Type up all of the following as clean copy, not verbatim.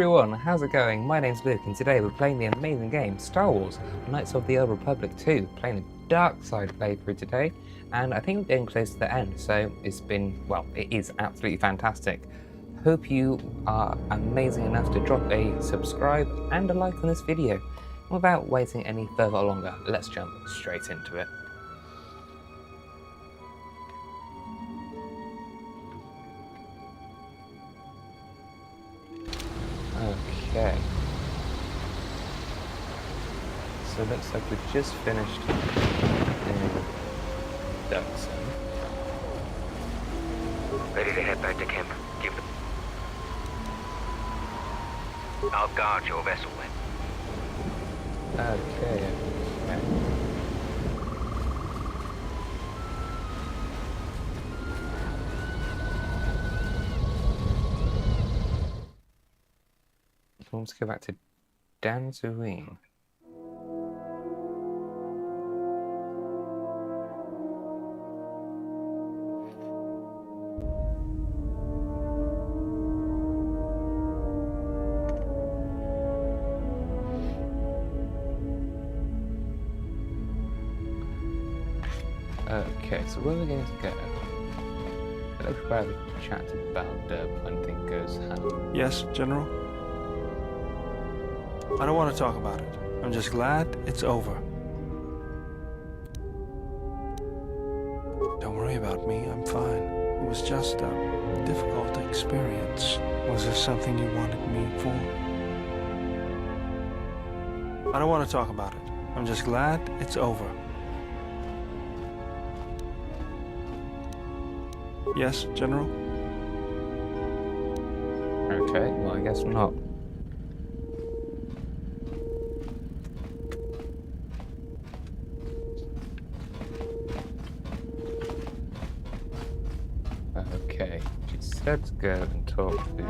everyone, how's it going? My name's Luke and today we're playing the amazing game Star Wars Knights of the Old Republic 2, playing a dark side playthrough today, and I think we're getting close to the end, so it is absolutely fantastic. Hope you are amazing enough to drop a subscribe and a like on this video. Without waiting any further longer, let's jump straight into it. Okay. So it looks like we've just finished in Duxon. Ready to head back to camp. I'll guard your vessel then. Okay. Let's go back to Danzuine. Okay, so where are we going to go? I look where the chat about when thing goes hand. Yes, General? I don't want to talk about it. I'm just glad it's over. Don't worry about me, I'm fine. It was just a difficult experience. Was there something you wanted me for? I don't want to talk about it. I'm just glad it's over. Yes, General? Okay, well I guess not. Okay, she said to go and talk to...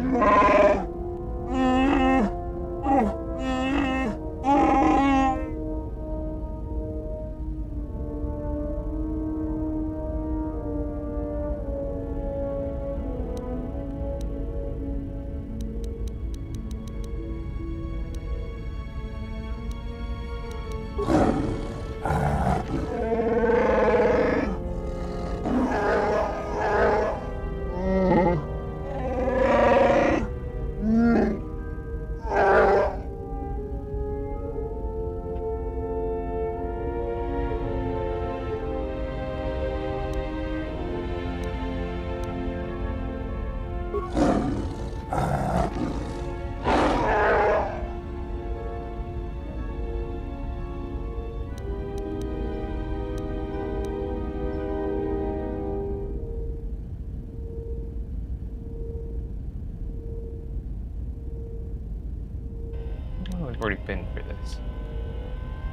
I've already been through this.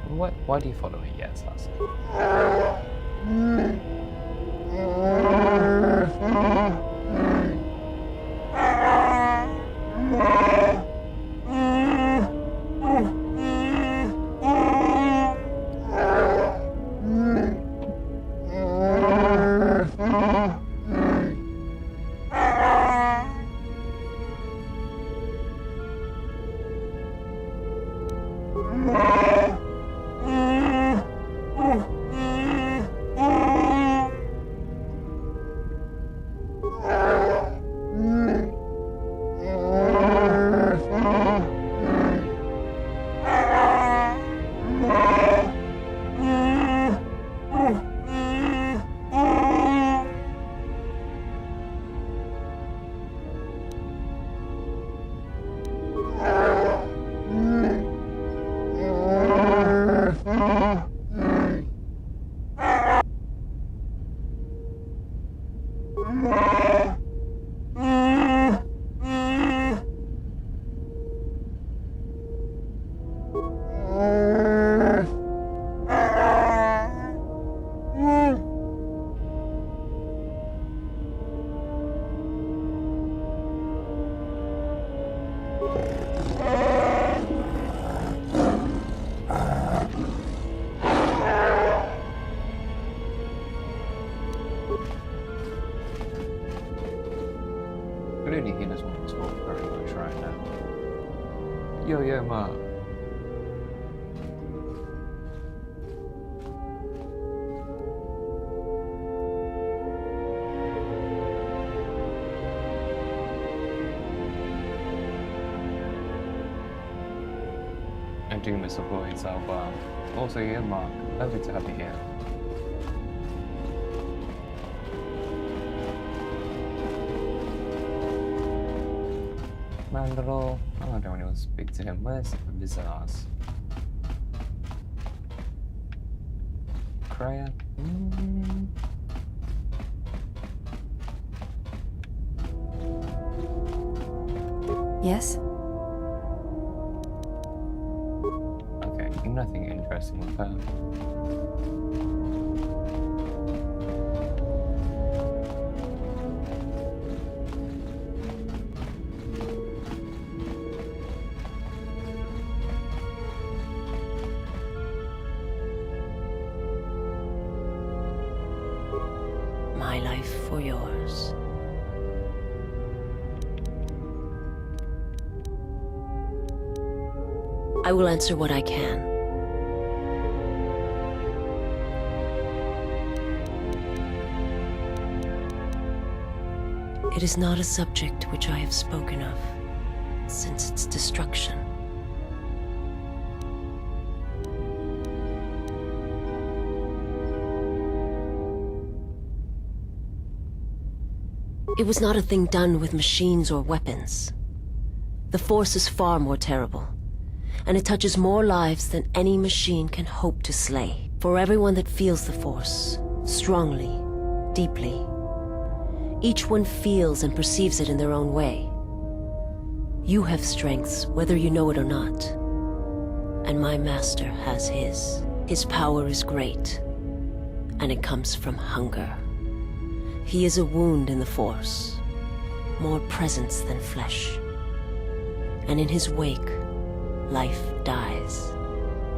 Why do you follow me? Yes, that's it. Yo, Mark. I do miss the boys as well. Also, yeah, Mark. Lovely to have you here. Mandalore. Oh, I don't want to speak to him. Where's Bizarres? Kreia? Yes? Okay, nothing interesting with her. My life for yours. I will answer what I can. It is not a subject which I have spoken of since its destruction. It was not a thing done with machines or weapons. The Force is far more terrible, and it touches more lives than any machine can hope to slay. For everyone that feels the Force, strongly, deeply, each one feels and perceives it in their own way. You have strengths, whether you know it or not, and my master has his. His power is great, and it comes from hunger. He is a wound in the Force, more presence than flesh. And in his wake, life dies,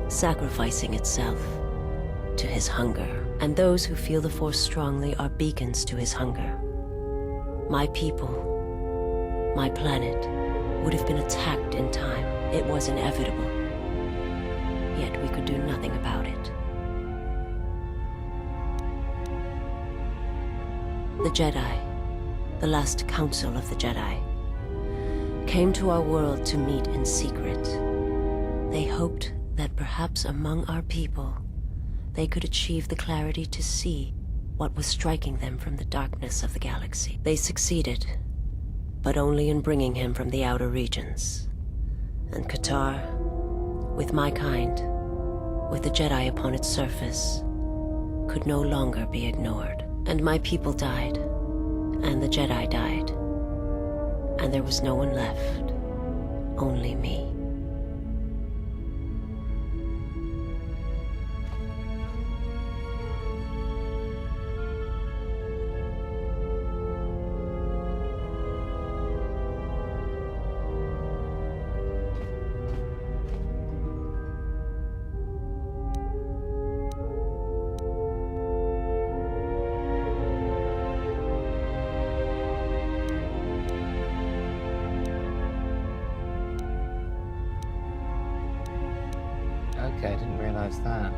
sacrificing itself to his hunger. And those who feel the Force strongly are beacons to his hunger. My people, my planet, would have been attacked in time. It was inevitable. Yet we could do nothing about it. The Jedi, the last council of the Jedi, came to our world to meet in secret. They hoped that perhaps among our people, they could achieve the clarity to see what was striking them from the darkness of the galaxy. They succeeded, but only in bringing him from the outer regions. And Kotor, with my kind, with the Jedi upon its surface, could no longer be ignored. And my people died, and the Jedi died, and there was no one left, only me. Okay, I didn't realize that.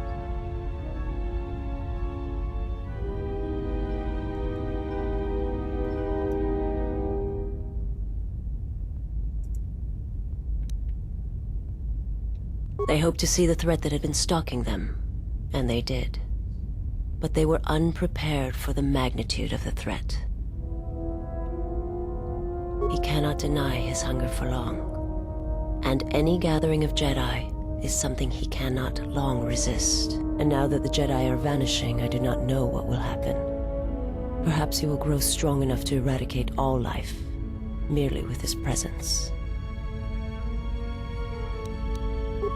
They hoped to see the threat that had been stalking them, and they did. But they were unprepared for the magnitude of the threat. He cannot deny his hunger for long, and any gathering of Jedi is something he cannot long resist. And now that the Jedi are vanishing, I do not know what will happen. Perhaps he will grow strong enough to eradicate all life, merely with his presence.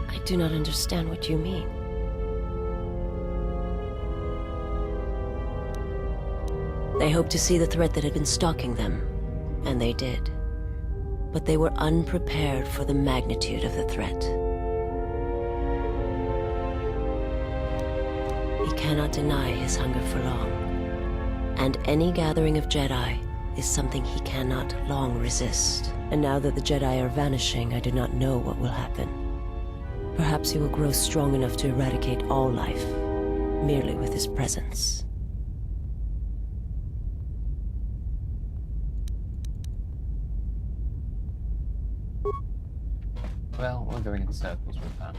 I do not understand what you mean. They hoped to see the threat that had been stalking them, and they did. But they were unprepared for the magnitude of the threat. He cannot deny his hunger for long, and any gathering of Jedi is something he cannot long resist. And now that the Jedi are vanishing, I do not know what will happen. Perhaps he will grow strong enough to eradicate all life, merely with his presence. Well, we're going in circles with that.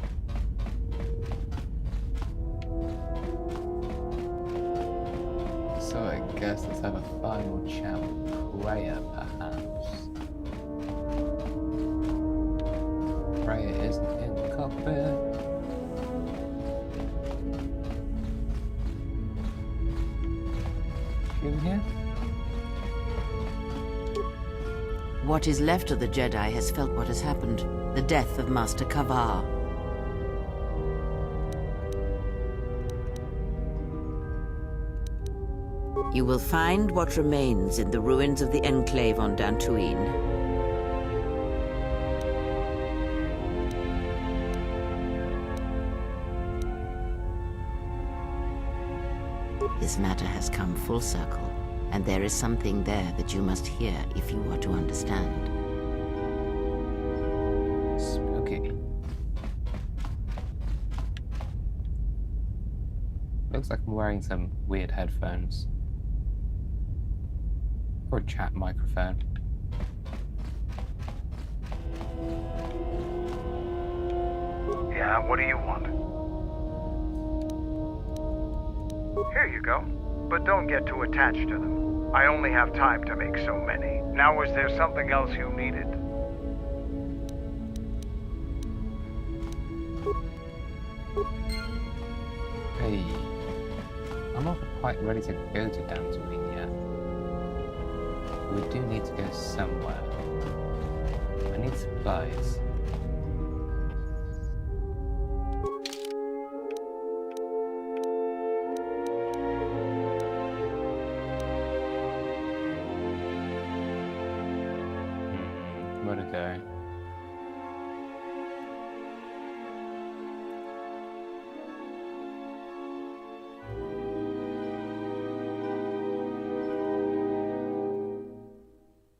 So I guess let's have a final chat with Freya, perhaps. Freya isn't in the cockpit. You here? What is left of the Jedi has felt what has happened. The death of Master Kavar. You will find what remains in the ruins of the Enclave on Dantooine. This matter has come full circle, and there is something there that you must hear if you are to understand. Spooky. Looks like I'm wearing some weird headphones. Or a chat microphone. Yeah, what do you want? Here you go. But don't get too attached to them. I only have time to make so many. Now, is there something else you needed? Hey. I'm not quite ready to go to Dantooine yet. We do need to go somewhere. I need supplies. Where to go?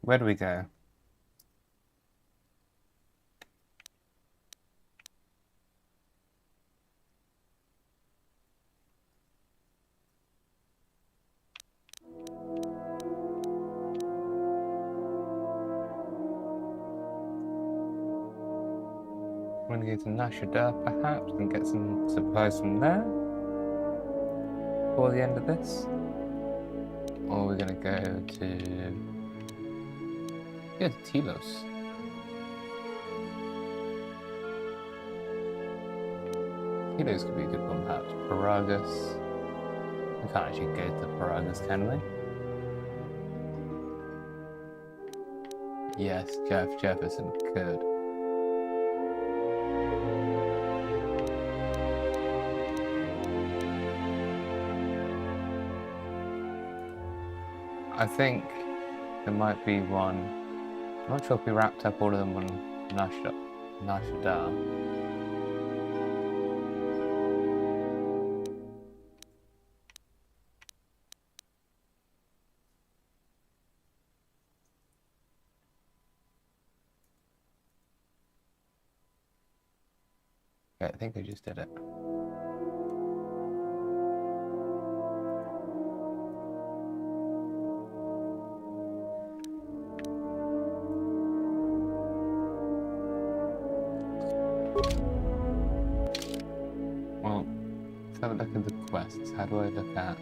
Where do we go? I'm going to go to Nashadar perhaps and get some supplies from there before the end of this. Or we're going to go to... yeah, to Telos. Telos could be a good one perhaps. Paragus. We can't actually go to Paragus, can we? Yes, Jeff Jefferson could. I think there might be one. I'm not sure if we wrapped up all of them on Nashadar. Okay, I think I just did it. Well, let's have a look at the quests. How do I look at...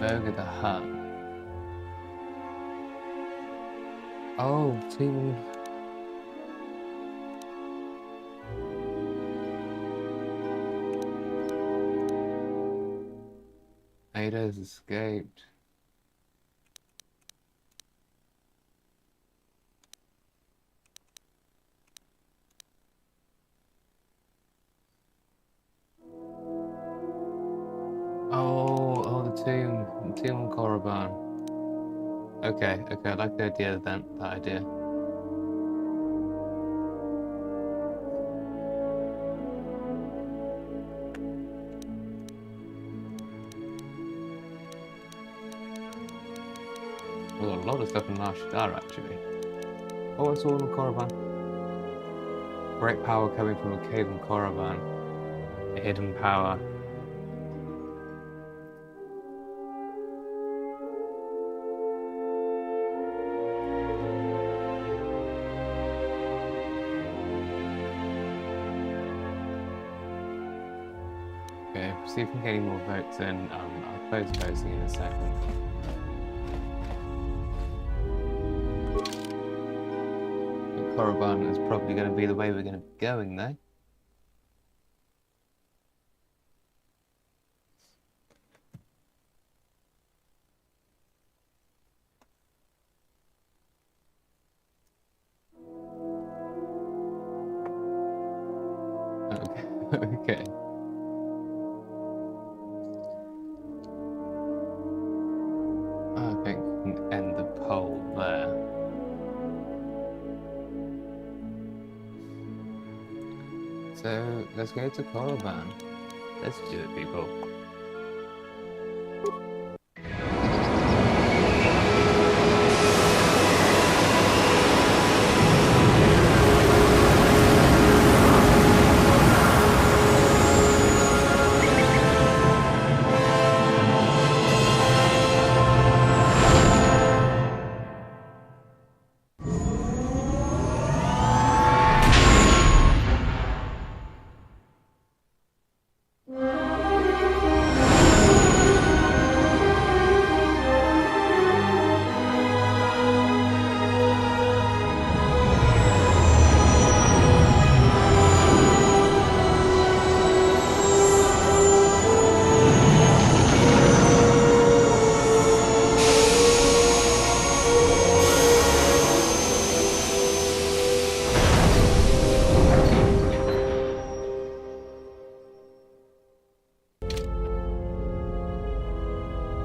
Vogue the Hutt. Oh, team. Ada's escaped. Tomb Korriban. Okay, I like the idea of that idea. Well, a lot of stuff in Nashidar actually. Oh, I saw in Korriban. Great power coming from a cave in Korriban. A hidden power. Okay, see if we can get any more votes in. I'll close voting in a second. Korriban is probably going to be the way we're going to be going though. Okay. I think we can end the poll there. So let's go to Korriban. Let's do it, people.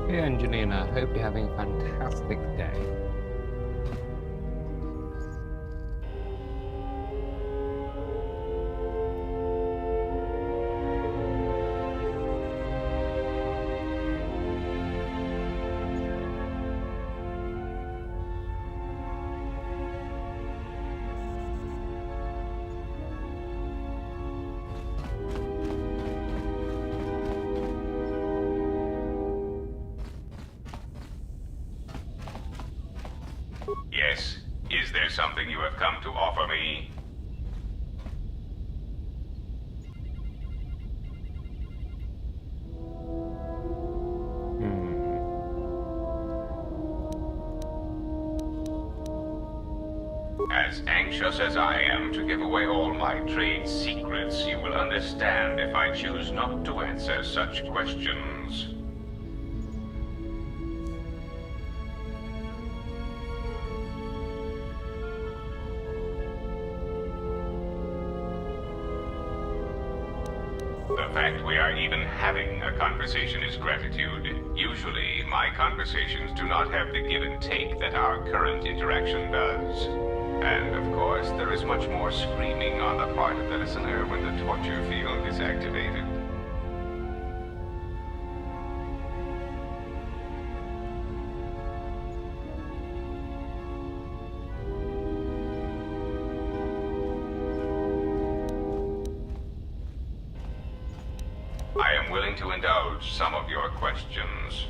Hey Angelina, hope you're having a fantastic day. Yes. Is there something you have come to offer me? As anxious as I am to give away all my trade secrets, you will understand if I choose not to answer such questions. The fact we are even having a conversation is gratitude. Usually, my conversations do not have the give and take that our current interaction does. And of course, there is much more screaming on the part of the listener when the torture field is activated. I am willing to indulge some of your questions.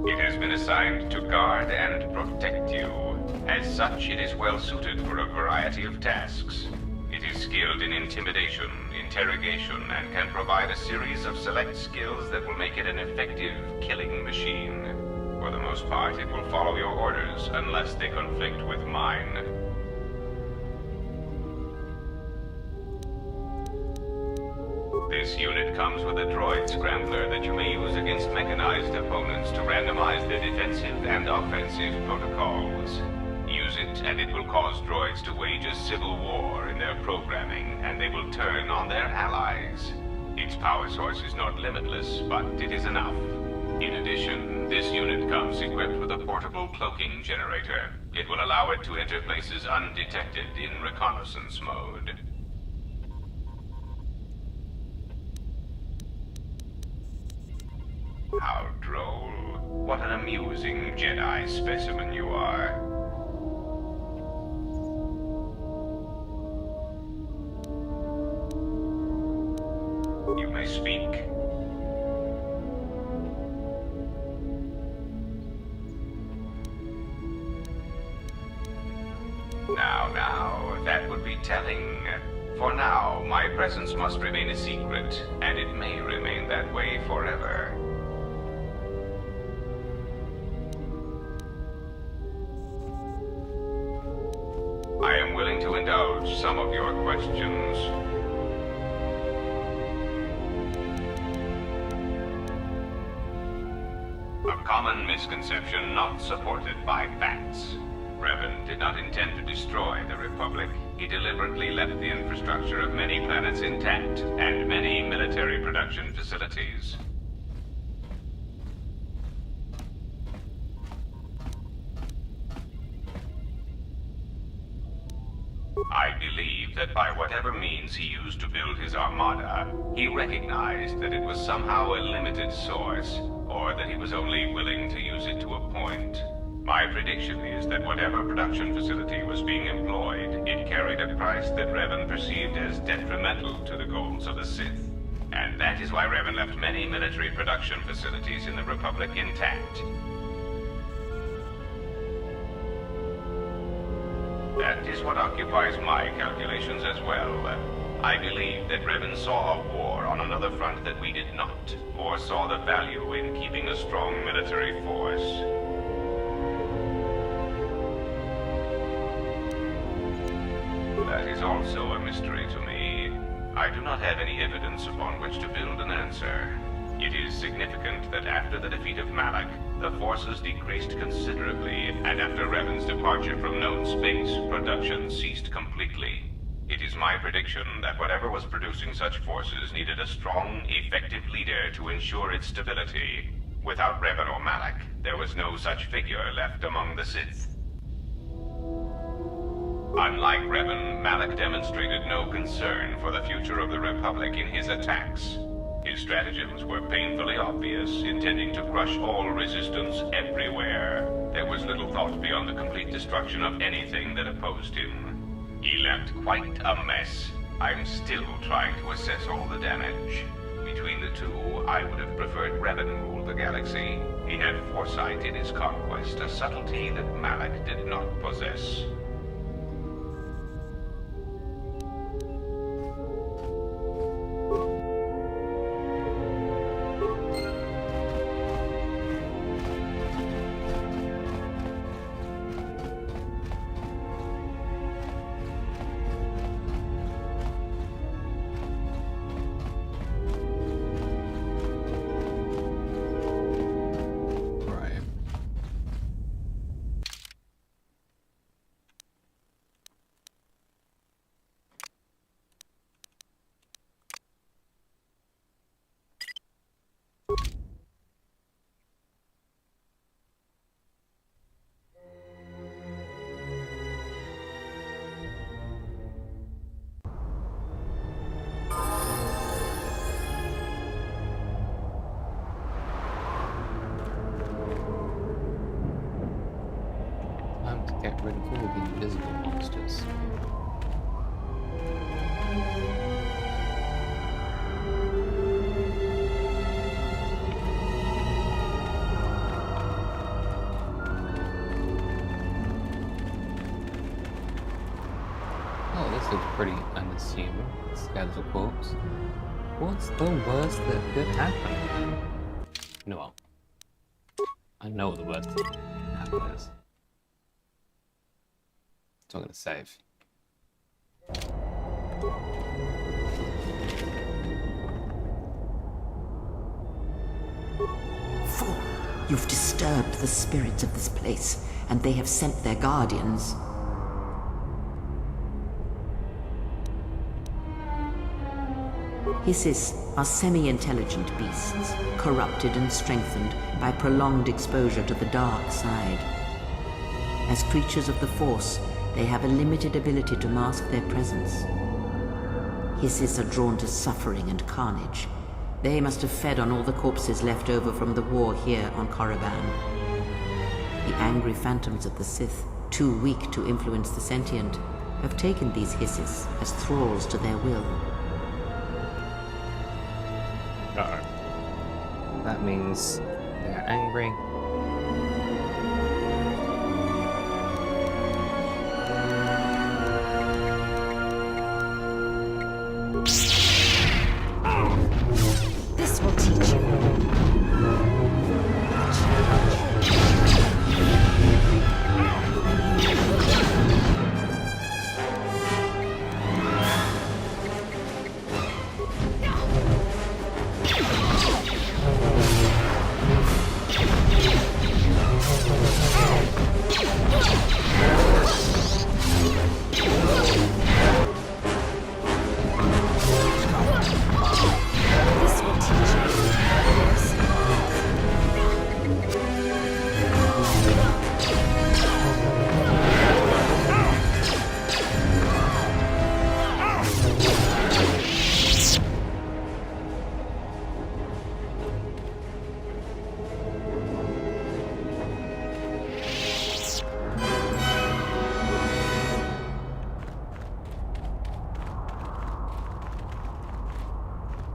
It has been assigned to guard and protect you. As such, it is well suited for a variety of tasks. It is skilled in intimidation, interrogation, and can provide a series of select skills that will make it an effective killing machine. For the most part, it will follow your orders unless they conflict with mine. This unit comes with a droid scrambler that you may use against mechanized opponents to randomize their defensive and offensive protocols. Use it, and it will cause droids to wage a civil war in their programming, and they will turn on their allies. Its power source is not limitless, but it is enough. In addition, this unit comes equipped with a portable cloaking generator. It will allow it to enter places undetected in reconnaissance mode. How droll. What an amusing Jedi specimen you are. You may speak. Now, that would be telling. For now, my presence must remain a secret, and it may remain that way forever. I am willing to indulge some of your questions. A common misconception not supported by facts. Revan did not intend to destroy the Republic. He deliberately left the infrastructure of many planets intact, and many military production facilities. I believe that by whatever means he used to build his armada, he recognized that it was somehow a limited source, or that he was only willing to use it to a point. My prediction is that whatever production facility was being employed, it carried a price that Revan perceived as detrimental to the goals of the Sith. And that is why Revan left many military production facilities in the Republic intact. That is what occupies my calculations as well. I believe that Revan saw a war on another front that we did not, or saw the value in keeping a strong military force. That is also a mystery to me. I do not have any evidence upon which to build an answer. It is significant that after the defeat of Malak, the forces decreased considerably, and after Revan's departure from known space, production ceased completely. It is my prediction that whatever was producing such forces needed a strong, effective leader to ensure its stability. Without Revan or Malak, there was no such figure left among the Sith. Unlike Revan, Malak demonstrated no concern for the future of the Republic in his attacks. His stratagems were painfully obvious, intending to crush all resistance everywhere. There was little thought beyond the complete destruction of anything that opposed him. He left quite a mess. I'm still trying to assess all the damage. Between the two, I would have preferred Revan rule the galaxy. He had foresight in his conquest, a subtlety that Malak did not possess. Get rid of all the invisible monsters. Oh, this looks pretty unassuming. Skeletal corpse. What's the worst that could happen? No, I know what the worst that could happen is. I'm going to save. You've disturbed the spirits of this place, and they have sent their guardians. Hissis are semi-intelligent beasts, corrupted and strengthened by prolonged exposure to the dark side. As creatures of the Force, they have a limited ability to mask their presence. Hissis are drawn to suffering and carnage. They must have fed on all the corpses left over from the war here on Korriban. The angry phantoms of the Sith, too weak to influence the sentient, have taken these Hissis as thralls to their will. Uh-oh. That means they're angry. This will teach you.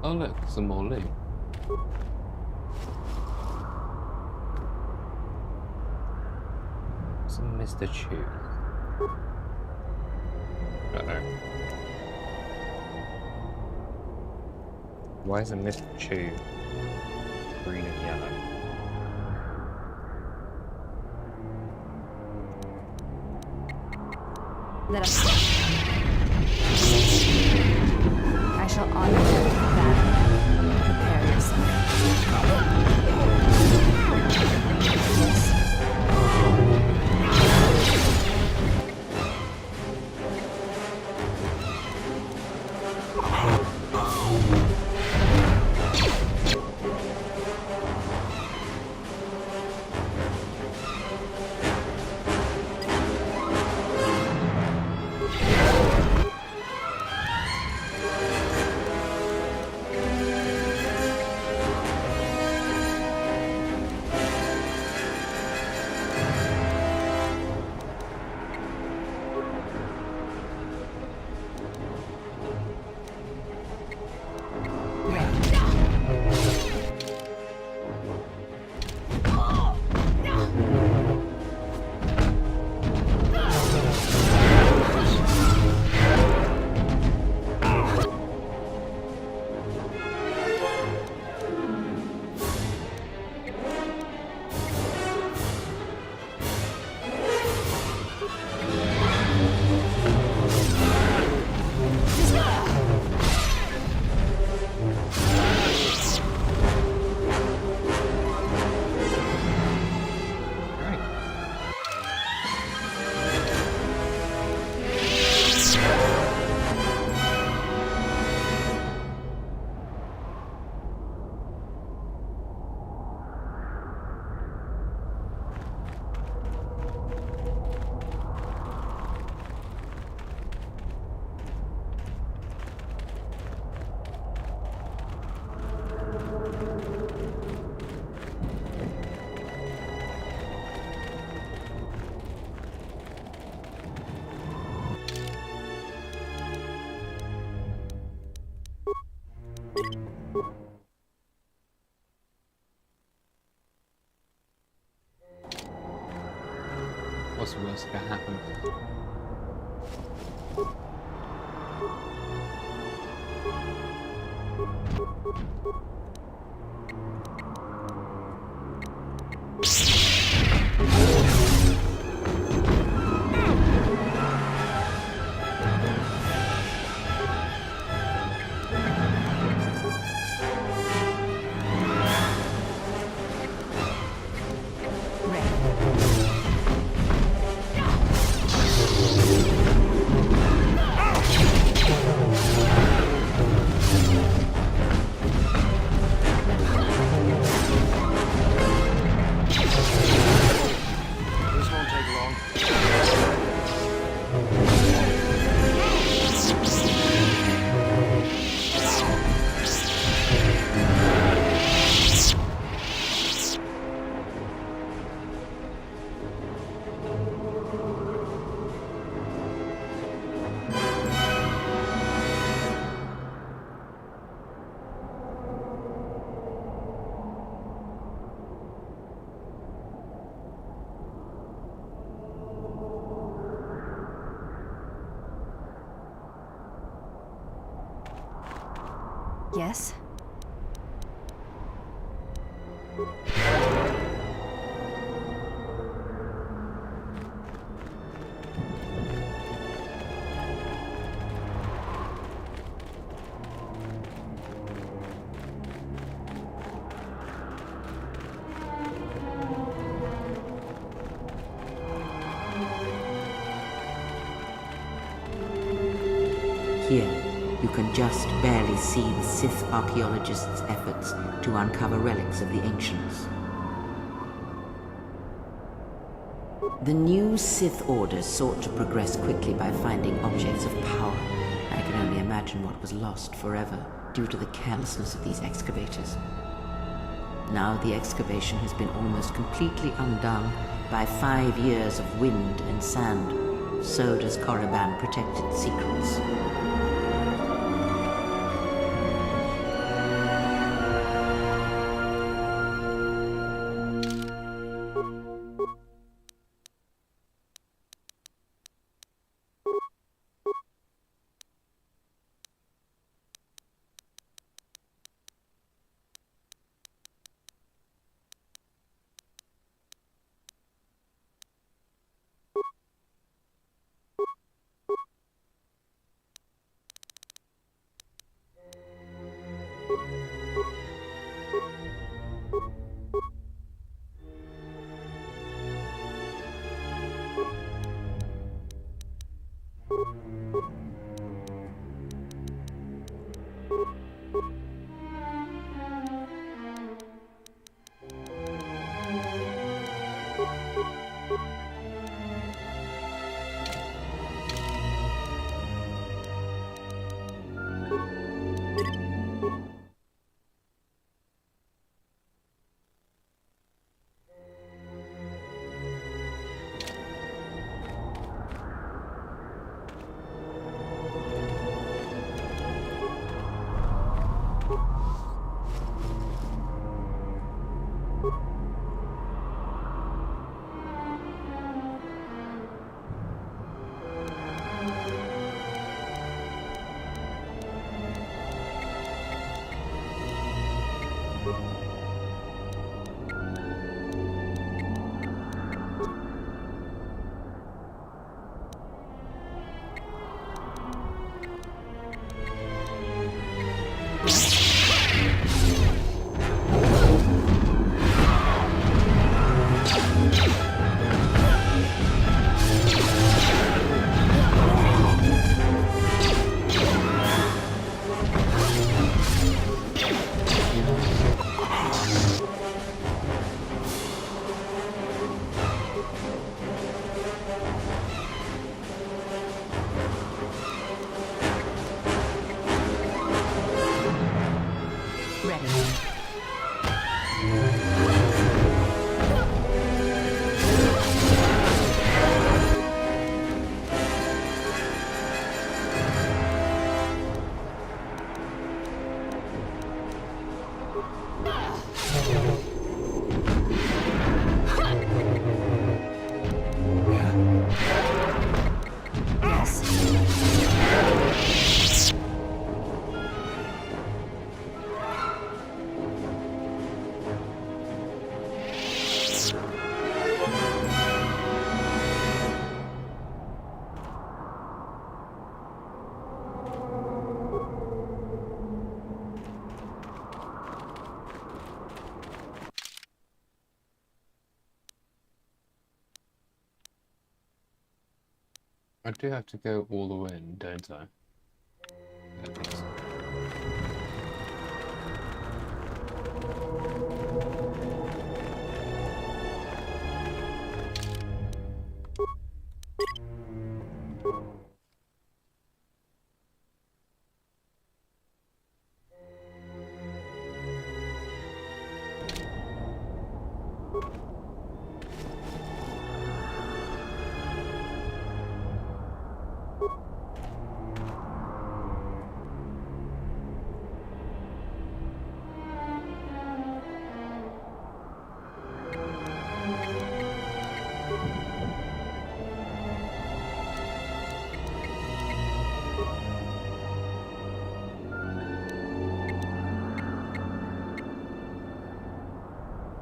Oh look, some more loot. Some Mr. Chew. Uh-oh. Why isn't Mr. Chew green and yellow? Let us go. I shall honor them with battle. Prepare yourself. What's the worst that can happen? guess. Here, you can just barely see the Sith archaeologists' efforts to uncover relics of the ancients. The new Sith Order sought to progress quickly by finding objects of power. I can only imagine what was lost forever due to the carelessness of these excavators. Now the excavation has been almost completely undone by 5 years of wind and sand. So does Korriban protect its secrets. I do have to go all the way in, don't I?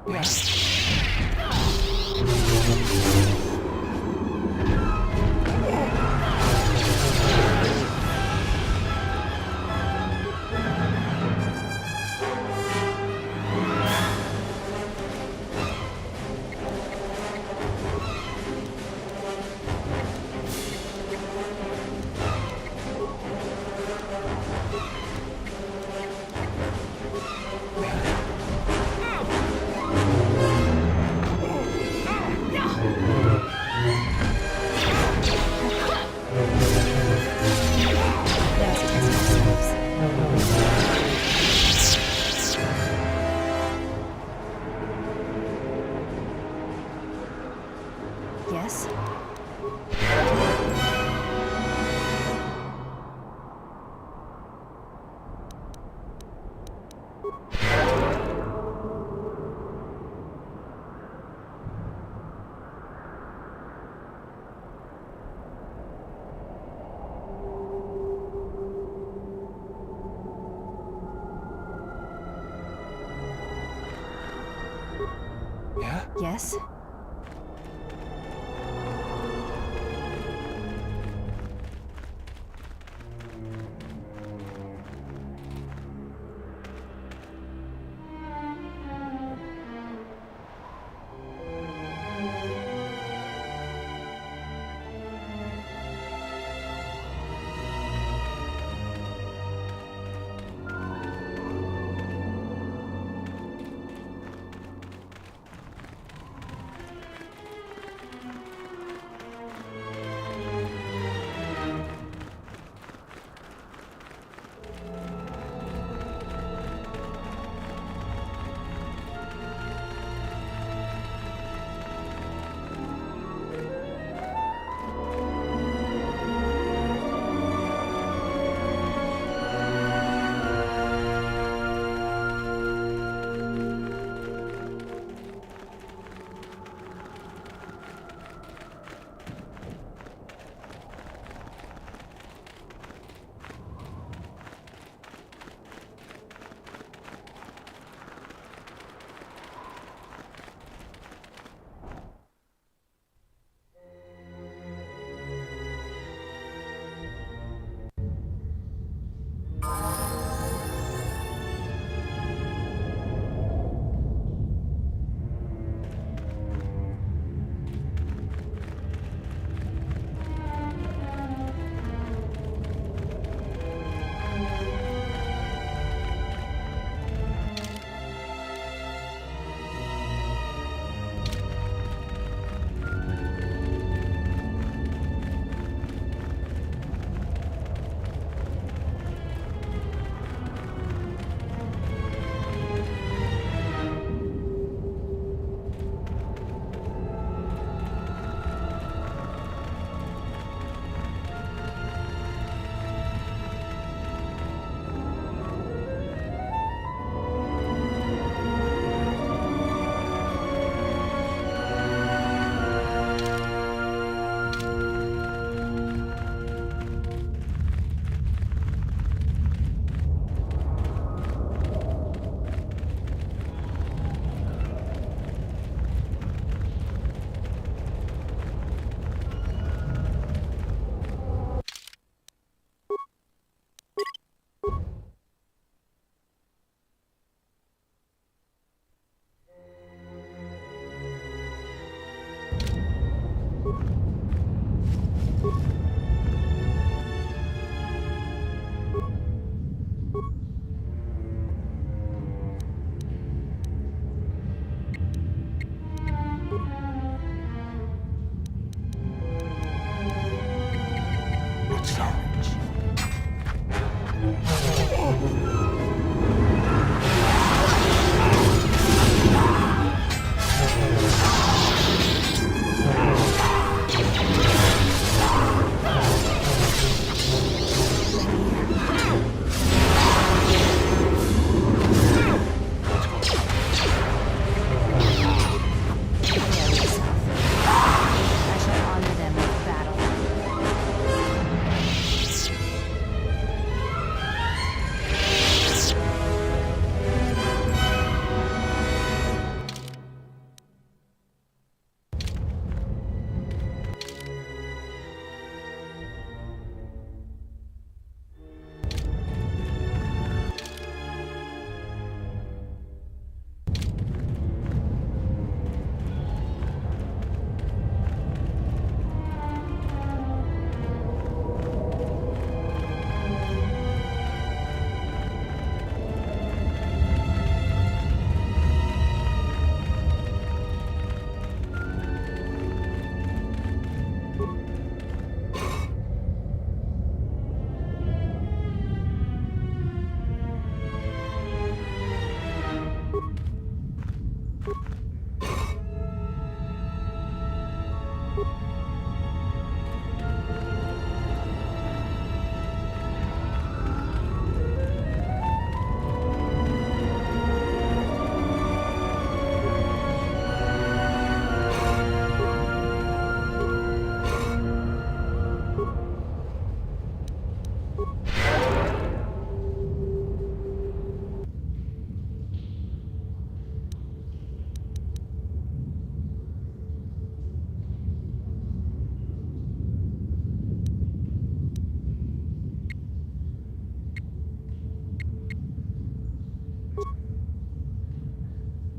Yes? Yeah? Yes?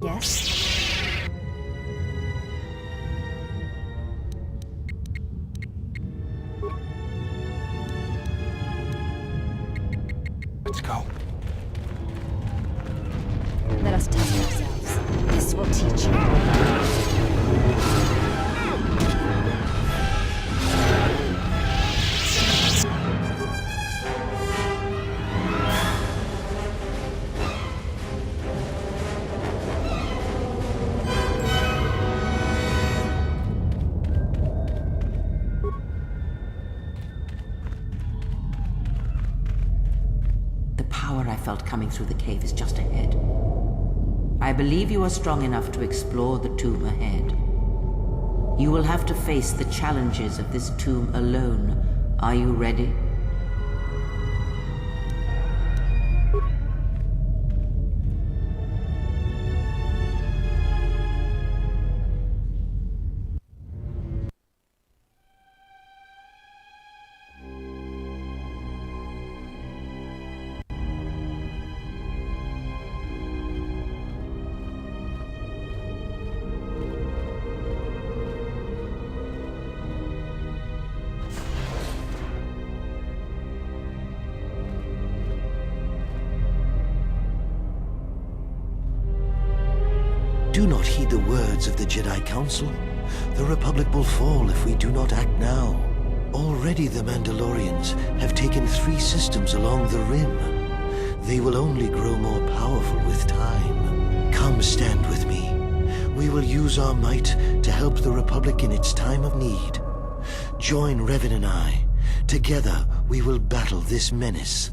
Yes? Let's go. Let us test ourselves. This will teach you. The power I felt coming through the cave is just ahead. I believe you are strong enough to explore the tomb ahead. You will have to face the challenges of this tomb alone. Are you ready? Do not heed the words of the Jedi Council. The Republic will fall if we do not act now. Already the Mandalorians have taken 3 systems along the rim. They will only grow more powerful with time. Come stand with me. We will use our might to help the Republic in its time of need. Join Revan and I. Together we will battle this menace.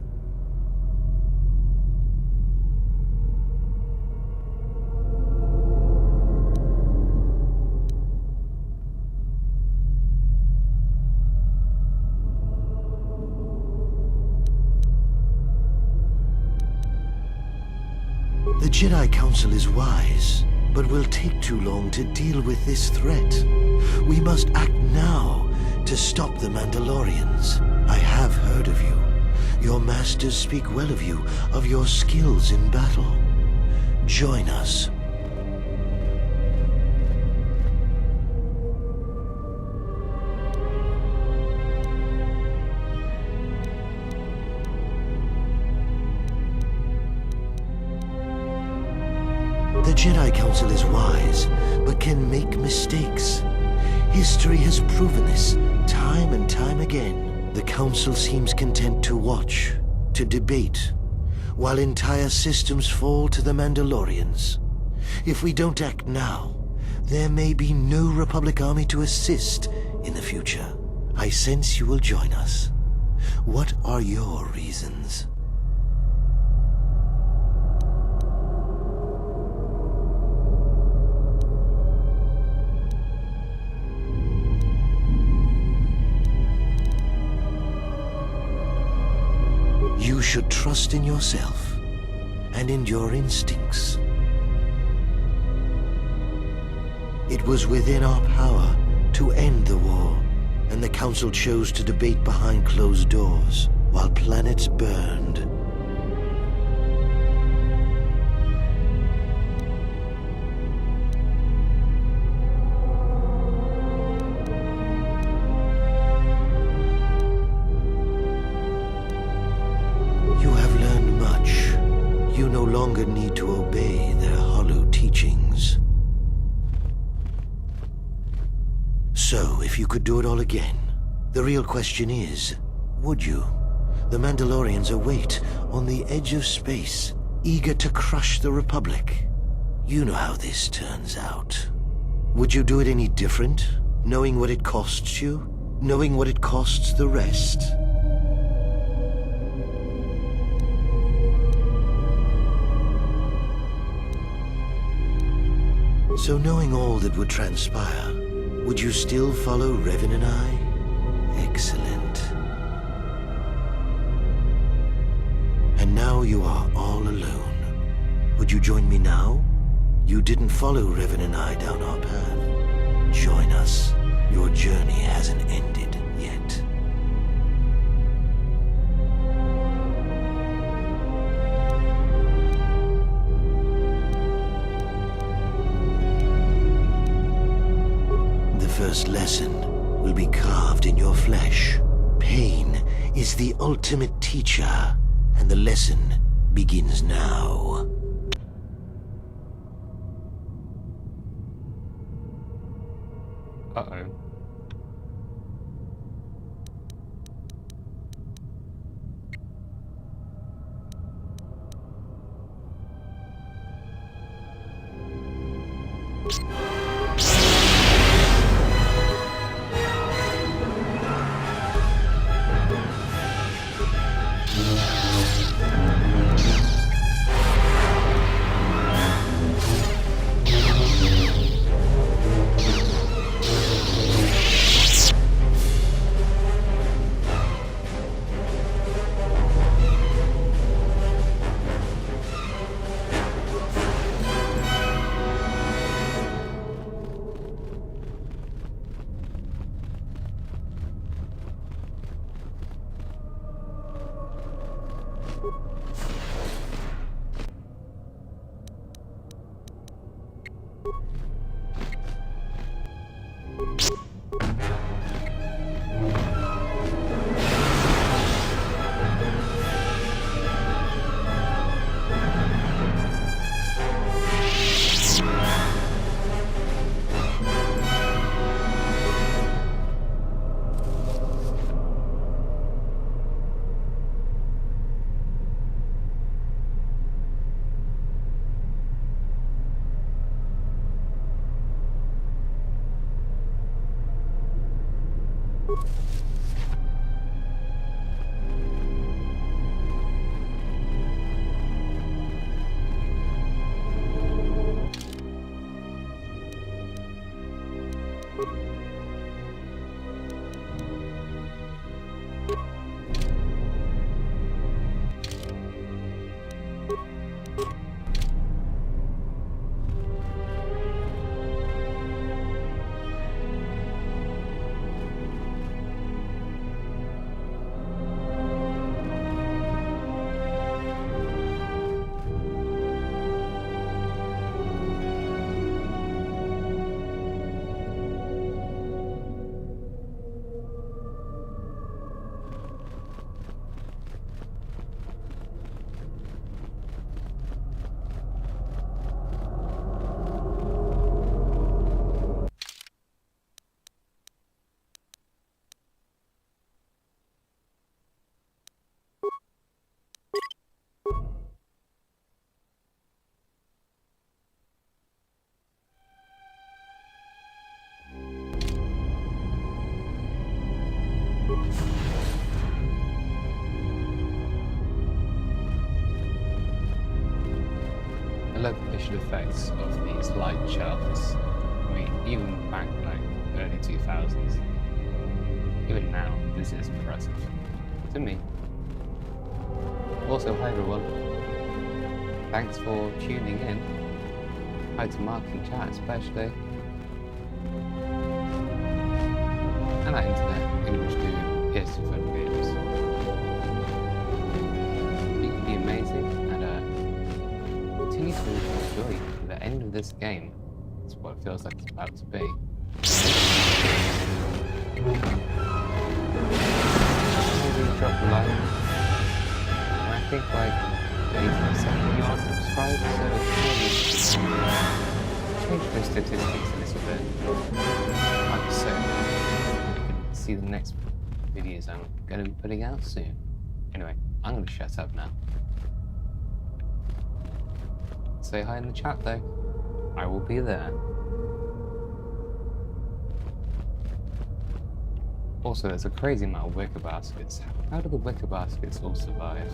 The Jedi Council is wise, but will take too long to deal with this threat. We must act now to stop the Mandalorians. I have heard of you. Your masters speak well of you, of your skills in battle. Join us. The Jedi Council is wise, but can make mistakes. History has proven this time and time again. The Council seems content to watch, to debate, while entire systems fall to the Mandalorians. If we don't act now, there may be no Republic army to assist in the future. I sense you will join us. What are your reasons? You should trust in yourself and in your instincts. It was within our power to end the war, and the Council chose to debate behind closed doors while planets burned. You no longer need to obey their hollow teachings. So, if you could do it all again, the real question is, would you? The Mandalorians await on the edge of space, eager to crush the Republic. You know how this turns out. Would you do it any different, knowing what it costs you? Knowing what it costs the rest? So knowing all that would transpire, would you still follow Revan and I? Excellent. And now you are all alone. Would you join me now? You didn't follow Revan and I down our path. Join us. Your journey hasn't ended yet. Master's lesson will be carved in your flesh. Pain is the ultimate teacher, and the lesson begins now. Uh-oh. I love the visual effects of these light shelves. I mean, even back like early 2000s. Even now, this is impressive. To me. Also, hi everyone. Thanks for tuning in. Hi to Mark in chat especially. And that internet in which to PS2 fun games. You can be amazing and continue to enjoy the end of this game. That's what it feels like it's about to be. Maybe drop a like. And I think like 80% of you aren't subscribed, so change those statistics a little bit. Like so, you can see the next videos I'm going to be putting out soon. Anyway, I'm going to shut up now. Say hi in the chat though. I will be there. Also, there's a crazy amount of wicker baskets. How do the wicker baskets all survive?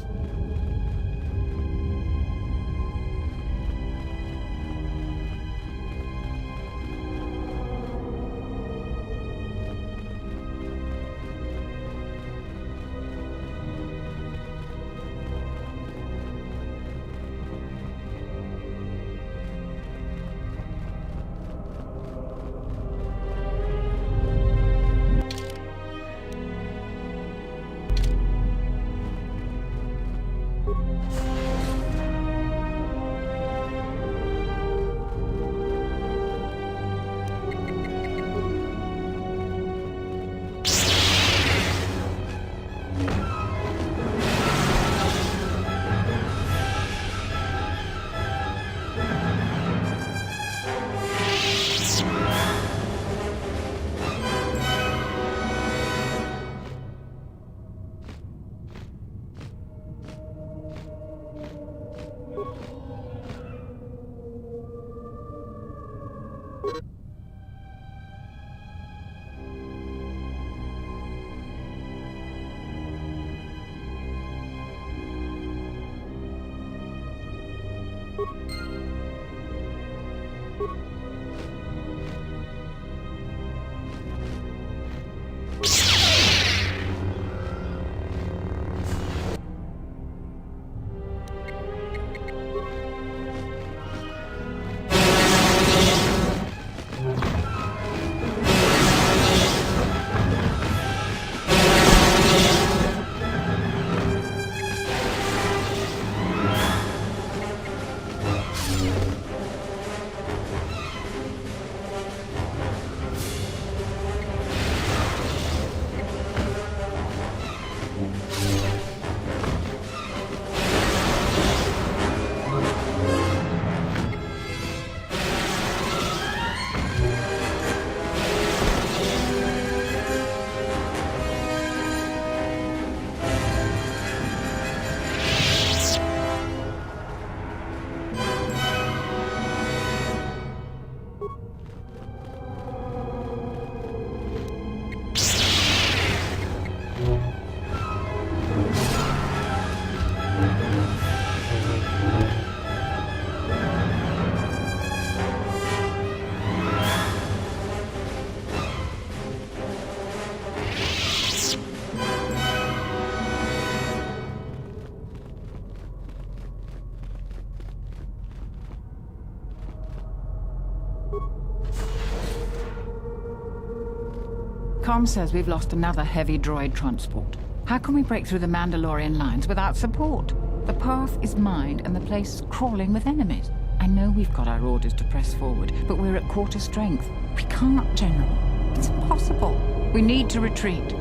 Com says we've lost another heavy droid transport. How can we break through the Mandalorian lines without support? The path is mined and the place is crawling with enemies. I know we've got our orders to press forward, but we're at quarter strength. We can't, General. It's impossible. We need to retreat.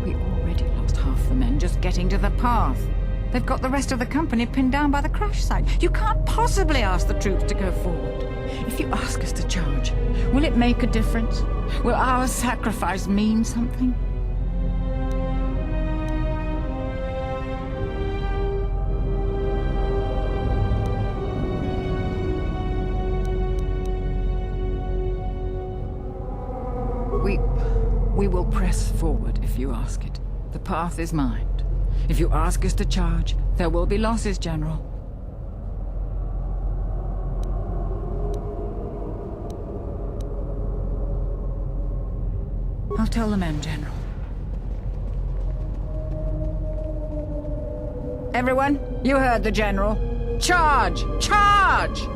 We already lost half the men just getting to the path. They've got the rest of the company pinned down by the crash site. You can't possibly ask the troops to go forward. If you ask us to charge, will it make a difference? Will our sacrifice mean something? We will press forward if you ask it. The path is mined. If you ask us to charge, there will be losses, General. I'll tell the men, General. Everyone, you heard the General. Charge! Charge!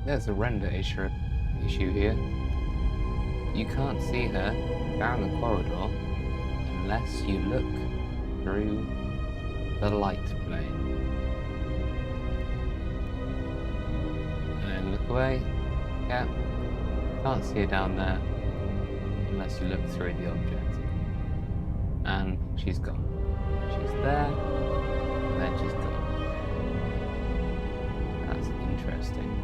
there's a render issue here. You can't see her down the corridor unless you look through the light plane. And look away. Yeah. Can't see her down there unless you look through the object. And she's gone. She's there, and then she's gone. That's interesting.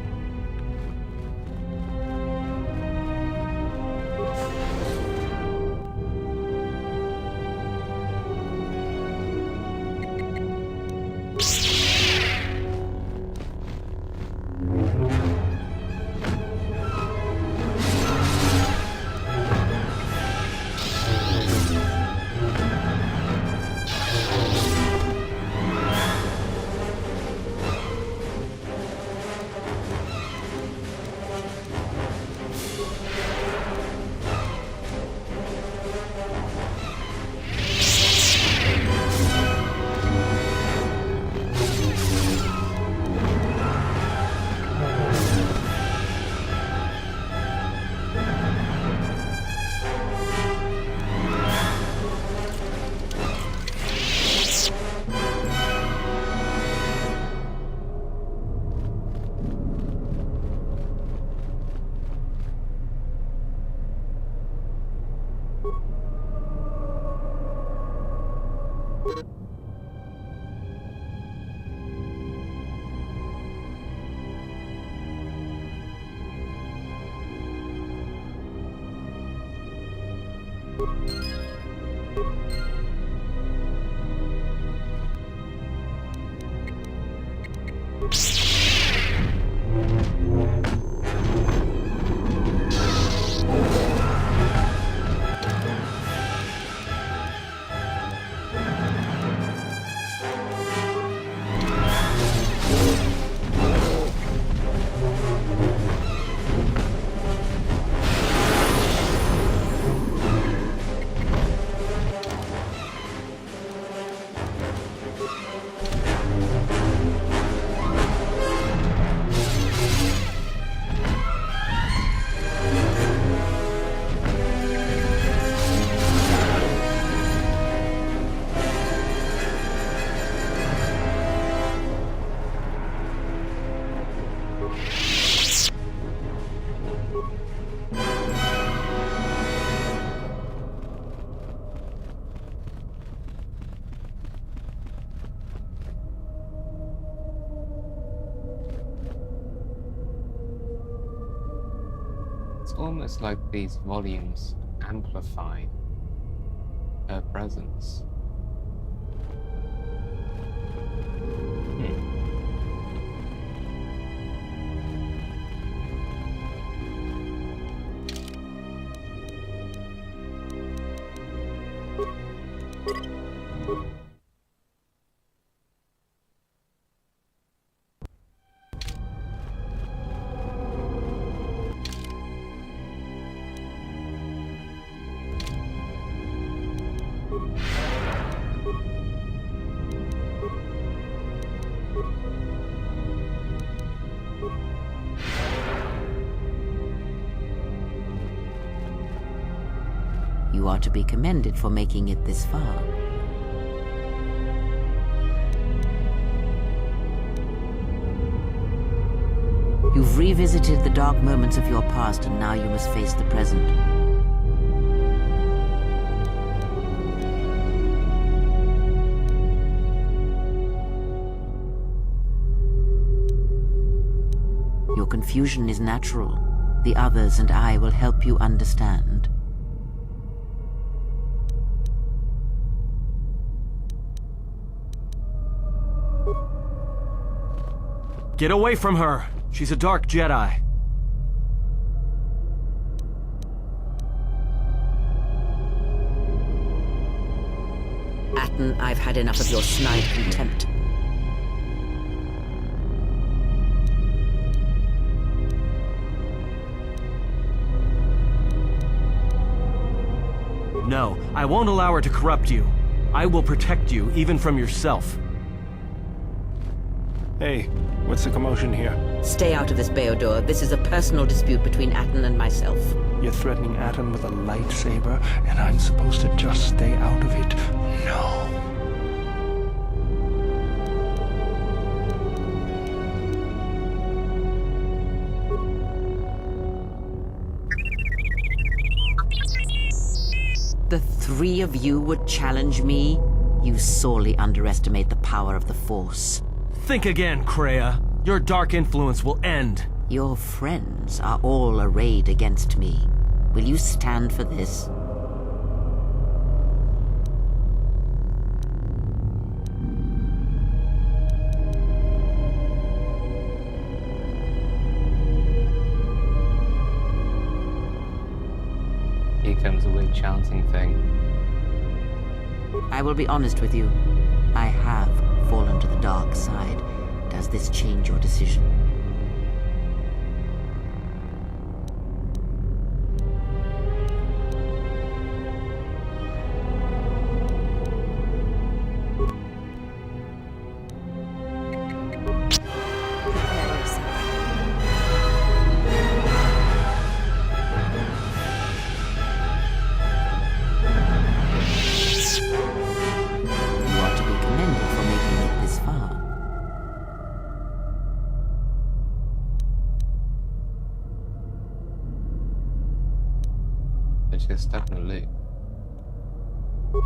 It's almost like these volumes amplify her presence. You are to be commended for making it this far. You've revisited the dark moments of your past, and now you must face the present. Your confusion is natural. The others and I will help you understand. Get away from her! She's a dark Jedi. Atten, I've had enough of your snide contempt. No, I won't allow her to corrupt you. I will protect you, even from yourself. Hey, what's the commotion here? Stay out of this, Beodor. This is a personal dispute between Atten and myself. You're threatening Atten with a lightsaber, and I'm supposed to just stay out of it? No. The three of you would challenge me? You sorely underestimate the power of the Force. Think again, Kreia. Your dark influence will end. Your friends are all arrayed against me. Will you stand for this? Here comes a weird chanting thing. I will be honest with you. I have fallen to the dark side. Does this change your decision? Prepare yourself. You are to be commended for making it this far. I just stuck in a loop.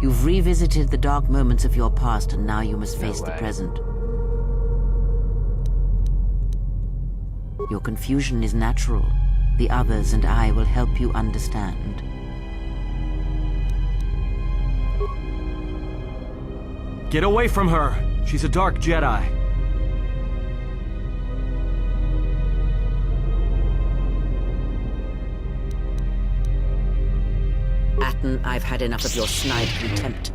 You've revisited the dark moments of your past, and now you must No face the way. present. Your confusion is natural. The others and I will help you understand. Get away from her! She's a dark Jedi. Atten, I've had enough of your snide contempt.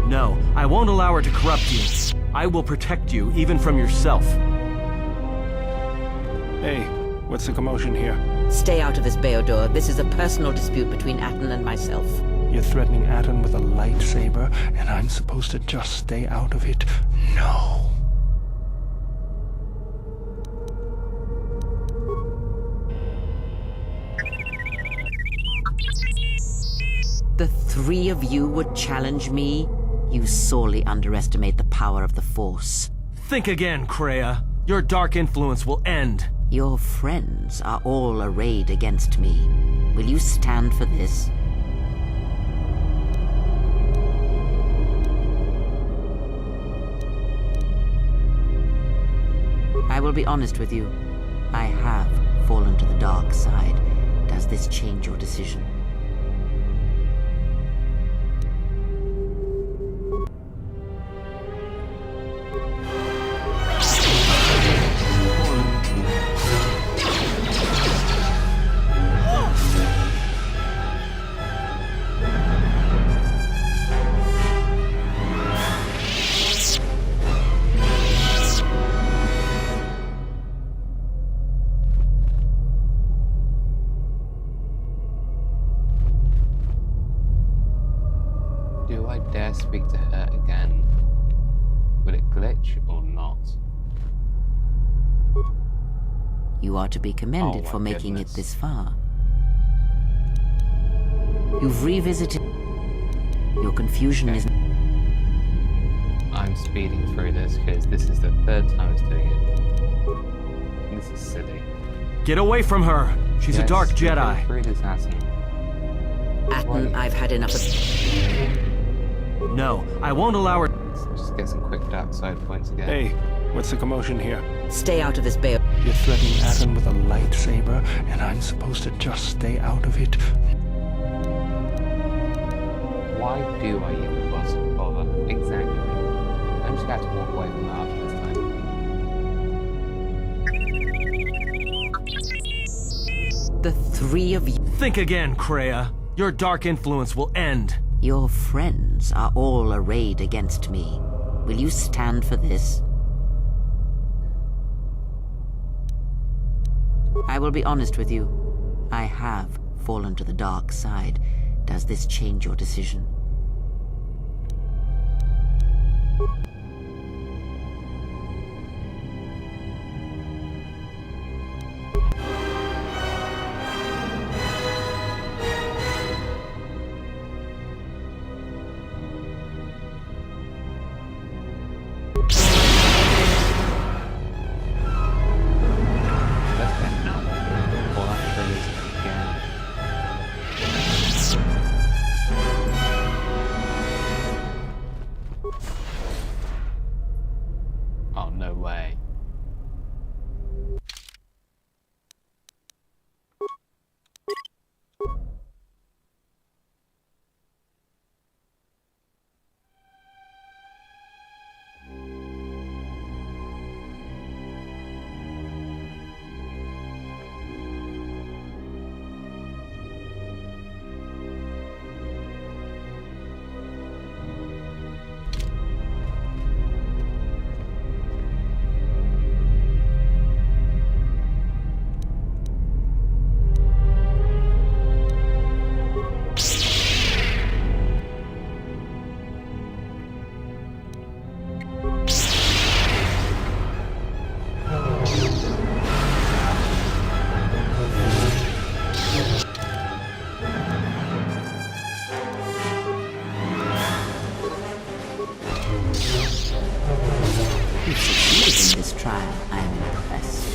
No, I won't allow her to corrupt you. I will protect you, even from yourself. Hey, what's the commotion here? Stay out of this, Beodor. This is a personal dispute between Atten and myself. You're threatening Atten with a lightsaber, and I'm supposed to just stay out of it? No. The three of you would challenge me? You sorely underestimate the power of the Force. Think again, Kreia. Your dark influence will end. Your friends are all arrayed against me. Will you stand for this? I will be honest with you. I have fallen to the dark side. Does this change your decision? Do I dare speak to her again? Will it glitch or not? You are to be commended Oh, my for making goodness. it this far. You've revisited... Your confusion Okay. is... I'm speeding through this because this is the third time it's doing it. This is silly. Get away from her! She's a Yes, dark we've been Jedi. through this, Atten. Atten, I've had enough of... No, I won't allow her... Let's just get some quick dark side points again. Hey, what's the commotion here? Stay out of this, Beodor. You're threatening Atten with a lightsaber, and I'm supposed to just stay out of it? Why do I even bother? Exactly. I'm just going to walk away from that after this time. The three of you... Think again, Kreia. Your dark influence will end. Your friends are all arrayed against me. Will you stand for this? I will be honest with you. I have fallen to the dark side. Does this change your decision? Oh, no way. You've succeeded in this trial. I am impressed.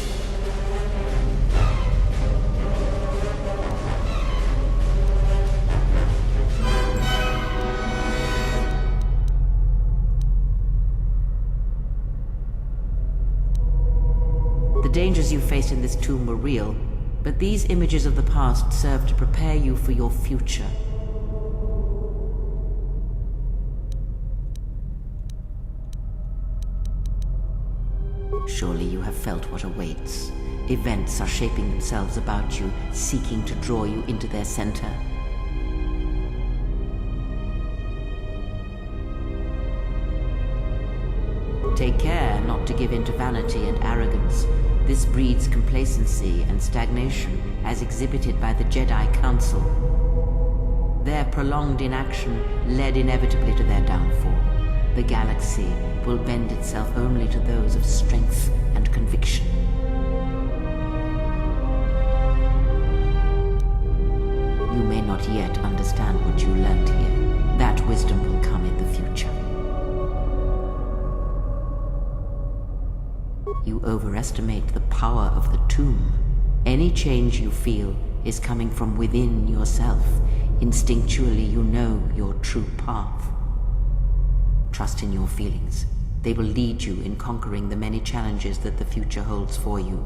The dangers you faced in this tomb were real, but these images of the past serve to prepare you for your future. Surely you have felt what awaits. Events are shaping themselves about you, seeking to draw you into their center. Take care not to give in to vanity and arrogance. This breeds complacency and stagnation, as exhibited by the Jedi Council. Their prolonged inaction led inevitably to their downfall. The galaxy will bend itself only to those of strength and conviction. You may not yet understand what you learned here. That wisdom will come in the future. You overestimate the power of the tomb. Any change you feel is coming from within yourself. Instinctually, you know your true path. Trust in your feelings. They will lead you in conquering the many challenges that the future holds for you.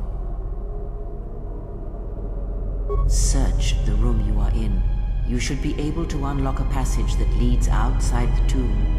Search the room you are in. You should be able to unlock a passage that leads outside the tomb.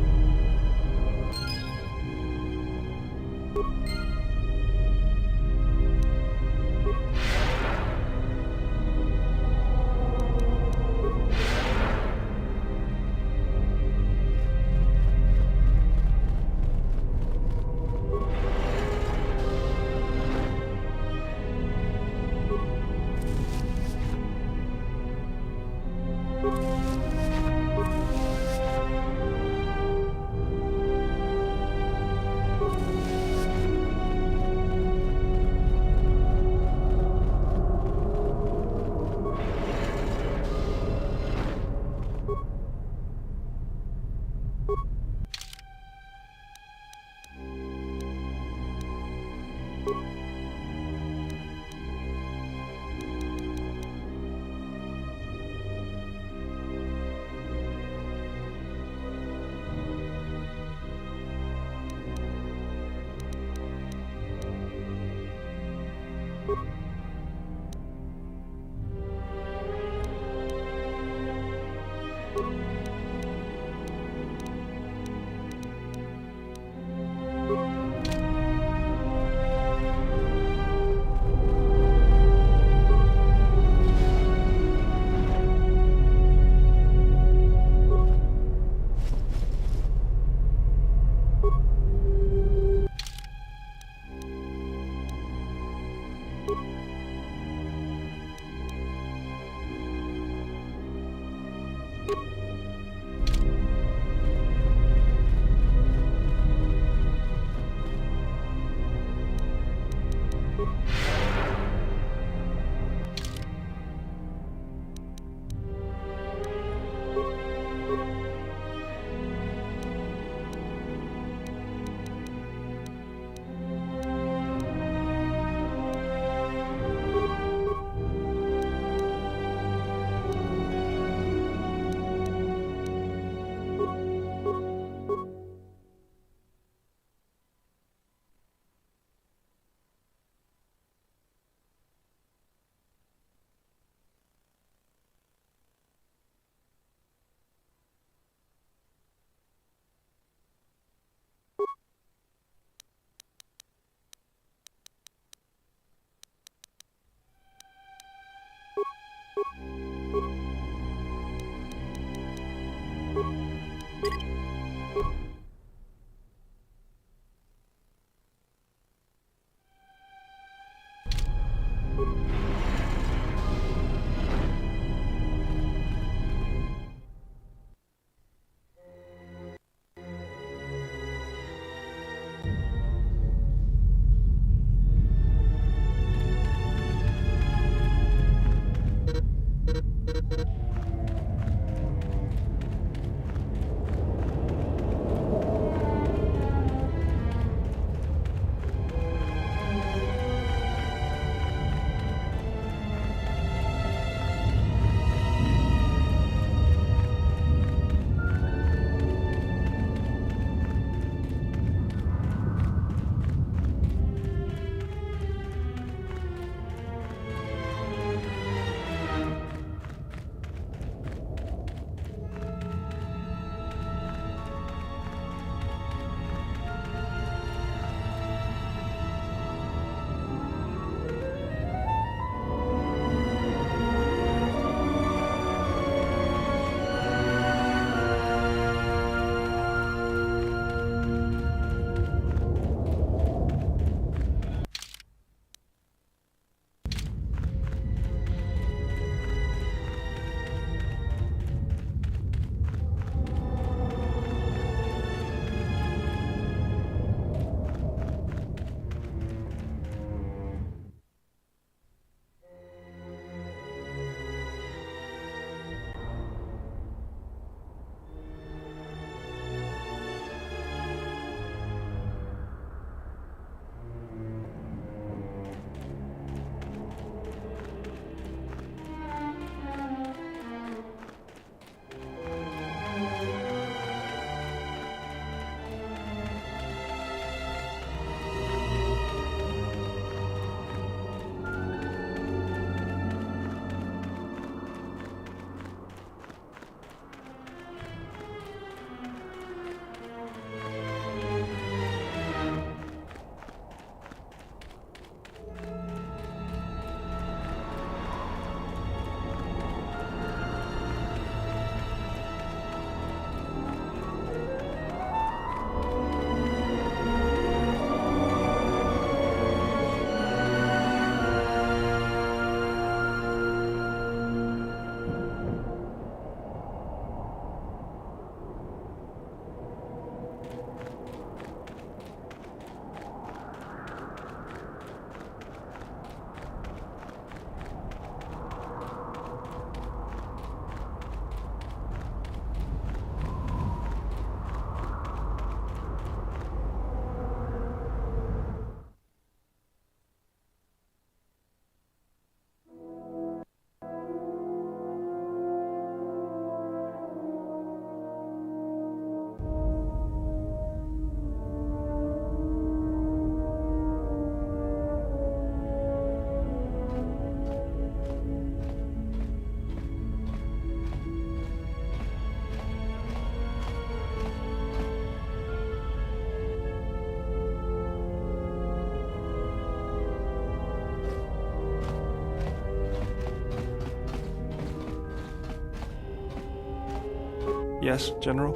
Yes, General?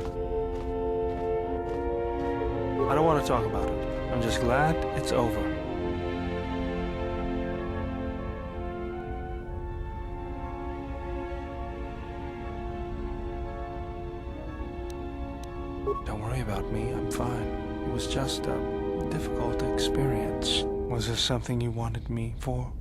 I don't want to talk about it. I'm just glad it's over. Don't worry about me, I'm fine. It was just a difficult experience. Was there something you wanted me for?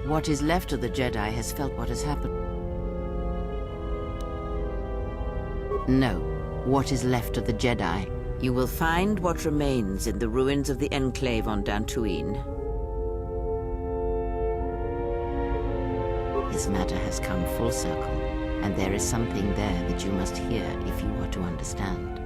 What is left of the Jedi has felt what has happened. No, what is left of the Jedi. You will find what remains in the ruins of the Enclave on Dantooine. This matter has come full circle, and there is something there that you must hear if you are to understand.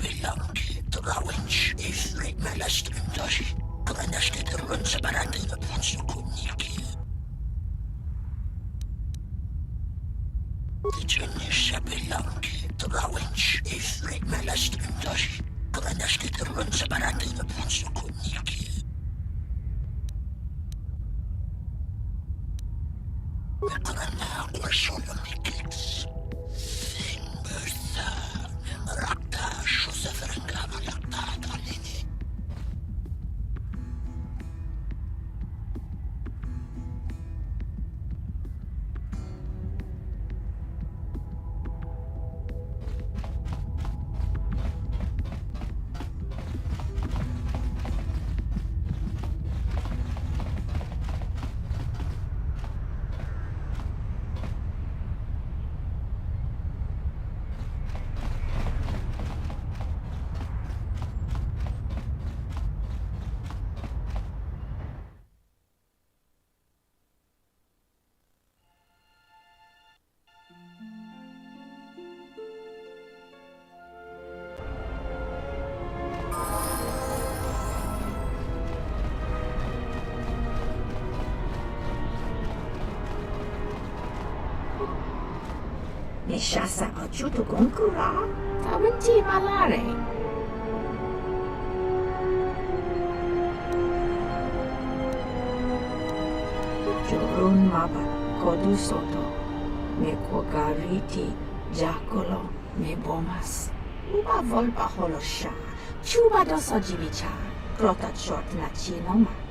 Belangki, Drawęć i Freemcboot, Kranaszki Terron Separate Ponsukuniki. Wyciągniesz Belangki, Drawęć i Freemcboot, Kranaszki Terron Separate Ponsukuniki. Wykonana Głasolomikix. Nishasa ochutu gonkura. Tawinti malare. Jorun maba kodu soto. Me kogariti jakolo me bomas. Uba volpa holosha. Chuba doso jibicha. Krota short na chinomak.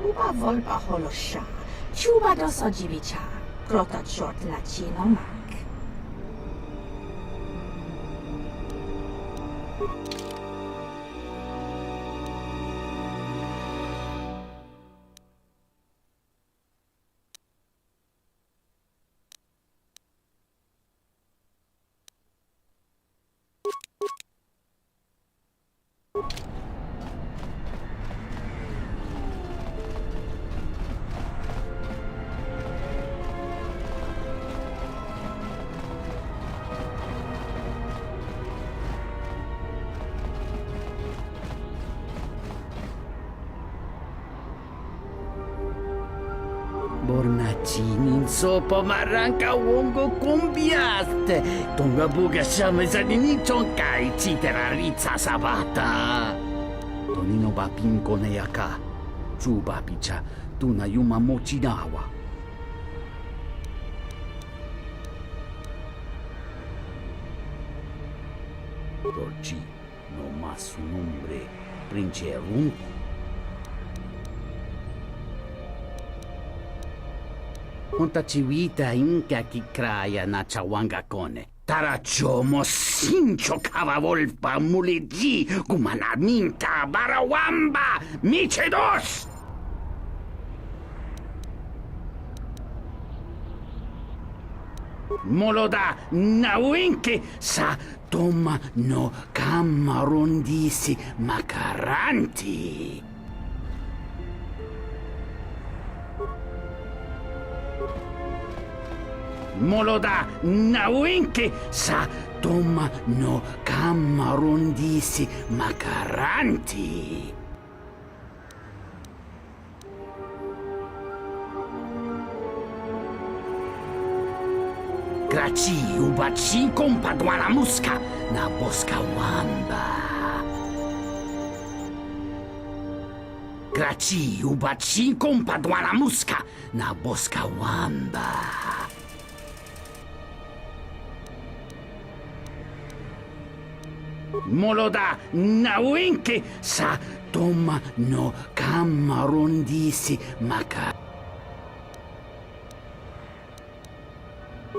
Uba volpa holosha. Chuba doso jibicha. Krota short na chinomak. Bornacinin sopo maranka wongo kumbiaste. Tonga buga shame zanini chonkai chiteraritsa sabata. Tonino ba pinko ne yaka. Chuba picha tuna yuma mochinawa. Dolci no más un hombre princerun. Honta chiwita inka kikraya na chawanga kone. Tarachomo sincho kavavolpa muliji kumanaminta barawamba michedos. Moloda nawinke sa toma no kamarondisi makaranti. Moloda nawinke sa toma no kamarondisi makaranti. Graci ubaci kompadła la muska na boska wamba. Graci ubaci kompadła la muska na boska wamba. Moloda nawinke sa toma no kamarondisi maka.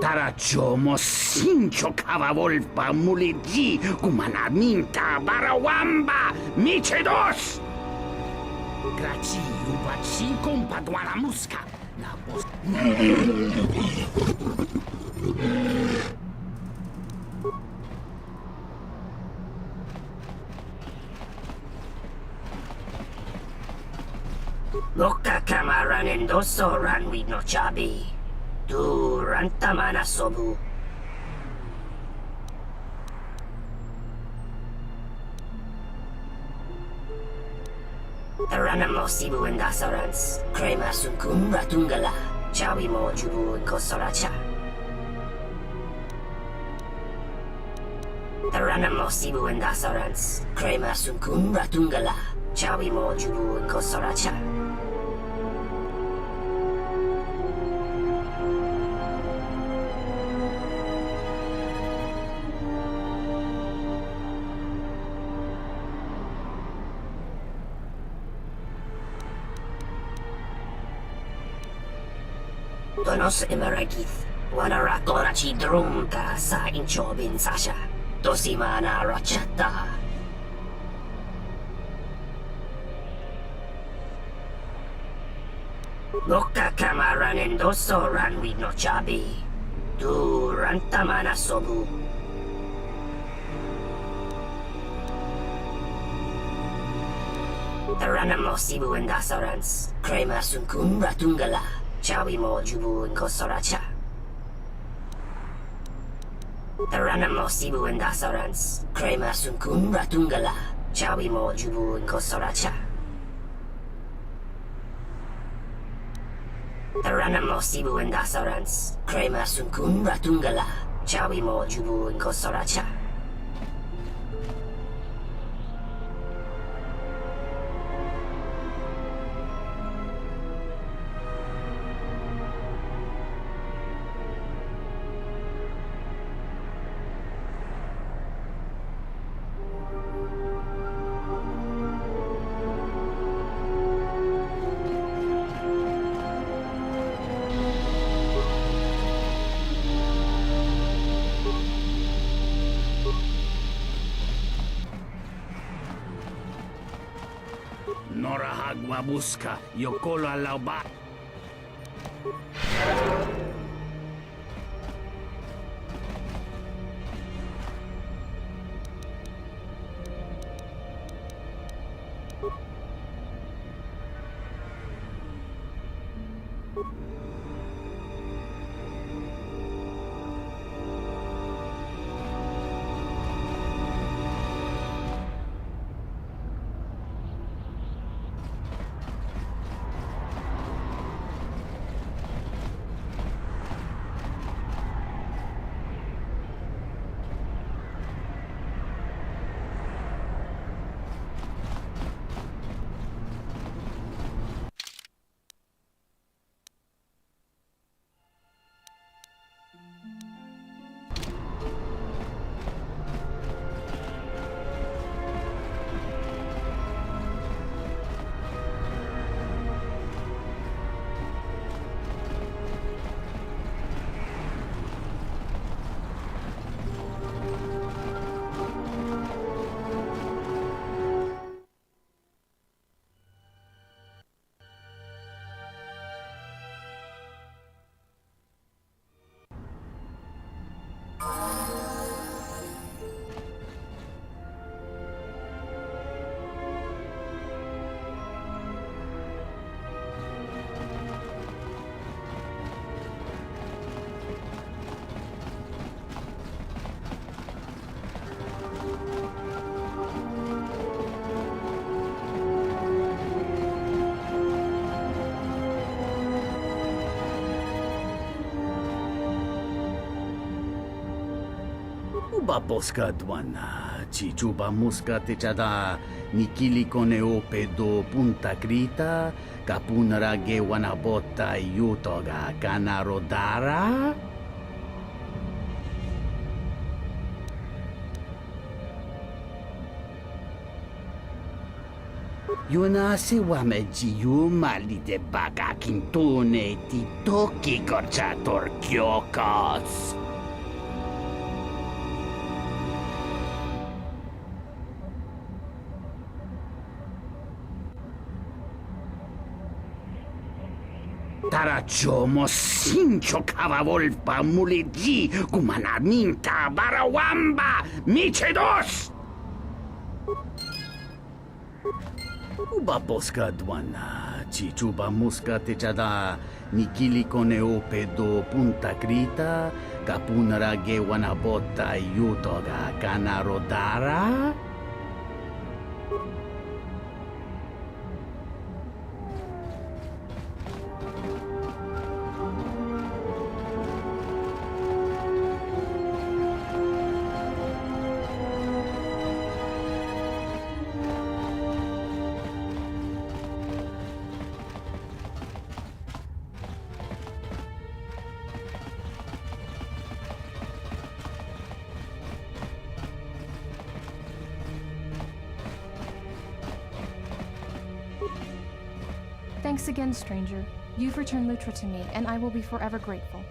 Tarachomo sincho kavavolpa muliji kumanaminta barawamba michedos. Graci ubaci kompadła la muska na bos. Loka kamaranen doso ranwi no chabi. Tu rantamana sobu. Taranamo sibu endasarans. Krema sunkum ratungala. Chawi mo jubu kosoracha. Taranamo sibu endasarans. Krema sunkum ratungala. Chawi mo jubu kosoracha. Donos emeragith. Wanara korachi drumka sa inchobin sasha. Dosimana rachata. Loka kamaranen doso ranwi no chabi. Tu rantamana sobu. Taranamo sibu endasarans. Krema sunkum ratungala. Chawi mo jubu kosoracha. Taranamo sibu endasarans. Krema sunkum ratungala. Chawi mo jubu kosoracha. Taranamo sibu endasarans. Krema sunkum ratungala. Chawi mo jubu kosoracha. Norahagwa busca, yokolo alauba. Uba boska dwana, chichuba muska techada, nikili kone ope do punta krita, kapunara ge wanabota yutoga kanarodara? Yuna si wameji yu mali de baga kintune ti toki gorchator kyokos. Tarachomo sincho kavavolpa muliji kumanaminta barawamba michedos. Uba boska dwana, chichuba muska techada, nikili kone ope do punta krita, kapunara ge wanabota yutoga kanarodara? Thanks again, stranger. You've returned Lutra to me, and I will be forever grateful.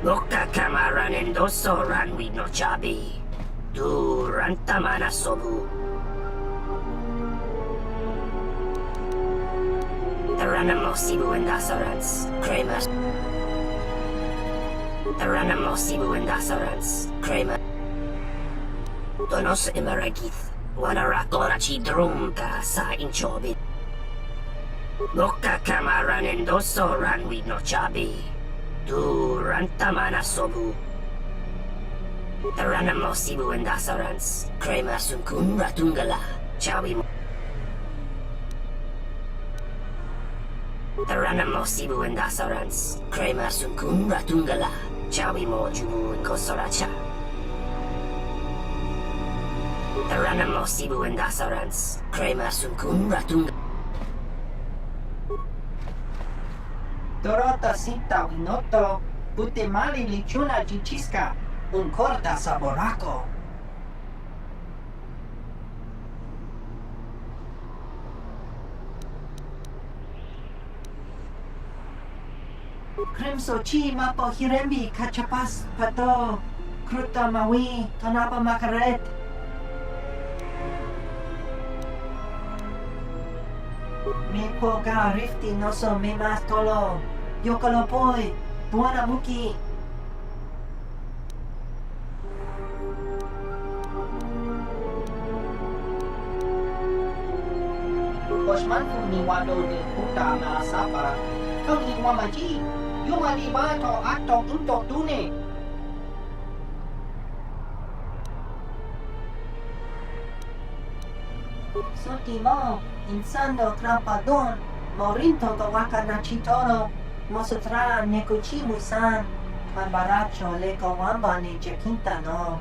Loka kamaran endoso ranwi no chabi. Du rantamana sobu. Taranamo sibu endasarans. Kramer. Taranamo sibu endasarans. Kramer. Donos emaragith. Wanaratora chi drumka sa inchobi. Loka kamaran endoso ranwi no chabi. Du rantamana sobu. Taranamo sibu endasarans. Kramer sunkun ratungala. Chawi. Taranamo sibu endasarans. Kramer sunkun ratungala. Chawi mo jubu inkosoracha. Taranamo sibu endasarans. Kramer sunkun ratungala. Dorota sinta winoto, butemali lichuna jichisca, un corta saboraco. Crimso chi mapo hirembi kachapas pato, kruta mawi, tonapa makaret. Me poga rifti noso me mastolo. Yokolo poi. Tuana muki. Osman ni wado de puta na sapa. Kau ni wamaji. Yuma di bato atok untuk tune. Sotimo, insando crapadon, morinto to wakana chitoro, mosutra nekuchi musan, mabaracho leko wamba ni jekinta no.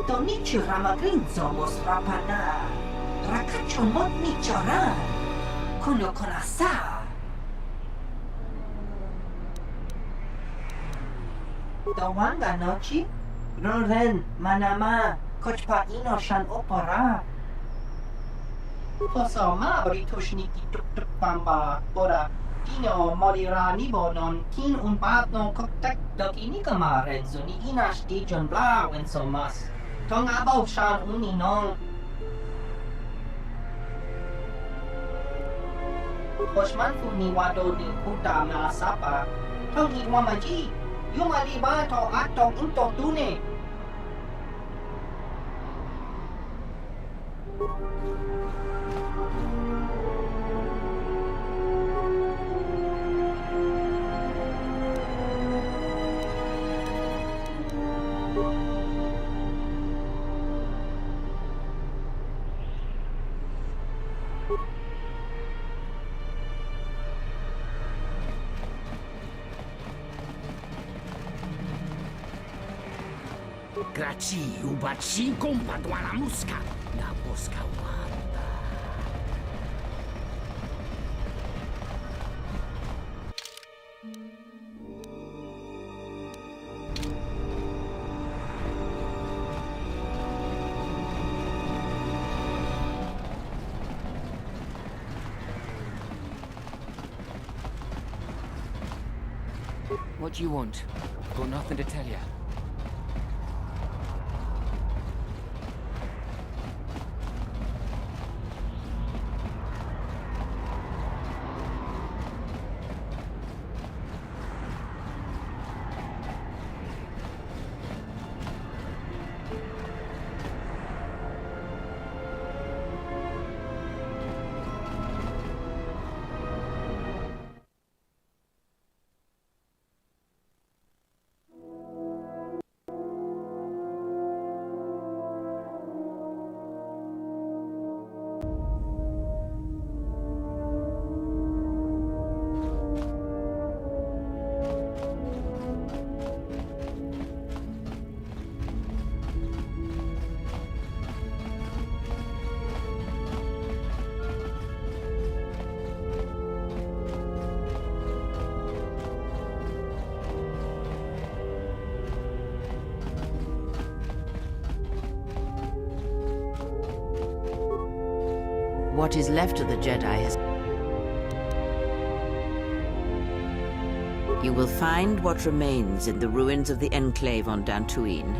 Tonichi ramagrinzo mos rapana, rakacho mot ni chora, kuno konasa. Dawanga nochi, Roren, Manama, Kochpa Inoshan Opera. Poso ma britushniki tuk pamba, ora, Tino morira nibonon, kin un patno koktek dok inikama renzo ni inash dijon bla when so mas. Tong abaw shan uninong. Osman fu ni wado de puta na sapa, tong iwamaji. Yung alibato atong untuk tune. Graci ubaci kompadwana muska. Na boska wanda. What do you want? Got nothing to tell you. What is left of the Jedi has... You will find what remains in the ruins of the Enclave on Dantooine.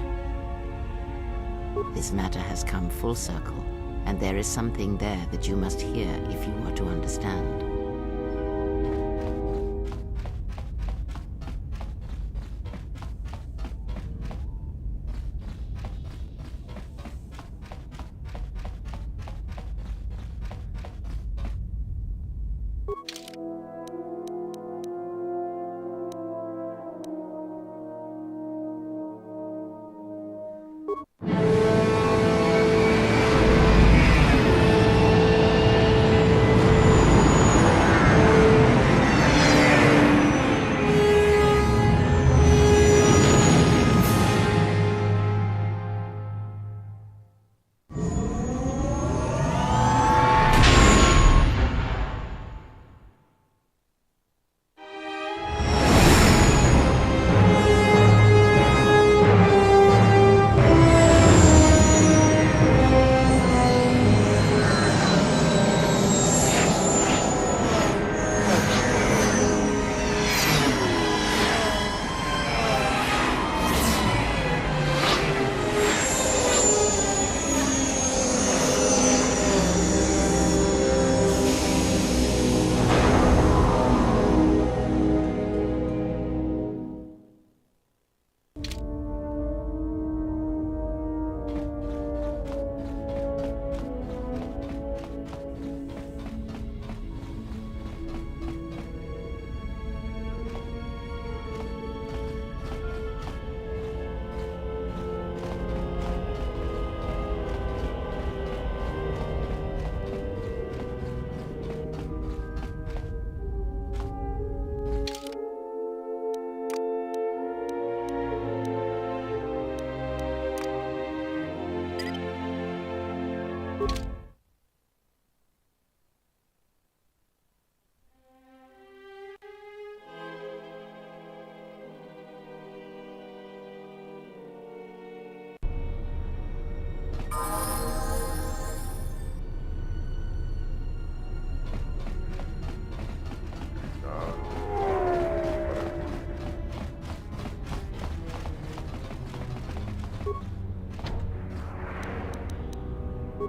This matter has come full circle, and there is something there that you must hear if you are to understand.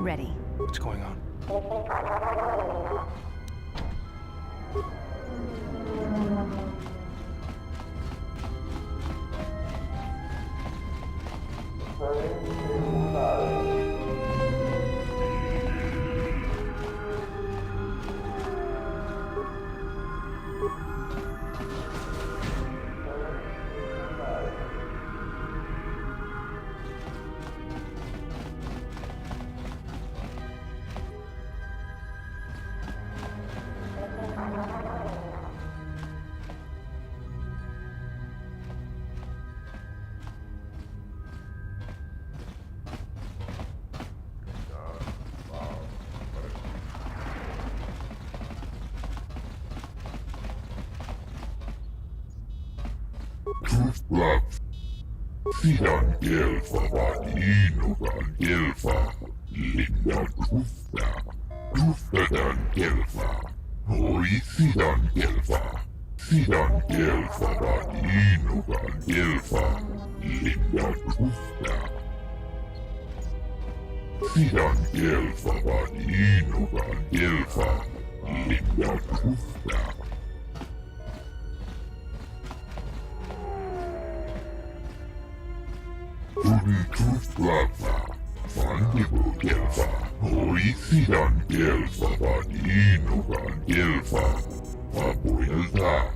Ready. What's going on? Sidan gelfa valinugan gelfa, lindan rufta, ruftadan gelfa, hoi sidan gelfa valinugan gelfa, lindan rufta. Sidan gelfa valinugan gelfa, lindan rufta. Truflava, Fandibo gelfa, Hoisidan gelfa, Vaninugan gelfa, Vapuilta.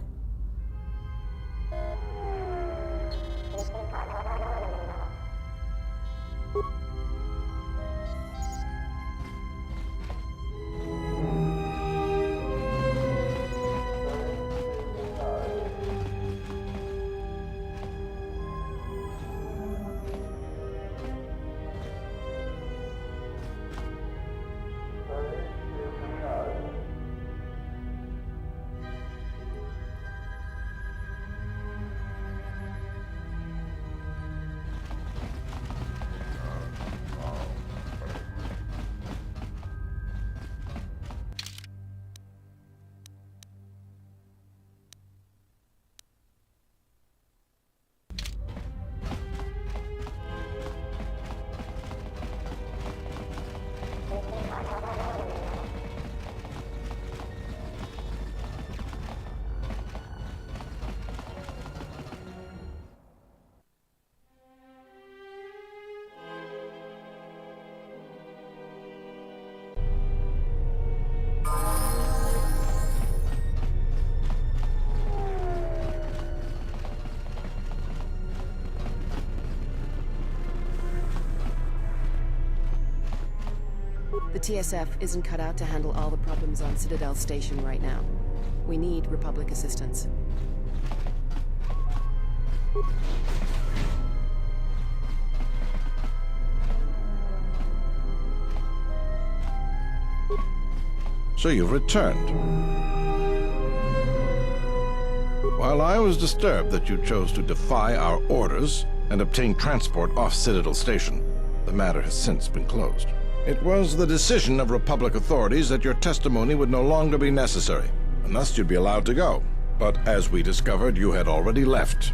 The TSF isn't cut out to handle all the problems on Citadel Station right now. We need Republic assistance. So you've returned. While I was disturbed that you chose to defy our orders and obtain transport off Citadel Station, the matter has since been closed. It was the decision of Republic authorities that your testimony would no longer be necessary, and thus you'd be allowed to go. But as we discovered, you had already left.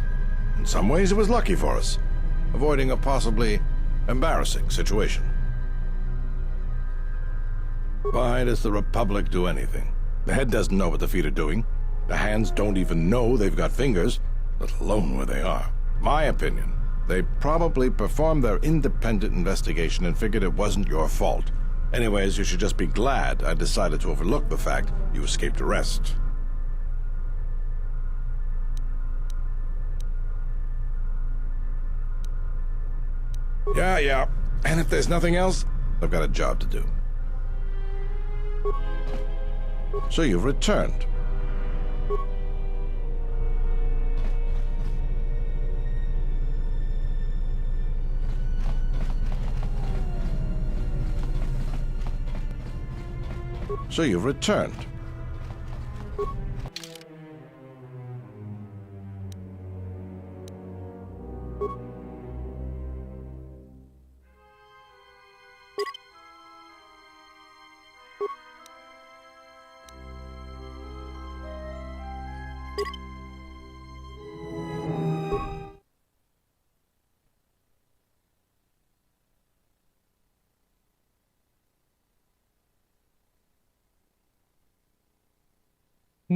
In some ways, it was lucky for us, avoiding a possibly embarrassing situation. Why does the Republic do anything? The head doesn't know what the feet are doing. The hands don't even know they've got fingers, let alone where they are. My opinion, they probably performed their independent investigation and figured it wasn't your fault. Anyways, you should just be glad I decided to overlook the fact you escaped arrest. Yeah. And if there's nothing else, I've got a job to do. So you've returned. So you've returned.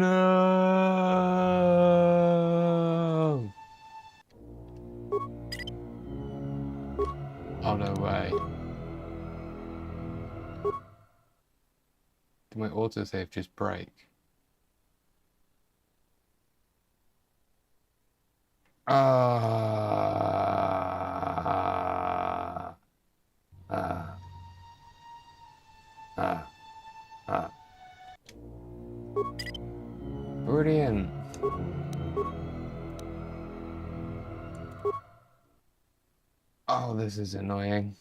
No! Oh, no way. Did my autosave just break? Brilliant. Oh, this is annoying.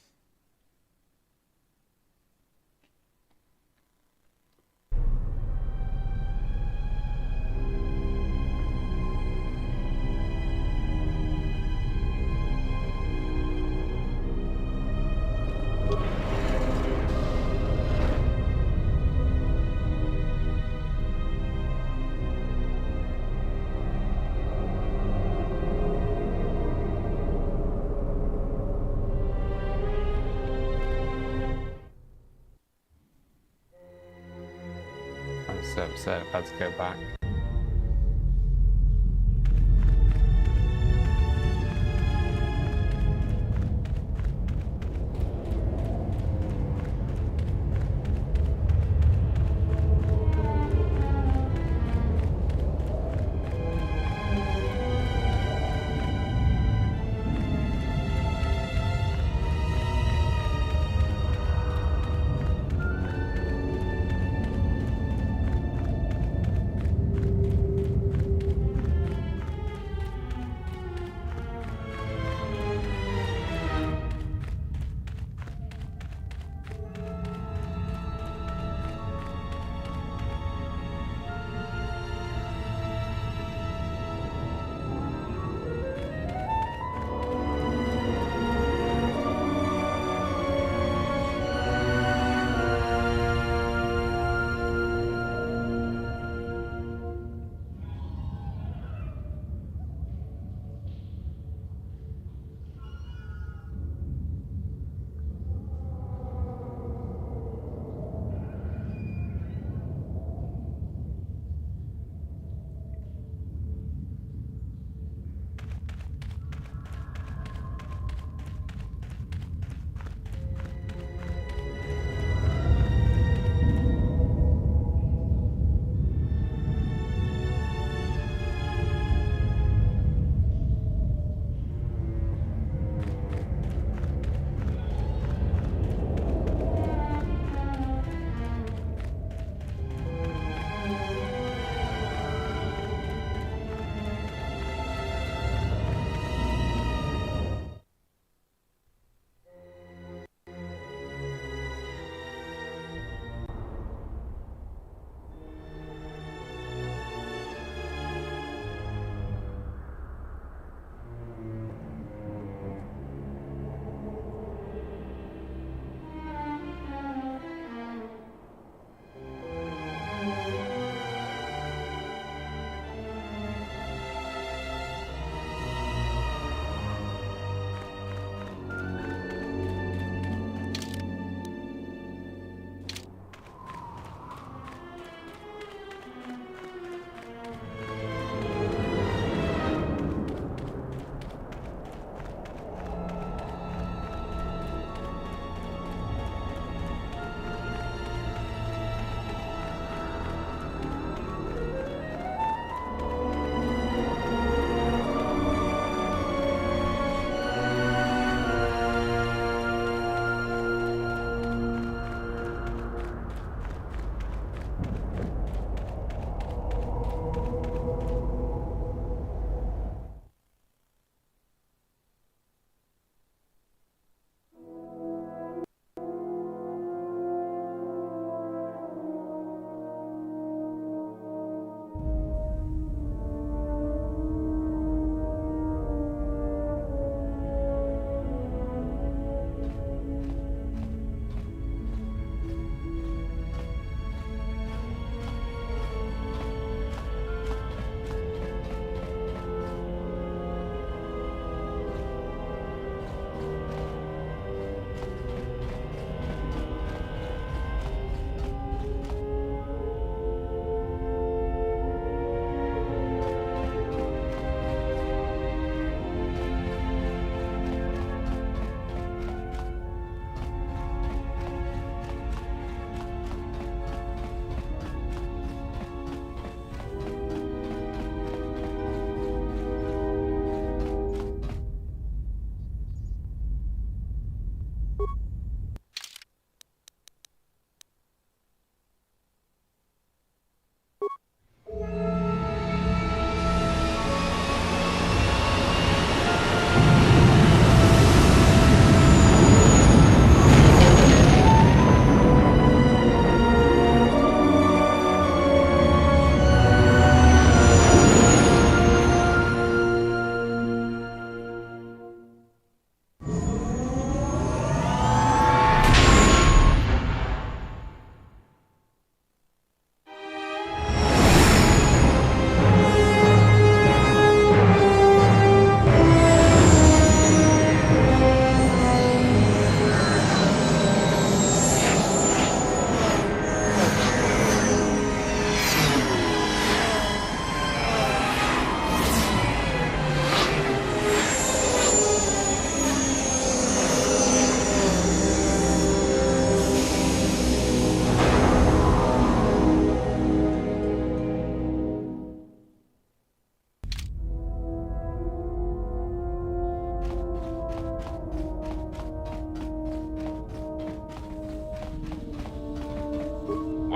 I'm so upset I've had to go back.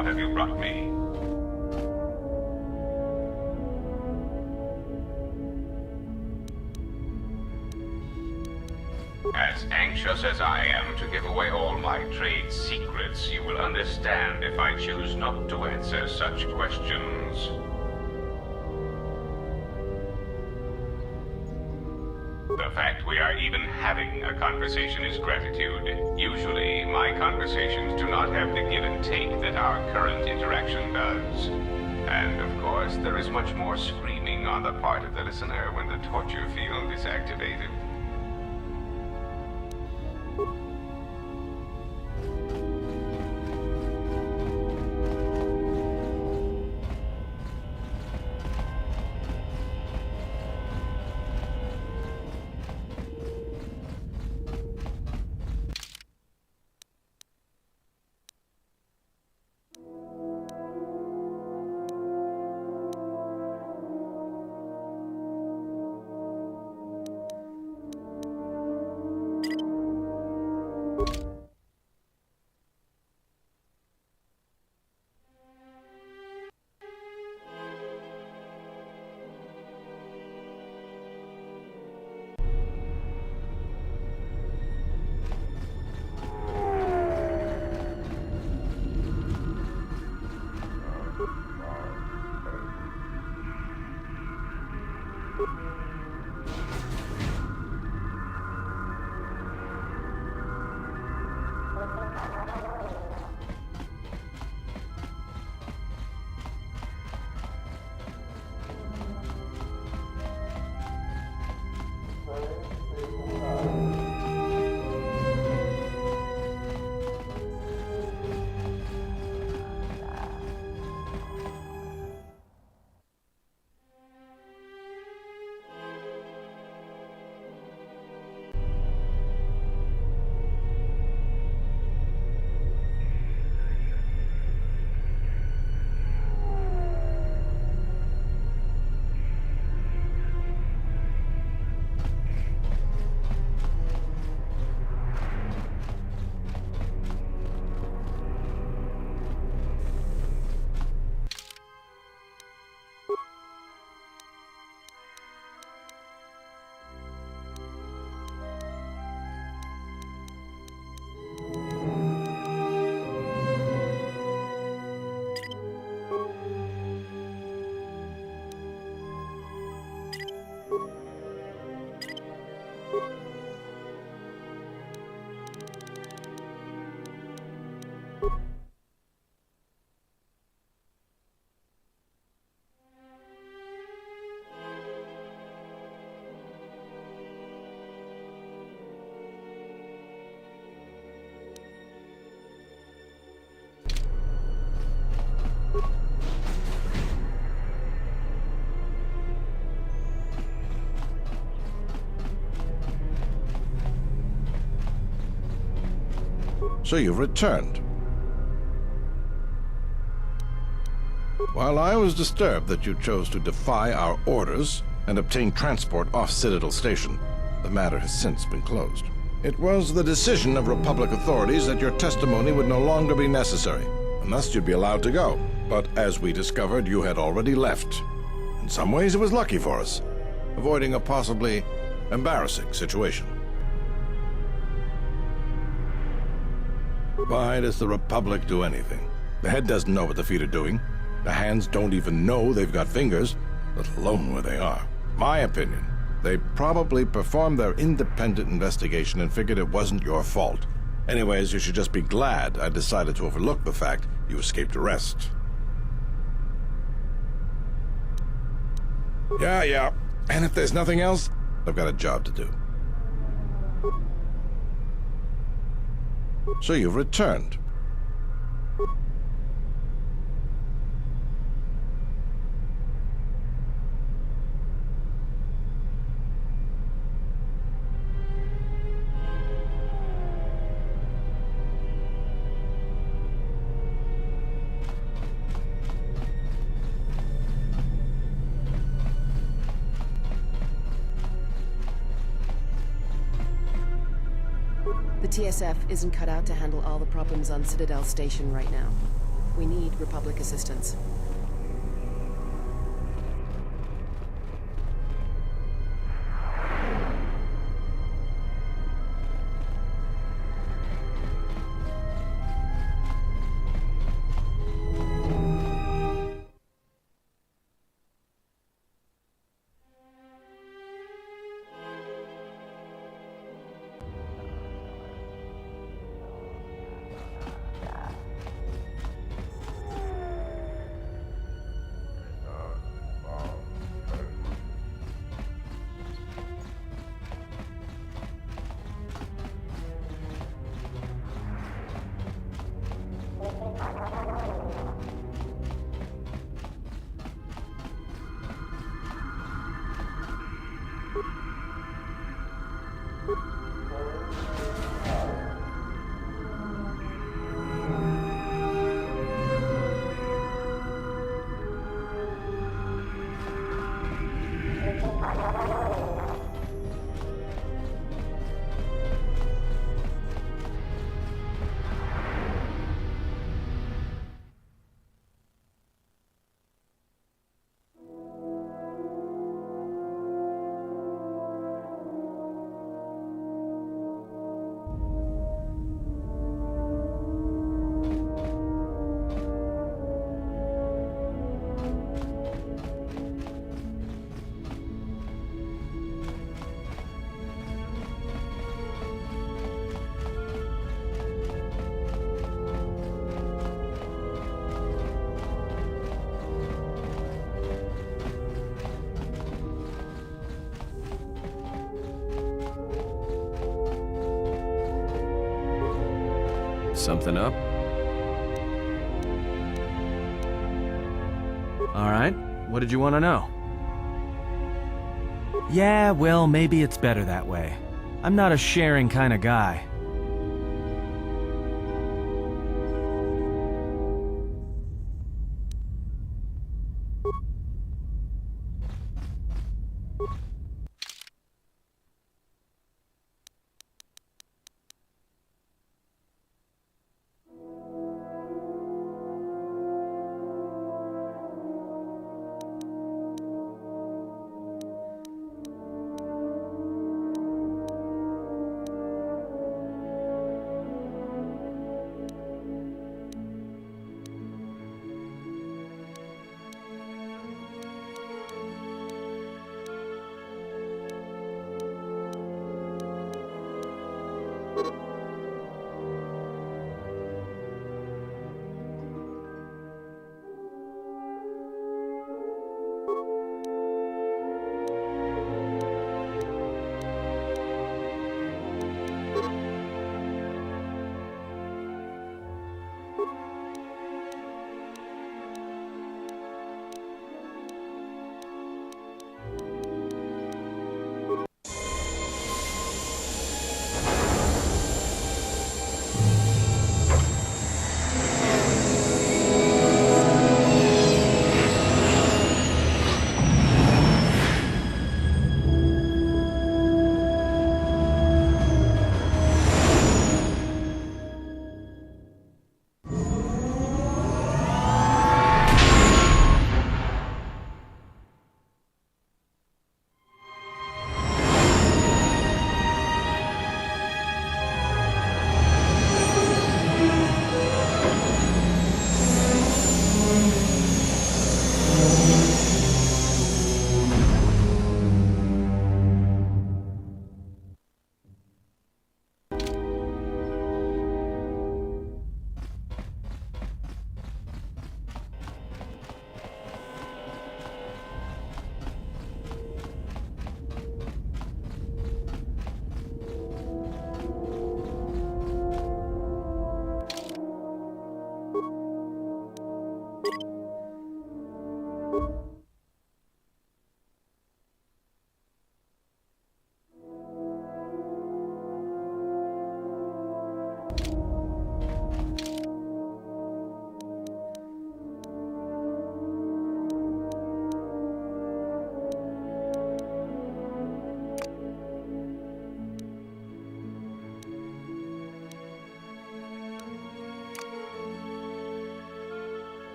What have you brought me? As anxious as I am to give away all my trade secrets, you will understand if I choose not to answer such questions. The fact we are even having a conversation is gratitude. Usually, my conversations do not have the give and take that our current interaction does. And of course, there is much more screaming on the part of the listener when the torture field is activated. So you've returned. While I was disturbed that you chose to defy our orders and obtain transport off Citadel Station, the matter has since been closed. It was the decision of Republic authorities that your testimony would no longer be necessary, and thus you'd be allowed to go. But as we discovered, you had already left. In some ways, it was lucky for us, avoiding a possibly embarrassing situation. Why does the Republic do anything? The head doesn't know what the feet are doing. The hands don't even know they've got fingers, let alone where they are. My opinion, they probably performed their independent investigation and figured it wasn't your fault. Anyways, you should just be glad I decided to overlook the fact you escaped arrest. Yeah. And if there's nothing else, I've got a job to do. So you've returned. The TSF isn't cut out to handle all the problems on Citadel Station right now. We need Republic assistance. Something up? Alright, what did you want to know? Yeah, well, maybe it's better that way. I'm not a sharing kind of guy.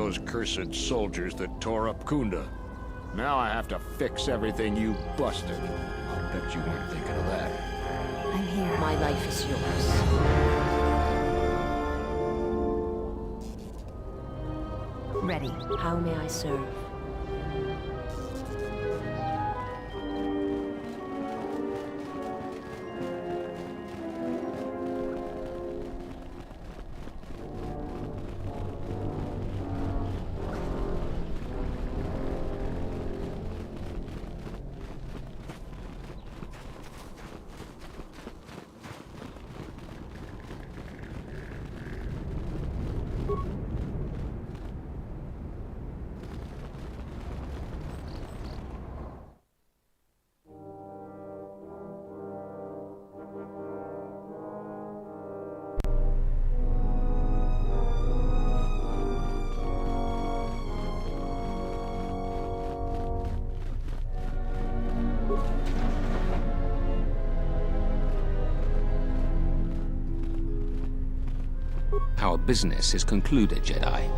those cursed soldiers that tore up Kunda. Now I have to fix everything you busted. I bet you weren't thinking of that. I'm here. My life is yours. Ready. How may I serve? Our business is concluded, Jedi.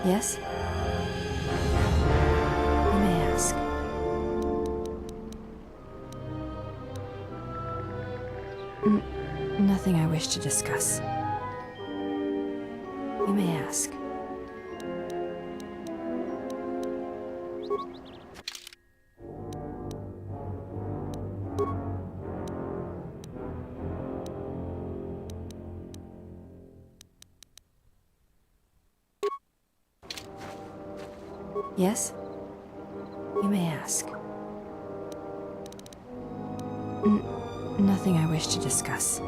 Yes? You may ask. Nothing I wish to discuss. You may ask. Yes? You may ask. Nothing I wish to discuss.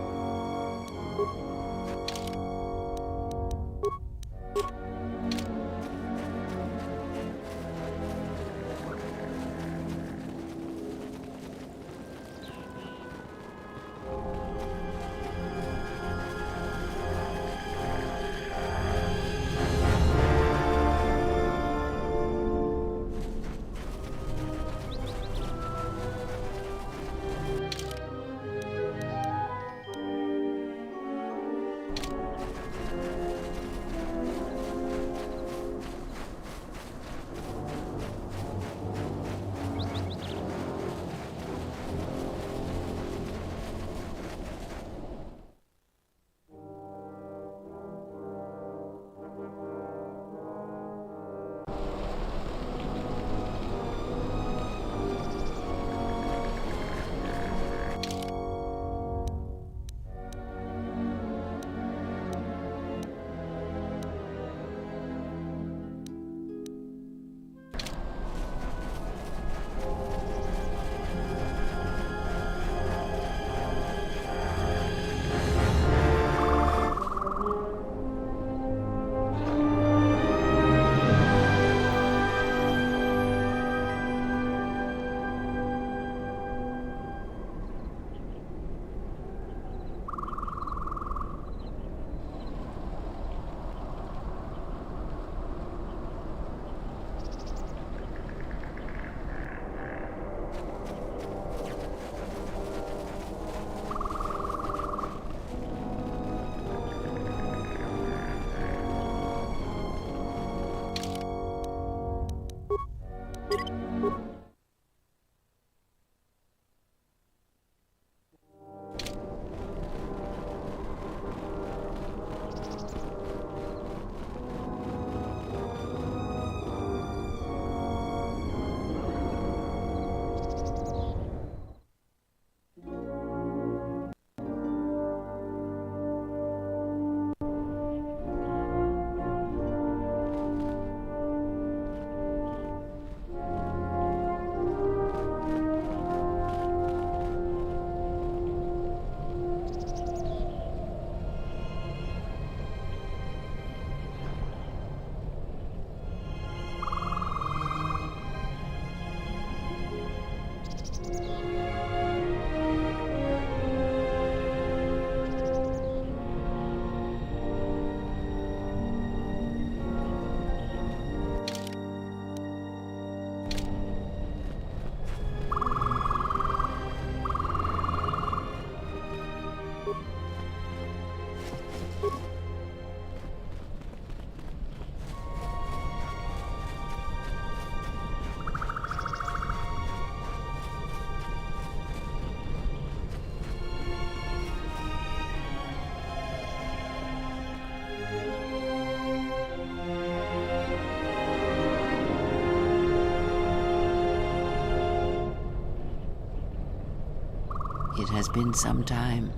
It has been some time.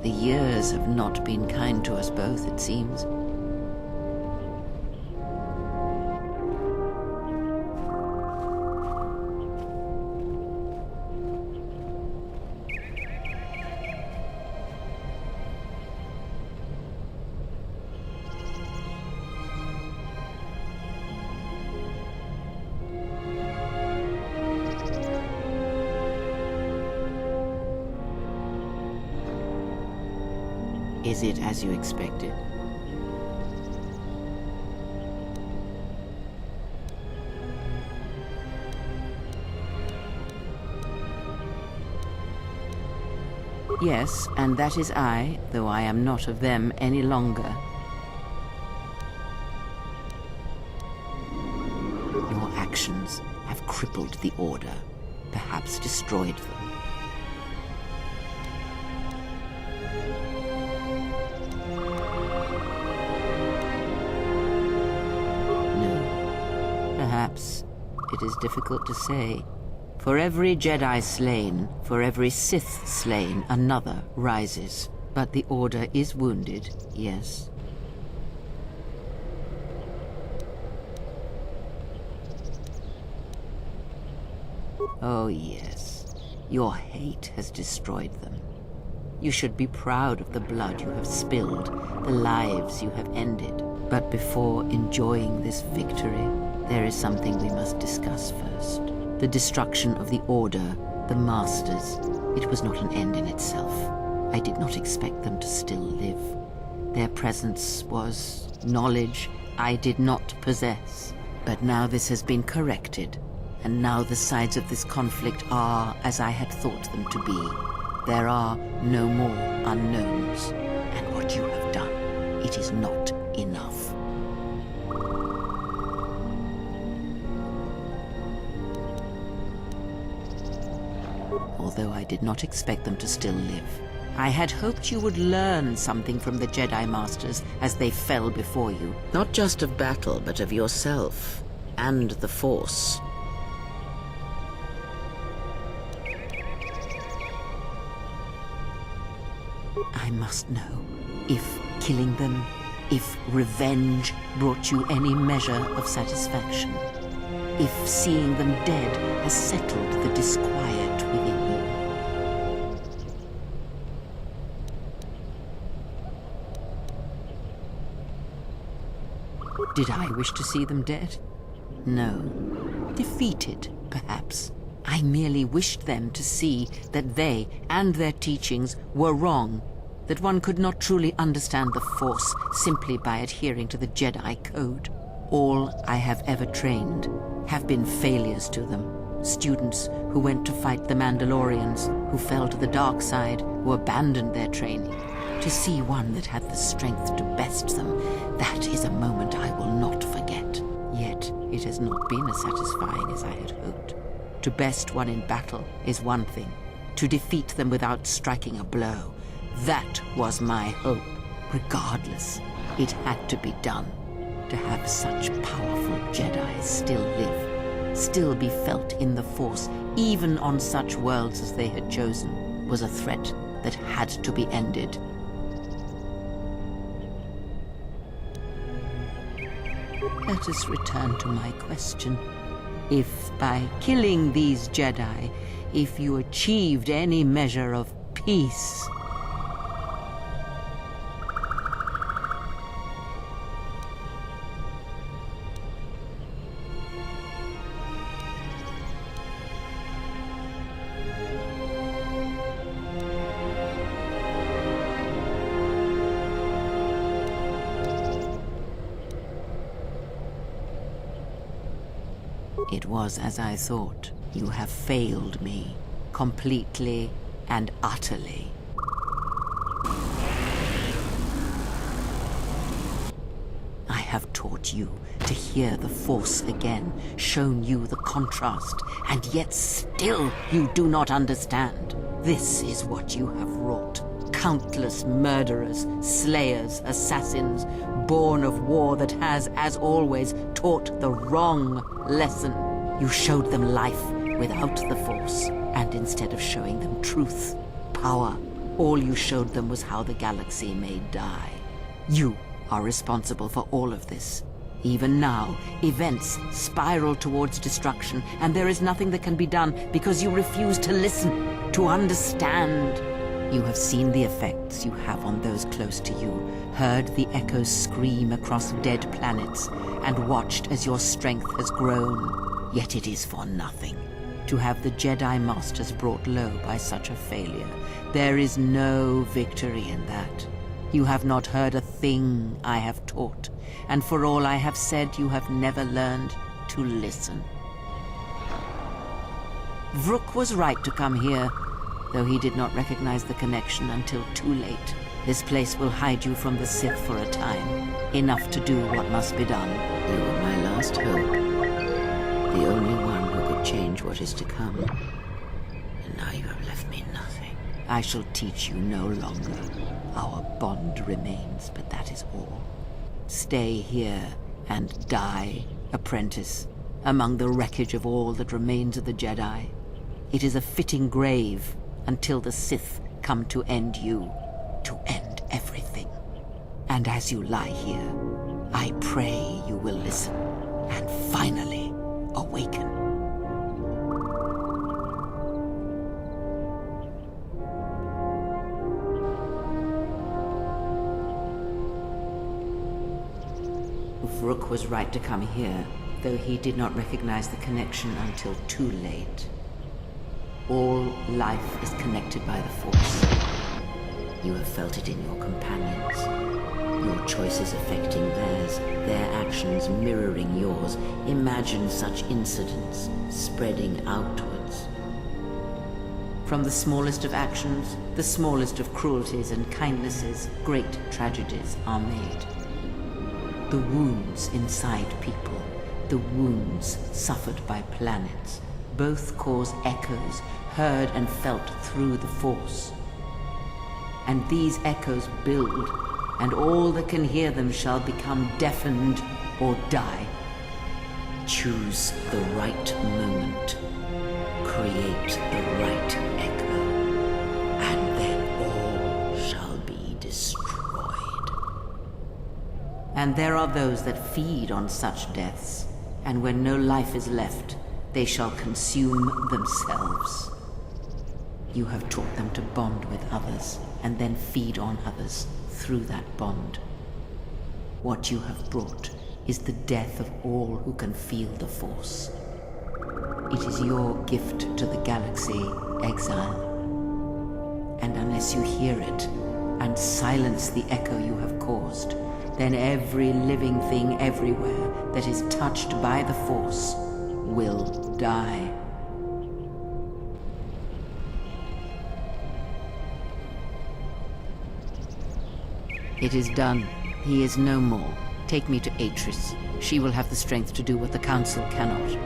The years have not been kind to us both, it seems. Is it as you expected? Yes, and that is I, though I am not of them any longer. Your actions have crippled the Order, perhaps destroyed them. Perhaps it is difficult to say. For every Jedi slain, for every Sith slain, another rises. But the Order is wounded, yes. Oh yes, your hate has destroyed them. You should be proud of the blood you have spilled, the lives you have ended. But before enjoying this victory, there is something we must discuss first. The destruction of the Order, the Masters. It was not an end in itself. I did not expect them to still live. Their presence was knowledge I did not possess. But now this has been corrected, and now the sides of this conflict are as I had thought them to be. There are no more unknowns. And what you have done, it is not enough. Although I did not expect them to still live, I had hoped you would learn something from the Jedi Masters as they fell before you. Not just of battle, but of yourself and the Force. I must know if killing them, if revenge brought you any measure of satisfaction. If seeing them dead has settled the disquiet within you. Did I wish to see them dead? No. Defeated, perhaps. I merely wished them to see that they and their teachings were wrong, that one could not truly understand the Force simply by adhering to the Jedi Code. All I have ever trained have been failures to them. Students who went to fight the Mandalorians, who fell to the dark side, who abandoned their training. To see one that had the strength to best them, that is a moment I will not forget. Yet it has not been as satisfying as I had hoped. To best one in battle is one thing. To defeat them without striking a blow, that was my hope. Regardless, it had to be done. To have such powerful Jedi still live, still be felt in the Force, even on such worlds as they had chosen, was a threat that had to be ended. Let us return to my question. If by killing these Jedi, if you achieved any measure of peace, it was as I thought. You have failed me, completely and utterly. I have taught you to hear the Force again, shown you the contrast, and yet still you do not understand. This is what you have wrought. Countless murderers, slayers, assassins, born of war that has, as always, taught the wrong lesson. You showed them life without the Force, and instead of showing them truth, power, all you showed them was how the galaxy may die. You are responsible for all of this. Even now, events spiral towards destruction, and there is nothing that can be done because you refuse to listen, to understand. You have seen the effects you have on those close to you, heard the echoes scream across dead planets, and watched as your strength has grown. Yet it is for nothing. To have the Jedi Masters brought low by such a failure, there is no victory in that. You have not heard a thing I have taught, and for all I have said, you have never learned to listen. Vrook was right to come here, though he did not recognize the connection until too late. This place will hide you from the Sith for a time, enough to do what must be done. You were my last hope, the only one who could change what is to come. And now you have left me nothing. I shall teach you no longer. Our bond remains, but that is all. Stay here and die, apprentice, among the wreckage of all that remains of the Jedi. It is a fitting grave until the Sith come to end you, to end everything. And as you lie here, I pray you will listen and finally awaken. Vrook was right to come here, though he did not recognize the connection until too late. All life is connected by the Force. You have felt it in your companions. Your choices affecting theirs, their actions mirroring yours. Imagine such incidents spreading outwards. From the smallest of actions, the smallest of cruelties and kindnesses, great tragedies are made. The wounds inside people, the wounds suffered by planets, both cause echoes heard and felt through the Force. And these echoes build, and all that can hear them shall become deafened or die. Choose the right moment. Create the right echo, and then all shall be destroyed. And there are those that feed on such deaths, and when no life is left, they shall consume themselves. You have taught them to bond with others, and then feed on others through that bond. What you have brought is the death of all who can feel the Force. It is your gift to the galaxy, exile. And unless you hear it, and silence the echo you have caused, then every living thing everywhere that is touched by the Force will die. It is done. He is no more. Take me to Atris. She will have the strength to do what the Council cannot.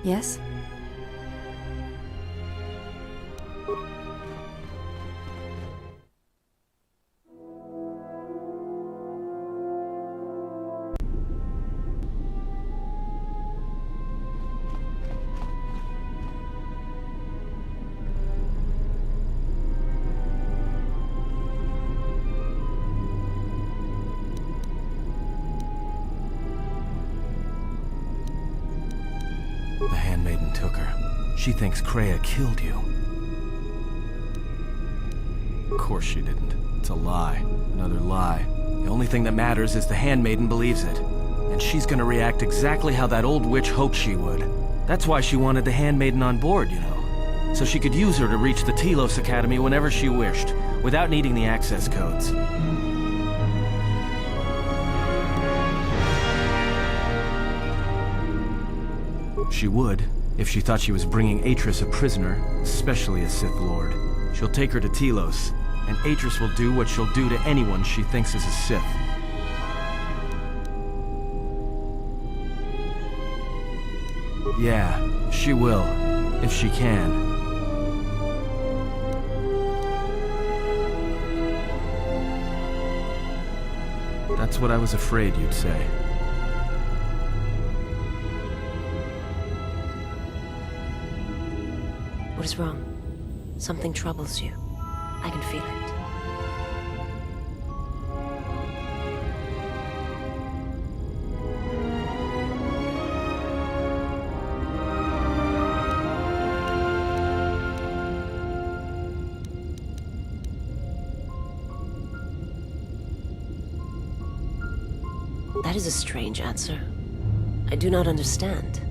Yes? The handmaiden took her. She thinks Kreia killed you. Of course she didn't. It's a lie. Another lie. The only thing that matters is the handmaiden believes it. And she's gonna react exactly how that old witch hoped she would. That's why she wanted the handmaiden on board, you know. So she could use her to reach the Telos Academy whenever she wished, without needing the access codes. She would, if she thought she was bringing Atris a prisoner, especially a Sith Lord. She'll take her to Telos, and Atris will do what she'll do to anyone she thinks is a Sith. Yeah, she will, if she can. That's what I was afraid you'd say. What is wrong? Something troubles you. I can feel it. That is a strange answer. I do not understand.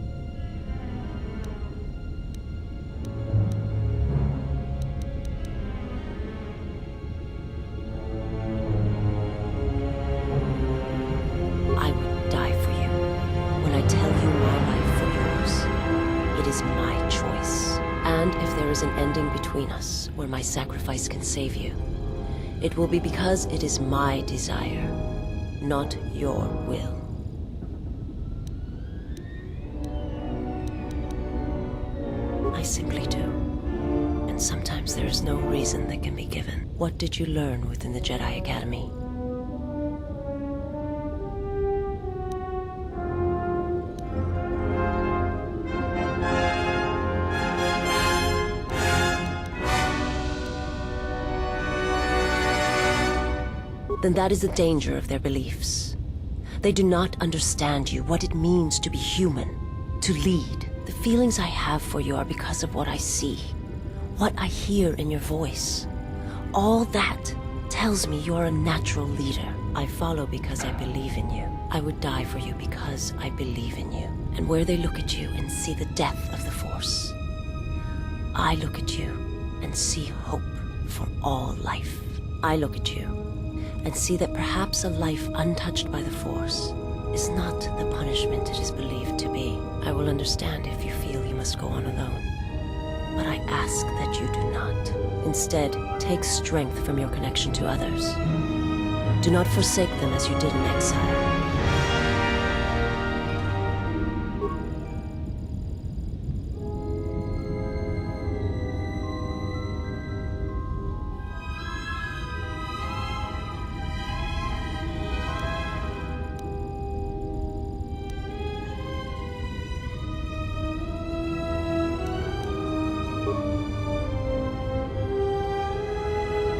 Where my sacrifice can save you. It will be because it is my desire, not your will. I simply do. And sometimes there is no reason that can be given. What did you learn within the Jedi Academy? Then that is the danger of their beliefs. They do not understand you, what it means to be human, to lead. The feelings I have for you are because of what I see, what I hear in your voice. All that tells me you're a natural leader. I follow because I believe in you. I would die for you because I believe in you. And where they look at you and see the death of the Force, I look at you and see hope for all life. I look at you and see that perhaps a life untouched by the Force is not the punishment it is believed to be. I will understand if you feel you must go on alone, but I ask that you do not. Instead, take strength from your connection to others. Do not forsake them as you did in exile.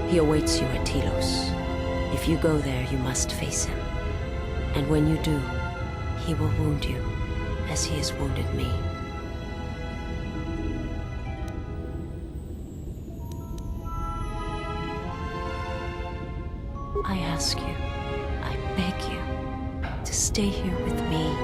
He awaits you at Telos. If you go there, you must face him. And when you do, he will wound you, as he has wounded me. I ask you, I beg you, to stay here with me.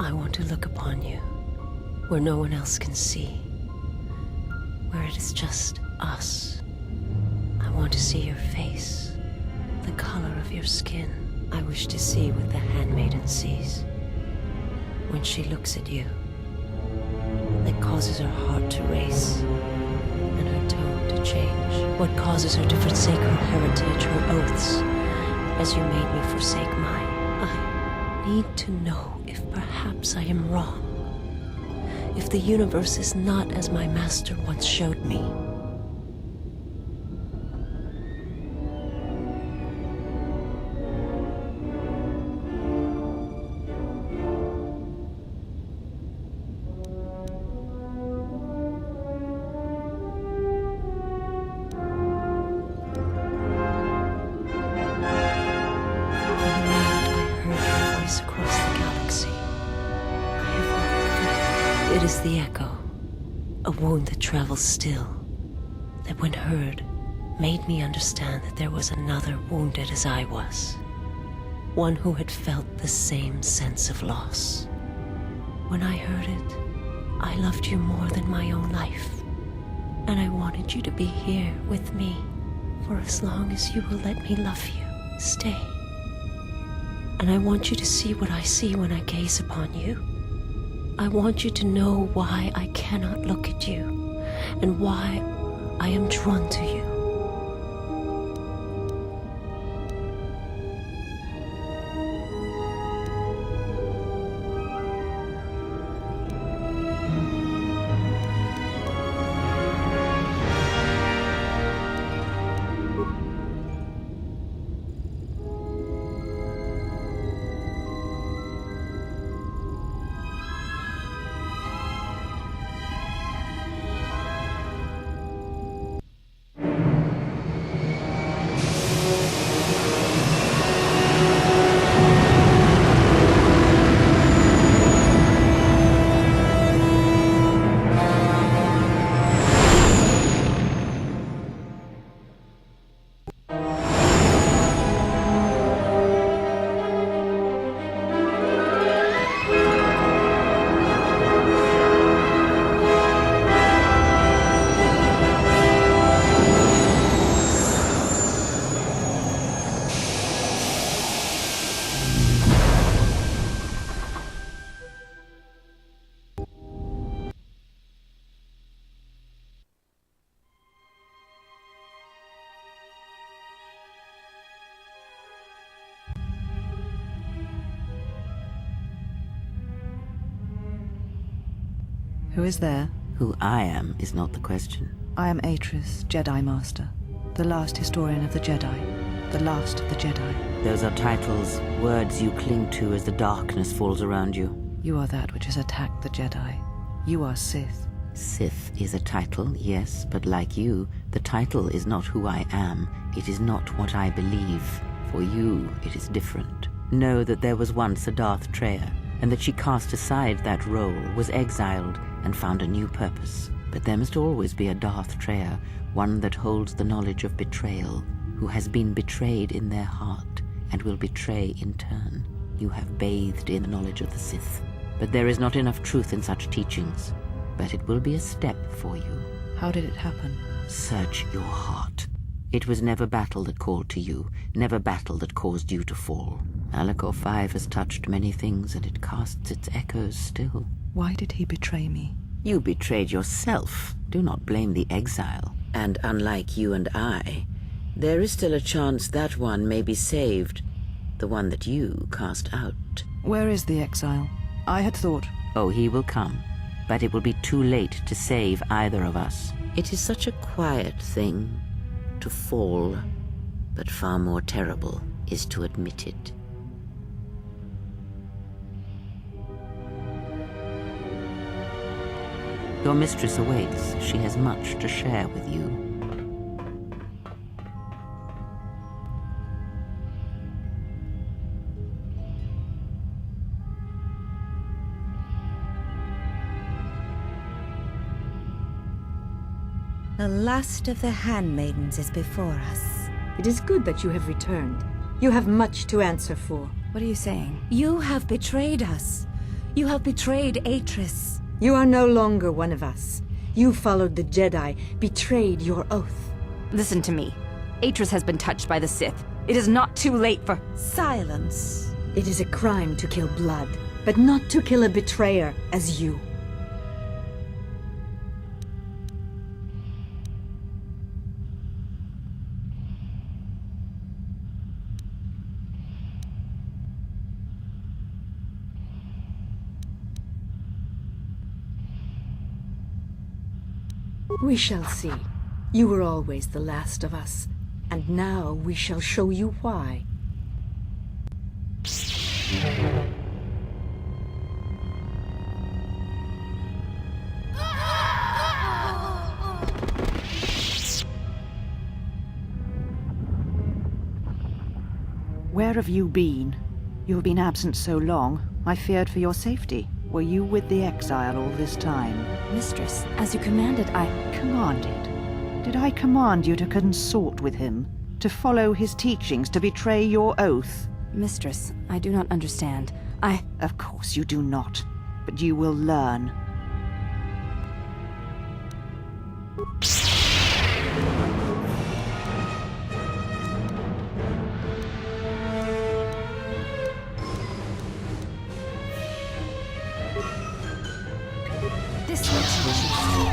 I want to look upon you, where no one else can see, where it is just us. I want to see your face, the color of your skin. I wish to see what the handmaiden sees when she looks at you. That causes her heart to race and her tone to change. What causes her to forsake her heritage, her oaths, as you made me forsake mine. I need to know if perhaps I am wrong. If the universe is not as my master once showed me. It is the echo, a wound that travels still, that when heard, made me understand that there was another wounded as I was, one who had felt the same sense of loss. When I heard it, I loved you more than my own life, and I wanted you to be here with me for as long as you will let me love you. Stay. And I want you to see what I see when I gaze upon you. I want you to know why I cannot look at you, and why I am drawn to you. Who is there? Who I am is not the question. I am Atris, Jedi Master, the last historian of the Jedi, the last of the Jedi. Those are titles, words you cling to as the darkness falls around you. You are that which has attacked the Jedi. You are Sith. Sith is a title, yes, but like you, the title is not who I am. It is not what I believe. For you, it is different. Know that there was once a Darth Treya, and that she cast aside that role, was exiled, and found a new purpose. But there must always be a Darth Treya, one that holds the knowledge of betrayal, who has been betrayed in their heart, and will betray in turn. You have bathed in the knowledge of the Sith. But there is not enough truth in such teachings. But it will be a step for you. How did it happen? Search your heart. It was never battle that called to you, never battle that caused you to fall. Alakor 5 has touched many things, and it casts its echoes still. Why did he betray me? You betrayed yourself. Do not blame the exile. And unlike you and I, there is still a chance that one may be saved. The one that you cast out. Where is the exile? I had thought... Oh, he will come. But it will be too late to save either of us. It is such a quiet thing to fall, but far more terrible is to admit it. Your mistress awaits. She has much to share with you. The last of the handmaidens is before us. It is good that you have returned. You have much to answer for. What are you saying? You have betrayed us. You have betrayed Atris. You are no longer one of us. You followed the Jedi, betrayed your oath. Listen to me. Atris has been touched by the Sith. It is not too late for... Silence. It is a crime to kill blood, but not to kill a betrayer as you. We shall see. You were always the last of us, and now we shall show you why. Where have you been? You have been absent so long, I feared for your safety. Were you with the exile all this time? Mistress, as you commanded, I... Commanded? Did I command you to consort with him? To follow his teachings, to betray your oath? Mistress, I do not understand. Of course you do not, but you will learn. This will teach you.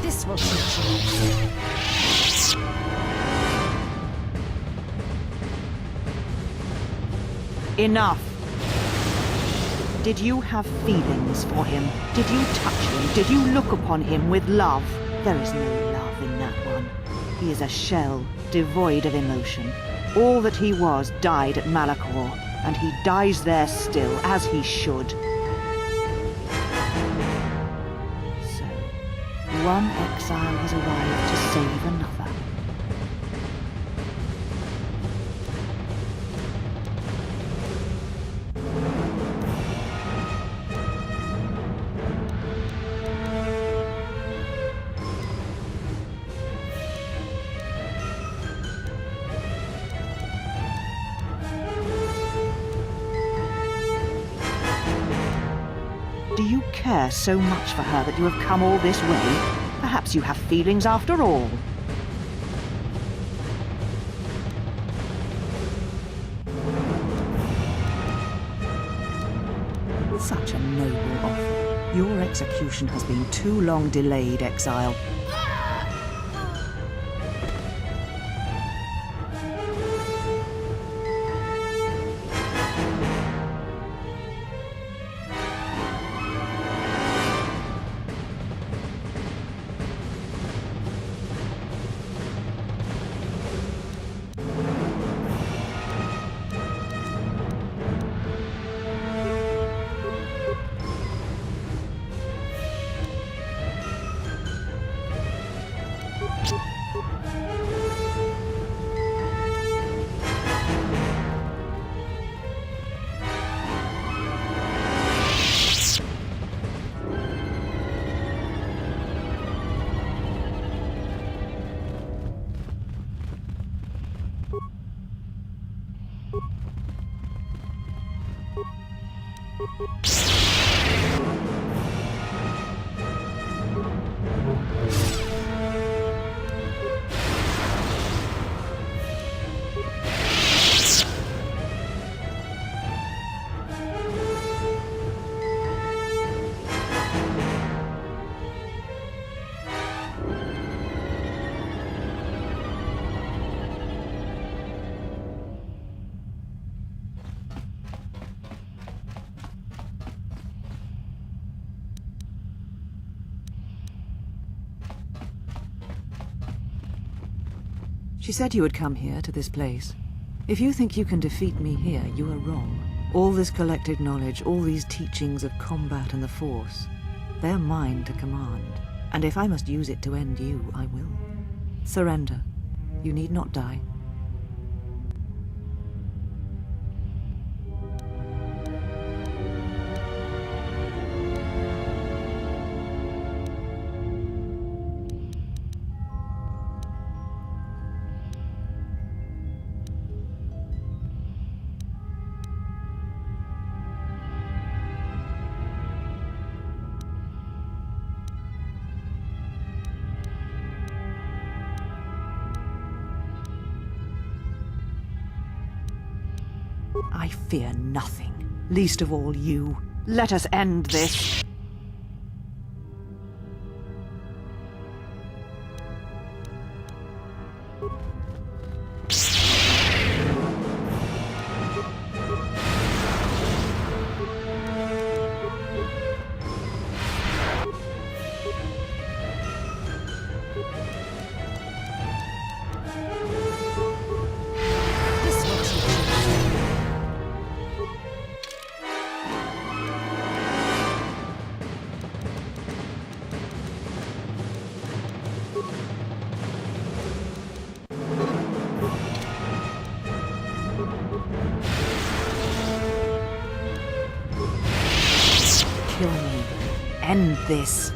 This will teach you. Enough! Did you have feelings for him? Did you touch him? Did you look upon him with love? There is no love in that one. He is a shell, devoid of emotion. All that he was died at Malachor, and he dies there still, as he should. So, one exile has arrived to save another. Do you care so much for her that you have come all this way? Perhaps you have feelings after all. Such a noble offer. Your execution has been too long delayed, exile. She said you would come here, to this place. If you think you can defeat me here, you are wrong. All this collected knowledge, all these teachings of combat and the Force, they're mine to command. And if I must use it to end you, I will. Surrender. You need not die. I fear nothing, least of all you. Let us end this. end this.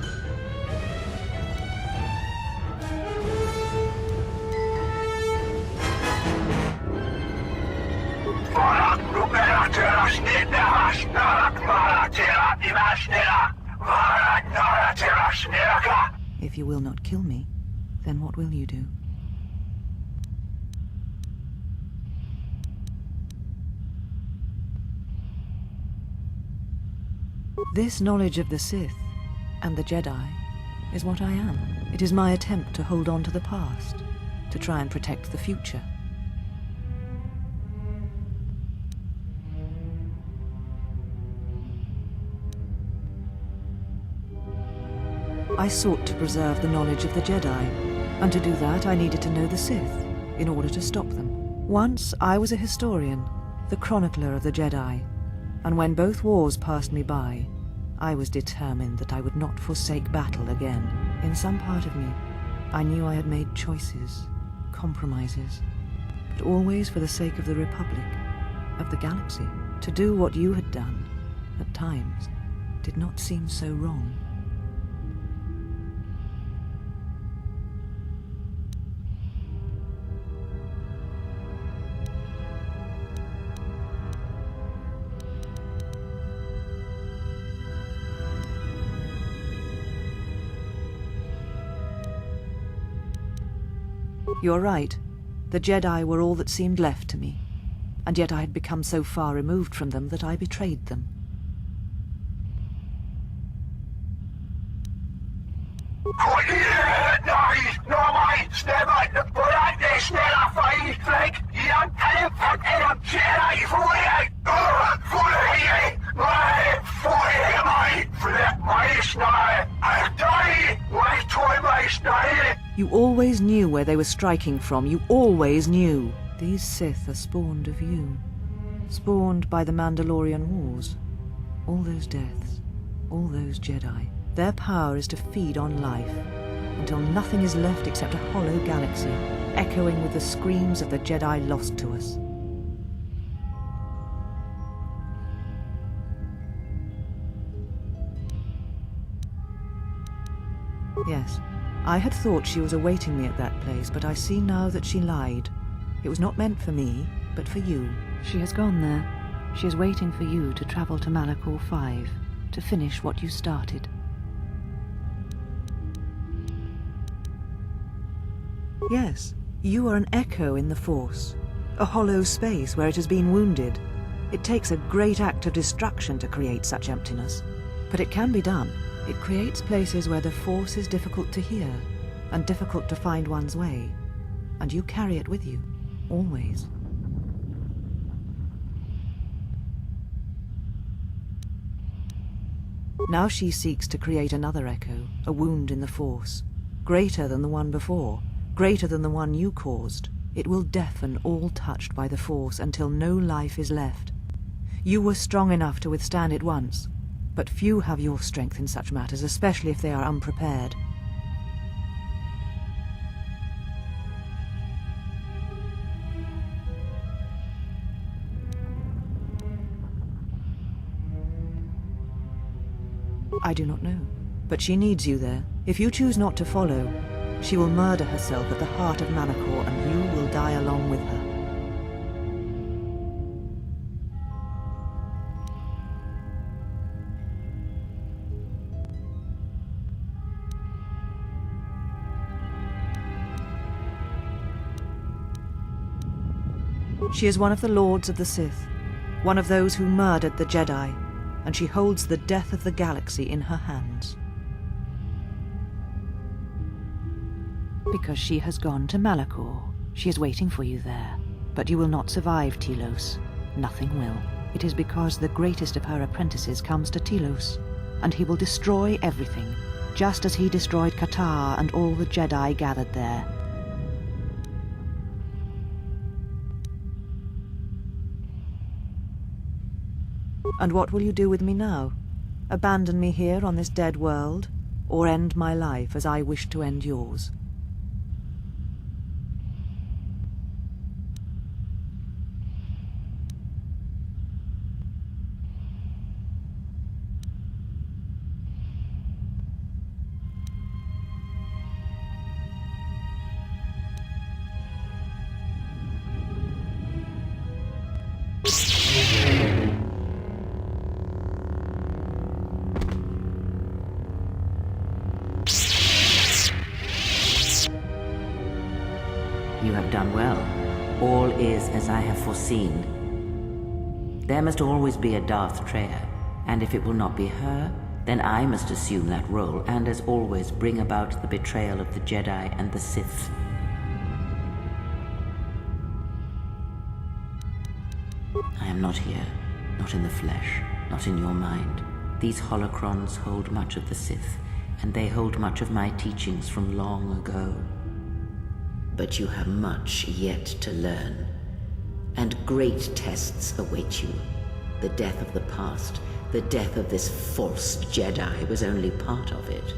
If you will not kill me, then what will you do? This knowledge of the Sith and the Jedi is what I am. It is my attempt to hold on to the past, to try and protect the future. I sought to preserve the knowledge of the Jedi, and to do that I needed to know the Sith in order to stop them. Once I was a historian, the chronicler of the Jedi, and when both wars passed me by, I was determined that I would not forsake battle again. In some part of me, I knew I had made choices, compromises, but always for the sake of the Republic, of the galaxy. To do what you had done, at times, did not seem so wrong. You're right. The Jedi were all that seemed left to me, and yet I had become so far removed from them that I betrayed them. You always knew where they were striking from. You always knew. These Sith are spawned of you. Spawned by the Mandalorian Wars. All those deaths. All those Jedi. Their power is to feed on life, until nothing is left except a hollow galaxy, echoing with the screams of the Jedi lost to us. Yes, I had thought she was awaiting me at that place, but I see now that she lied. It was not meant for me, but for you. She has gone there. She is waiting for you to travel to Malachor 5, to finish what you started. Yes, you are an echo in the Force, a hollow space where it has been wounded. It takes a great act of destruction to create such emptiness, but it can be done. It creates places where the Force is difficult to hear, and difficult to find one's way, and you carry it with you, always. Now she seeks to create another echo, a wound in the Force, greater than the one before, greater than the one you caused. It will deafen all touched by the Force until no life is left. You were strong enough to withstand it once, but few have your strength in such matters, especially if they are unprepared. I do not know, but she needs you there. If you choose not to follow, she will murder herself at the heart of Malachor, and you will die along with her. She is one of the Lords of the Sith, one of those who murdered the Jedi, and she holds the death of the galaxy in her hands. Because she has gone to Malachor. She is waiting for you there. But you will not survive, Telos. Nothing will. It is because the greatest of her apprentices comes to Telos, and he will destroy everything, just as he destroyed Kotor and all the Jedi gathered there. And what will you do with me now? Abandon me here on this dead world, or end my life as I wish to end yours? is as I have foreseen. There must always be a Darth Treya, and if it will not be her, then I must assume that role, and as always bring about the betrayal of the Jedi and the Sith. I am not here, not in the flesh, not in your mind. These holocrons hold much of the Sith, and they hold much of my teachings from long ago. But you have much yet to learn, and great tests await you. The death of the past, the death of this false Jedi was only part of it.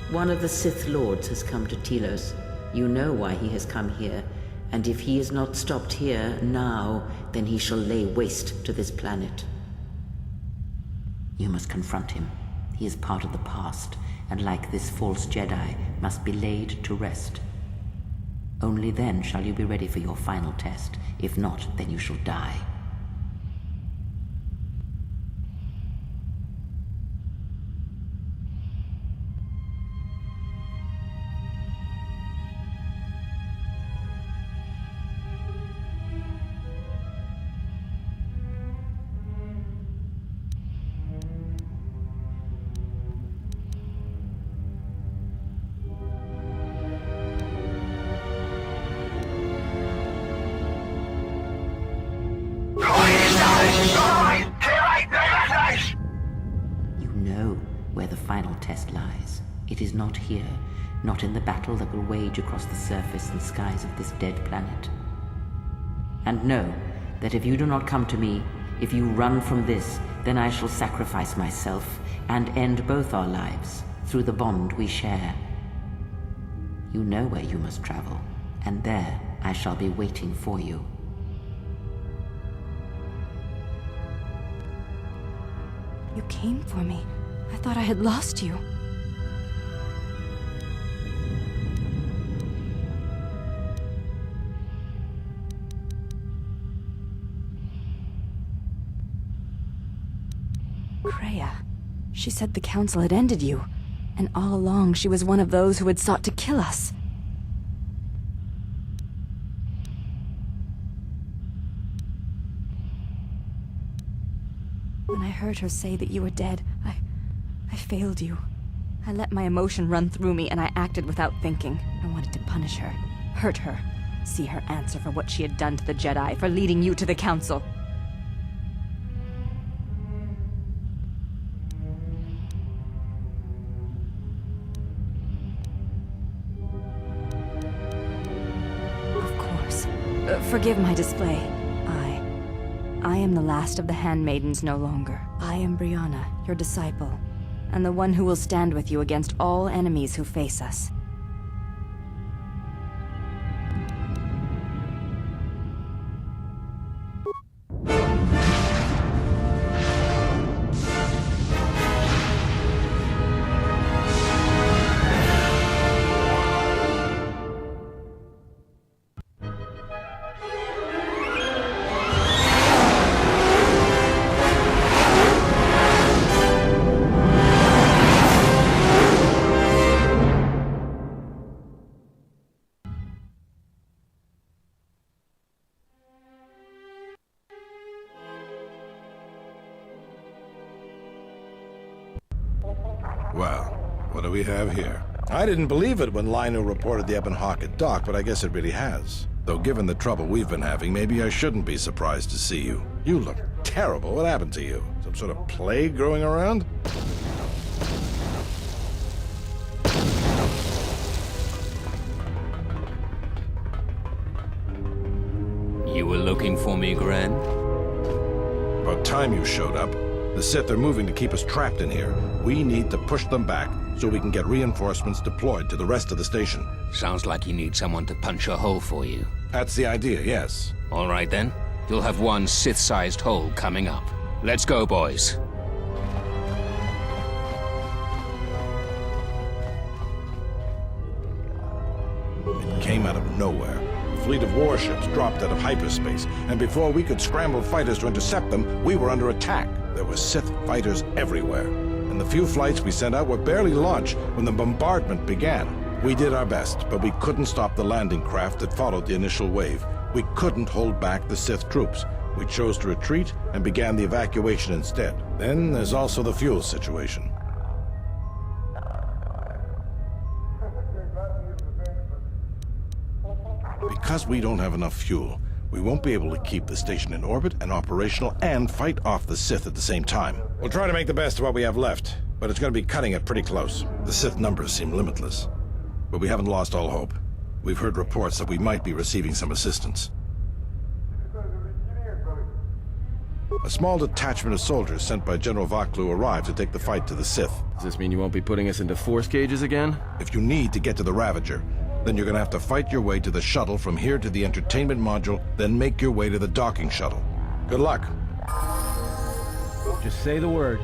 One of the Sith Lords has come to Telos. You know why he has come here, and if he is not stopped here now, then he shall lay waste to this planet. You must confront him. He is part of the past, and like this false Jedi, must be laid to rest. Only then shall you be ready for your final test. If not, then you shall die. It is not here, not in the battle that will wage across the surface and skies of this dead planet. And know that if you do not come to me, if you run from this, then I shall sacrifice myself and end both our lives through the bond we share. You know where you must travel, and there I shall be waiting for you. You came for me. I thought I had lost you. Kreia. She said the Council had ended you, and all along she was one of those who had sought to kill us. When I heard her say that you were dead, I failed you. I let my emotion run through me, and I acted without thinking. I wanted to punish her, hurt her, see her answer for what she had done to the Jedi, for leading you to the Council. Forgive my display. I am the last of the handmaidens no longer. I am Brianna, your disciple, and the one who will stand with you against all enemies who face us. Well, what do we have here? I didn't believe it when Lino reported the Ebon Hawk at dock, but I guess it really has. Though given the trouble we've been having, maybe I shouldn't be surprised to see you. You look terrible. What happened to you? Some sort of plague growing around? You were looking for me, Gran? About time you showed up. The Sith are moving to keep us trapped in here. We need to push them back so we can get reinforcements deployed to the rest of the station. Sounds like you need someone to punch a hole for you. That's the idea, yes. All right then. You'll have one Sith-sized hole coming up. Let's go, boys. It came out of nowhere. A fleet of warships dropped out of hyperspace, and before we could scramble fighters to intercept them, we were under attack. There were Sith fighters everywhere, and the few flights we sent out were barely launched when the bombardment began. We did our best, but we couldn't stop the landing craft that followed the initial wave. We couldn't hold back the Sith troops. We chose to retreat and began the evacuation instead. Then there's also the fuel situation. Because we don't have enough fuel, we won't be able to keep the station in orbit and operational and fight off the Sith at the same time. We'll try to make the best of what we have left, but it's going to be cutting it pretty close. The Sith numbers seem limitless, but we haven't lost all hope. We've heard reports that we might be receiving some assistance. A small detachment of soldiers sent by General Vaklu arrived to take the fight to the Sith. Does this mean you won't be putting us into force cages again? If you need to get to the Ravager, then you're gonna have to fight your way to the shuttle from here to the entertainment module, then make your way to the docking shuttle. Good luck. Just say the word.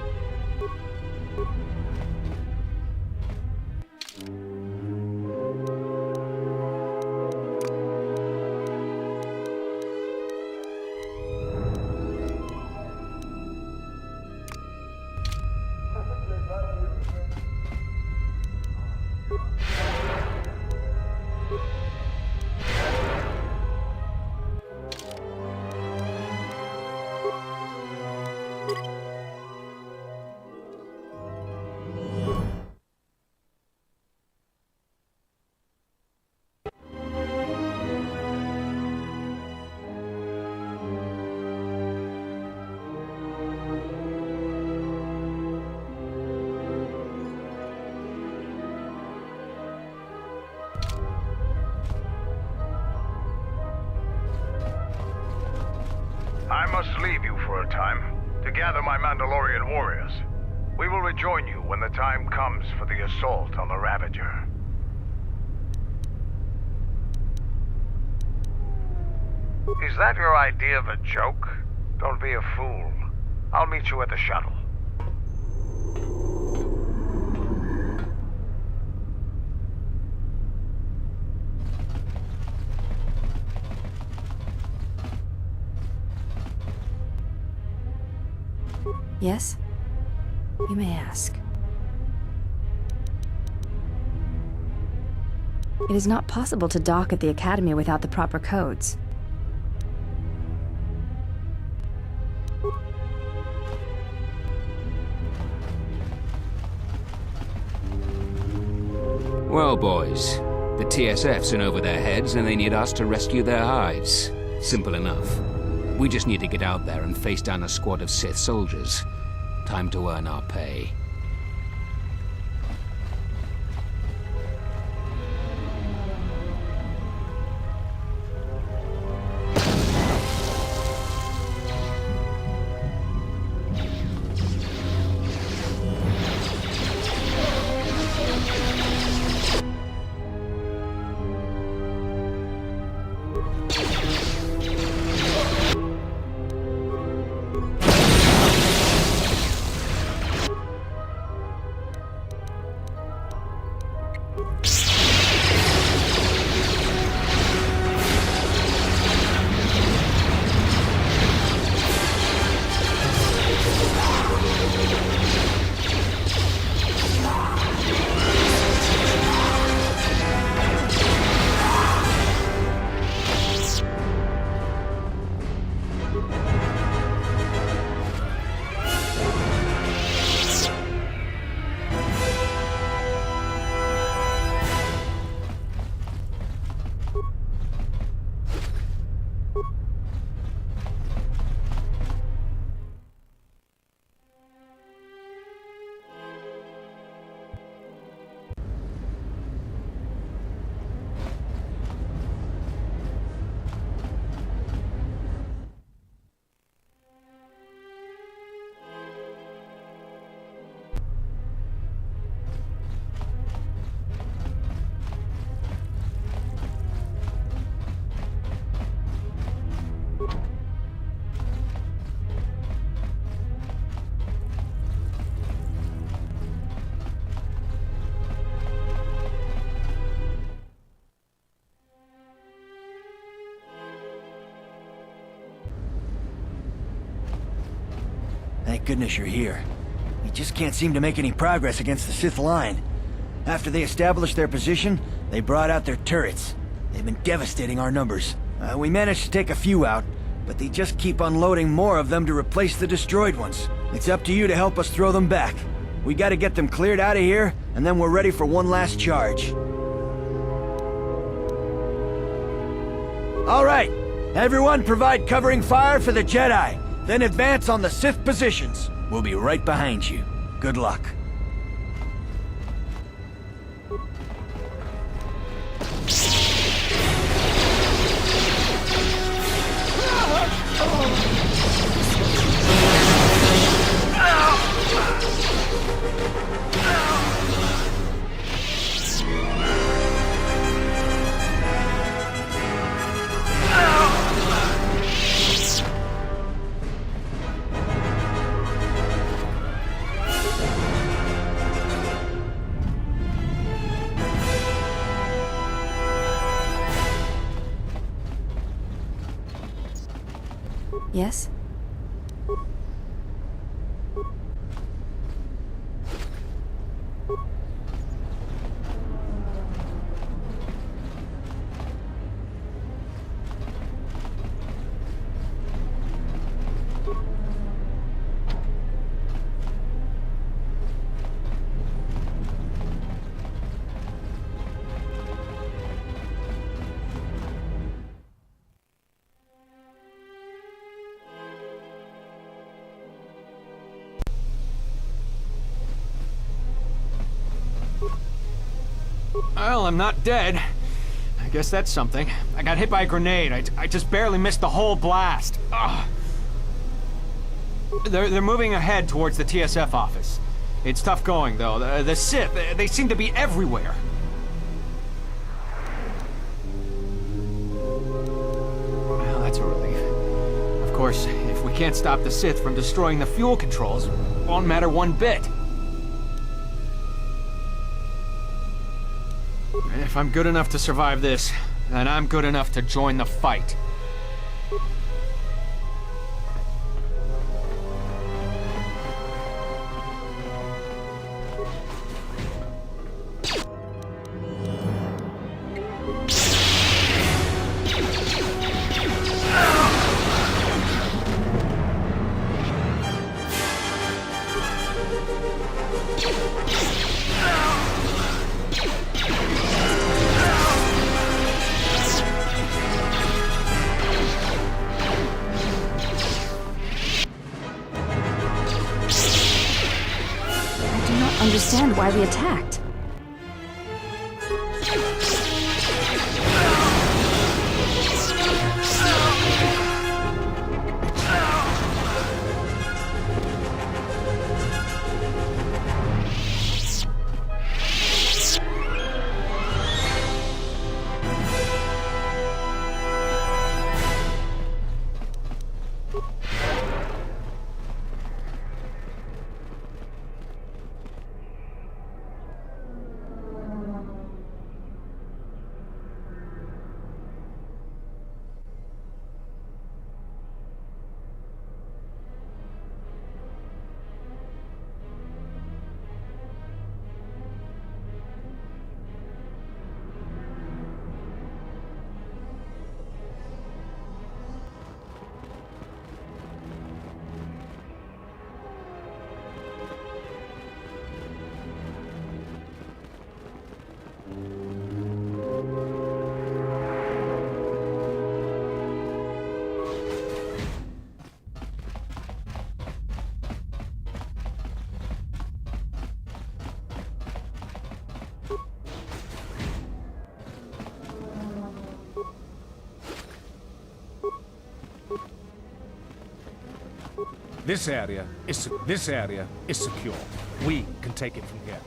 I must leave you for a time to gather my Mandalorian warriors. We will rejoin you when the time comes for the assault on the Ravager. Is that your idea of a joke? Don't be a fool. I'll meet you at the shuttle. Yes? You may ask. It is not possible to dock at the Academy without the proper codes. Well, boys, the TSF's in over their heads and they need us to rescue their hives. Simple enough. We just need to get out there and face down a squad of Sith soldiers. Time to earn our pay. Thank goodness you're here. We just can't seem to make any progress against the Sith line. After they established their position, they brought out their turrets. They've been devastating our numbers. We managed to take a few out, but they just keep unloading more of them to replace the destroyed ones. It's up to you to help us throw them back. We gotta get them cleared out of here, and then we're ready for one last charge. All right, everyone provide covering fire for the Jedi, then advance on the Sith positions. We'll be right behind you. Good luck. Yes? Well, I'm not dead. I guess that's something. I got hit by a grenade. I just barely missed the whole blast. Ugh. They're moving ahead towards the TSF office. It's tough going, though. The Sith, they seem to be everywhere. Well, that's a relief. Of course, if we can't stop the Sith from destroying the fuel controls, it won't matter one bit. If I'm good enough to survive this, then I'm good enough to join the fight. Understand why we attacked. This area is secure. We can take it from here.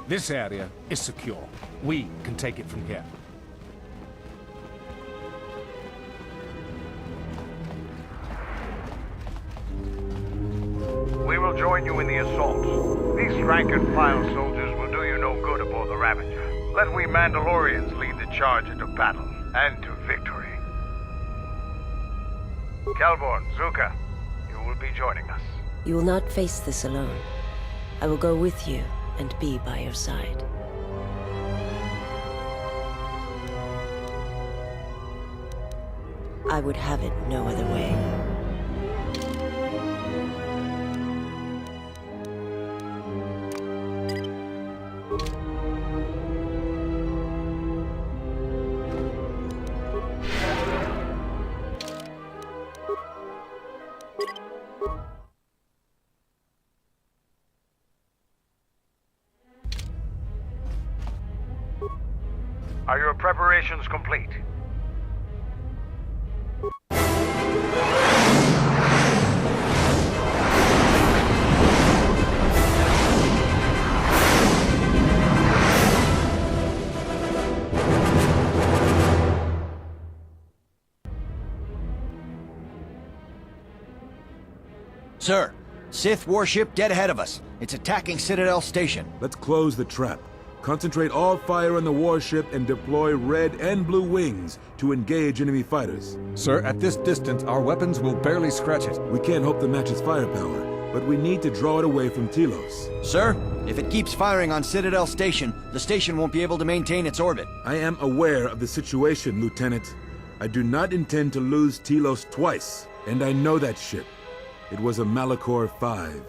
This area is secure. We can take it from here. We will join you in the assault. These rank-and-file soldiers will do you no good aboard the Ravager. Let we Mandalorians lead the charge into battle and to victory. Kelborn, Zuka, you will be joining us. You will not face this alone. I will go with you and be by your side. I would have it no other way. Are your preparations complete? Sir, Sith warship dead ahead of us. It's attacking Citadel Station. Let's close the trap. Concentrate all fire on the warship and deploy red and blue wings to engage enemy fighters. Sir, at this distance, our weapons will barely scratch it. We can't hope to match its firepower, but we need to draw it away from Telos. Sir, if it keeps firing on Citadel Station, the station won't be able to maintain its orbit. I am aware of the situation, Lieutenant. I do not intend to lose Telos twice, and I know that ship. It was a Malachor 5.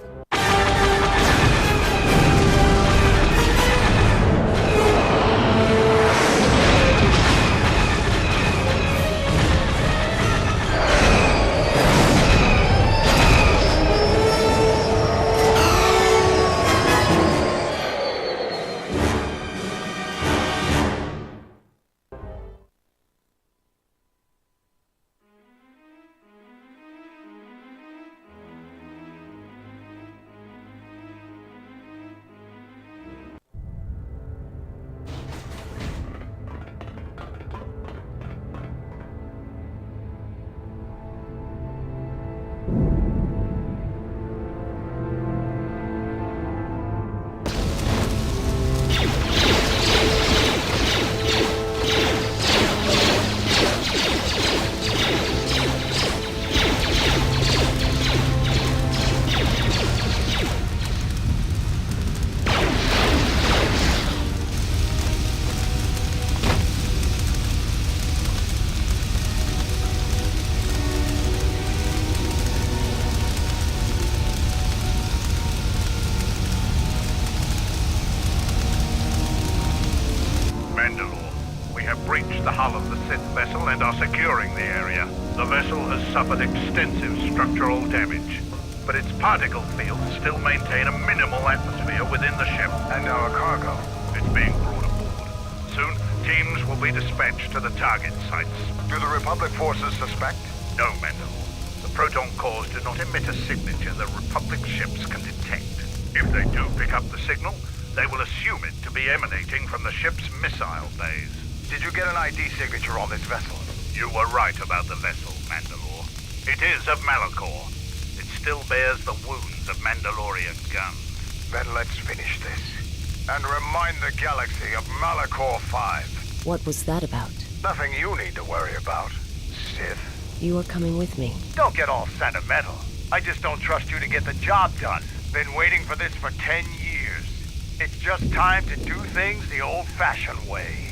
And are securing the area. The vessel has suffered extensive structural damage, but its particle fields still maintain a minimal atmosphere within the ship. And our cargo? It's being brought aboard. Soon, teams will be dispatched to the target sites. Do the Republic forces suspect? No, Mandalore. The proton cores do not emit a signature that Republic ships can detect. If they do pick up the signal, they will assume it to be emanating from the ship's missile bays. Did you get an ID signature on this vessel? You were right about the vessel, Mandalore. It is of Malachor. It still bears the wounds of Mandalorian guns. Then let's finish this. And remind the galaxy of Malachor 5. What was that about? Nothing you need to worry about, Sith. You are coming with me. Don't get all sentimental. I just don't trust you to get the job done. Been waiting for this for 10 years. It's just time to do things the old-fashioned way.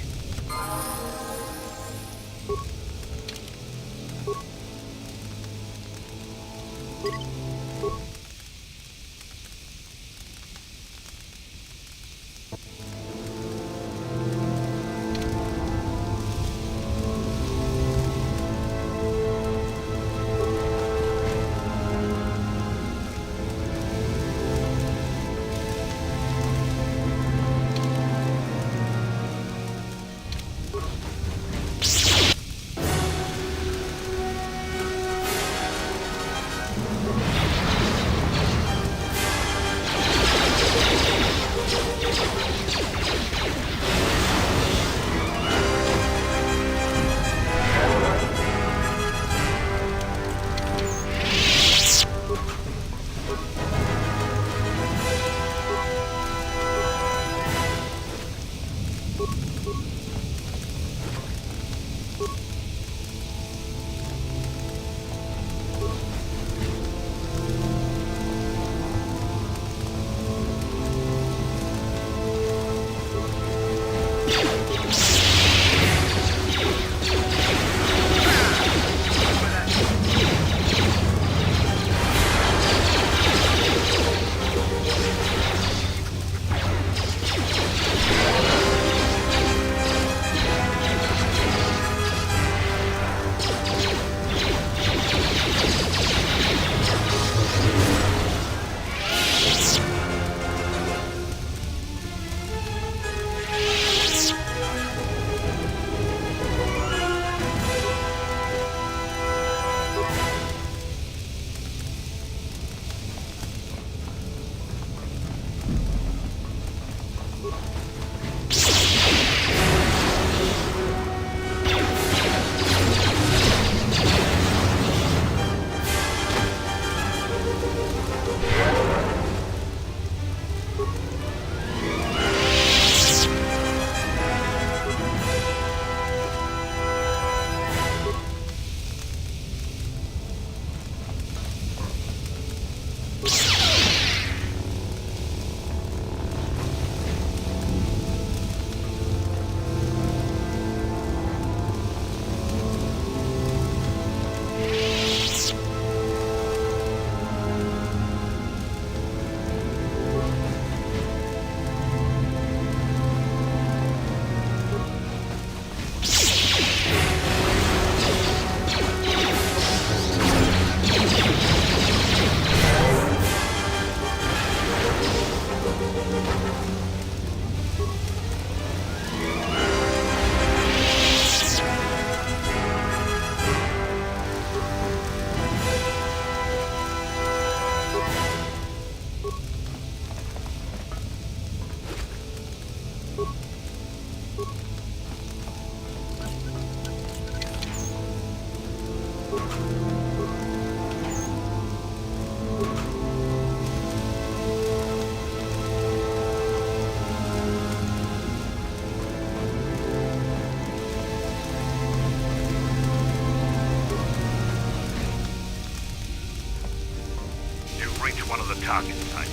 target site.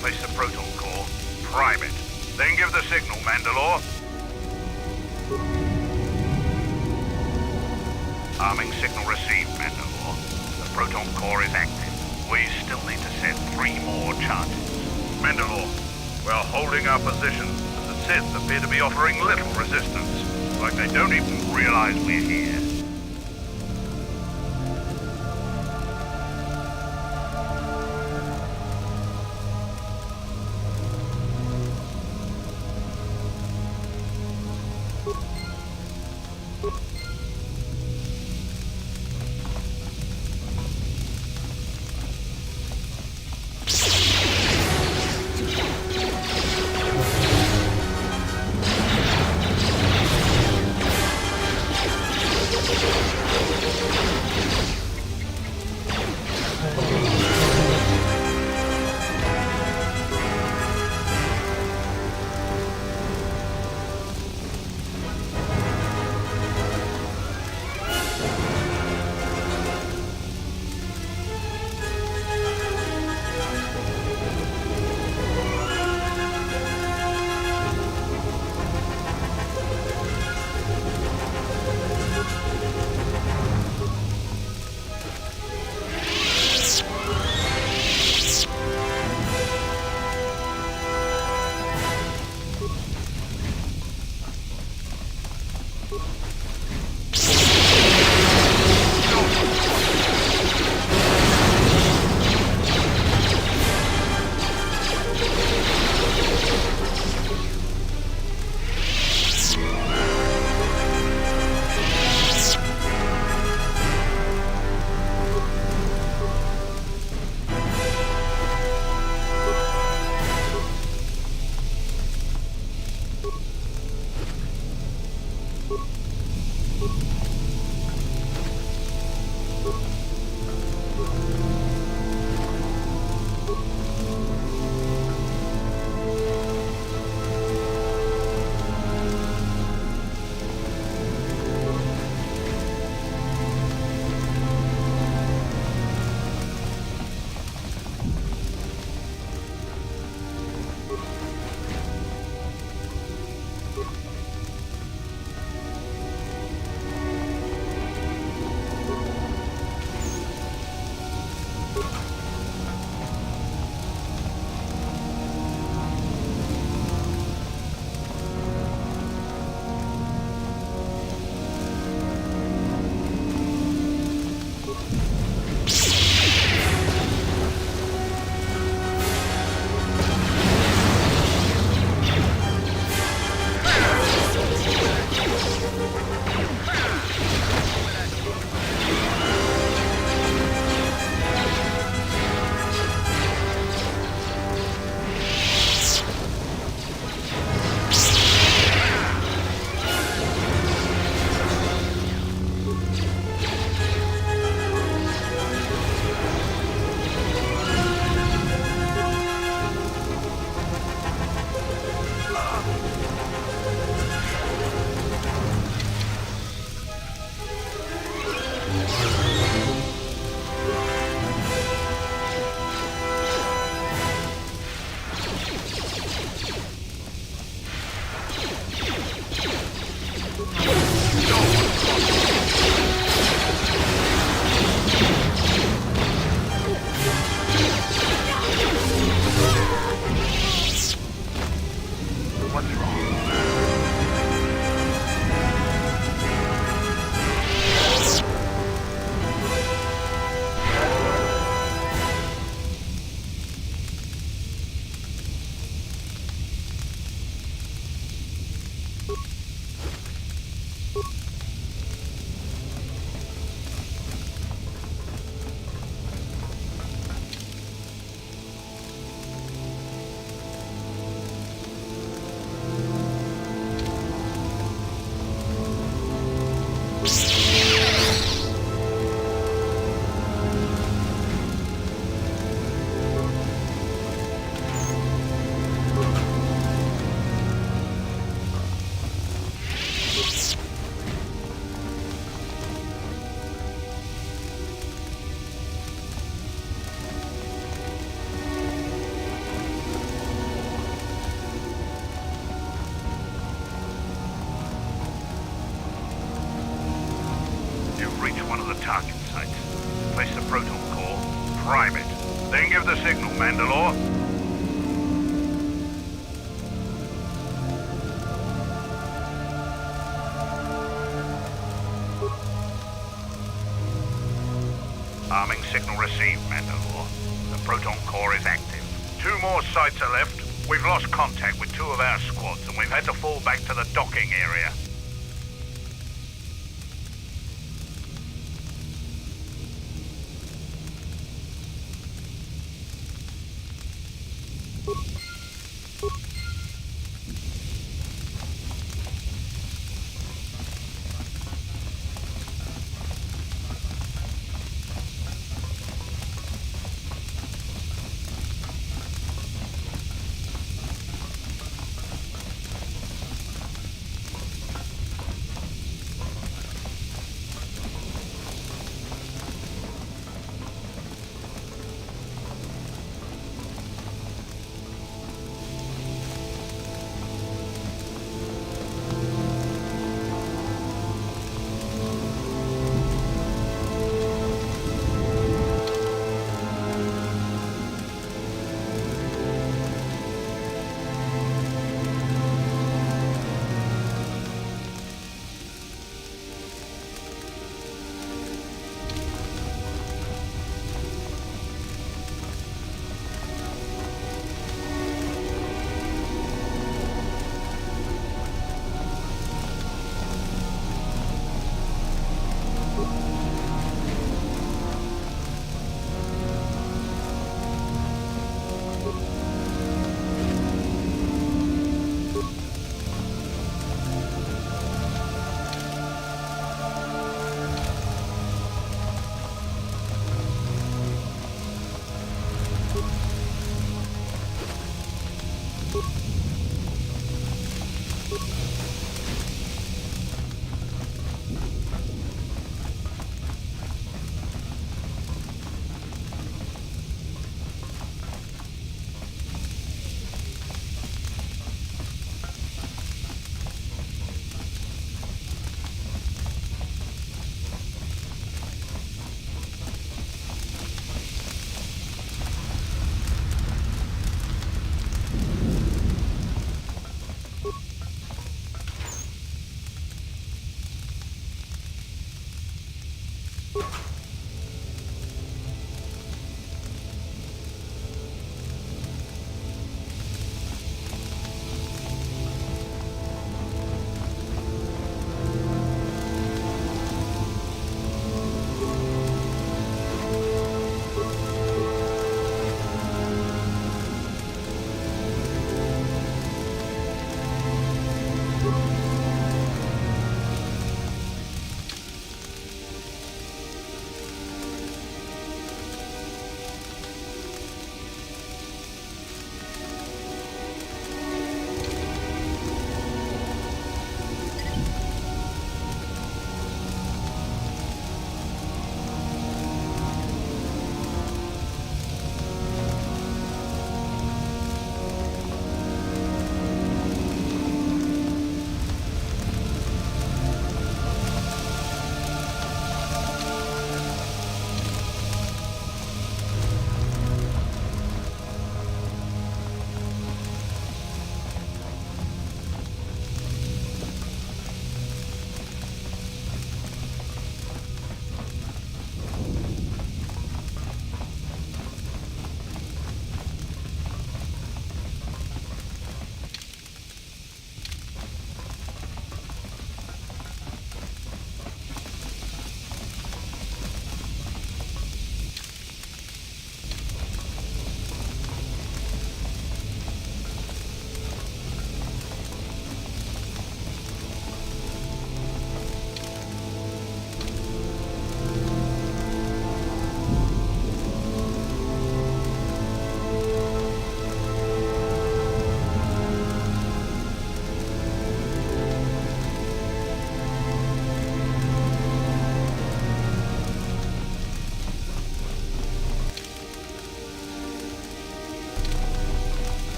Place the proton core, prime it, then give the signal, Mandalore. Arming signal received, Mandalore. The proton core is active. We still need to send 3 more charges. Mandalore, we're holding our position, but the Sith appear to be offering little resistance. Like they don't even realize we're here. Target sites. Place the proton core, prime it, then give the signal, Mandalore. Arming signal received, Mandalore. The proton core is active. 2 more sites are left. We've lost contact with 2 of our squads, and we've had to fall back to the docking area.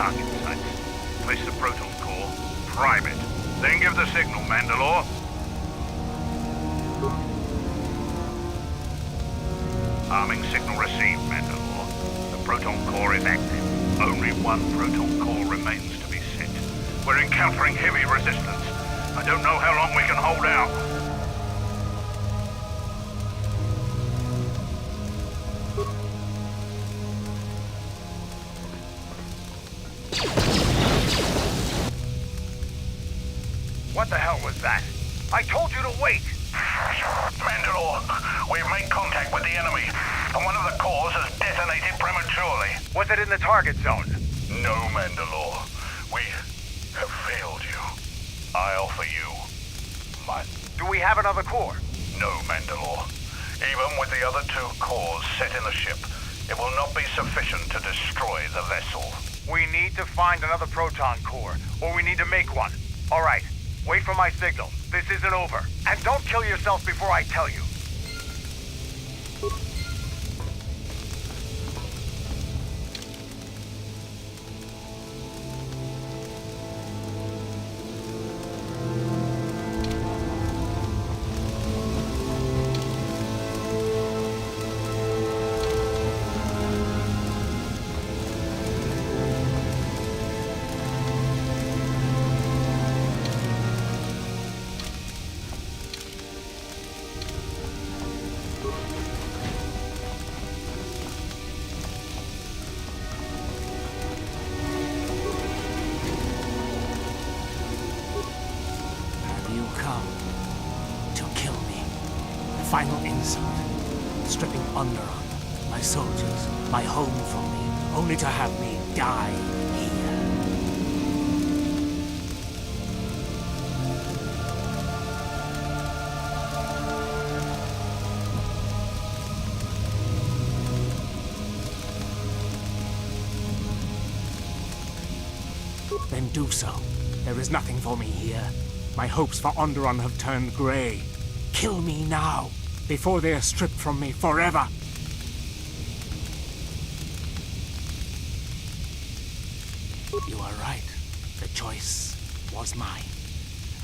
target sites. Place the proton core, prime it, then give the signal, Mandalore. Arming signal received, Mandalore. The proton core is active. Only one proton core remains to be set. We're encountering heavy resistance. I don't know how long we can hold out. What the hell was that? I told you to wait! Mandalore, we've made contact with the enemy, and one of the cores has detonated prematurely. Was it in the target zone? No, Mandalore. We have failed you. I offer you my... Do we have another core? No, Mandalore. Even with the other 2 cores set in the ship, it will not be sufficient to destroy the vessel. We need to find another proton core, or we need to make one. All right. Wait for my signal. This isn't over. And don't kill yourself before I tell you. Final insult. Stripping Onderon, my soldiers, my home from me, only to have me die here. Then do so. There is nothing for me here. My hopes for Onderon have turned grey. Kill me now, before they are stripped from me forever. You are right. The choice was mine.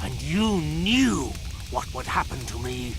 And you knew what would happen to me.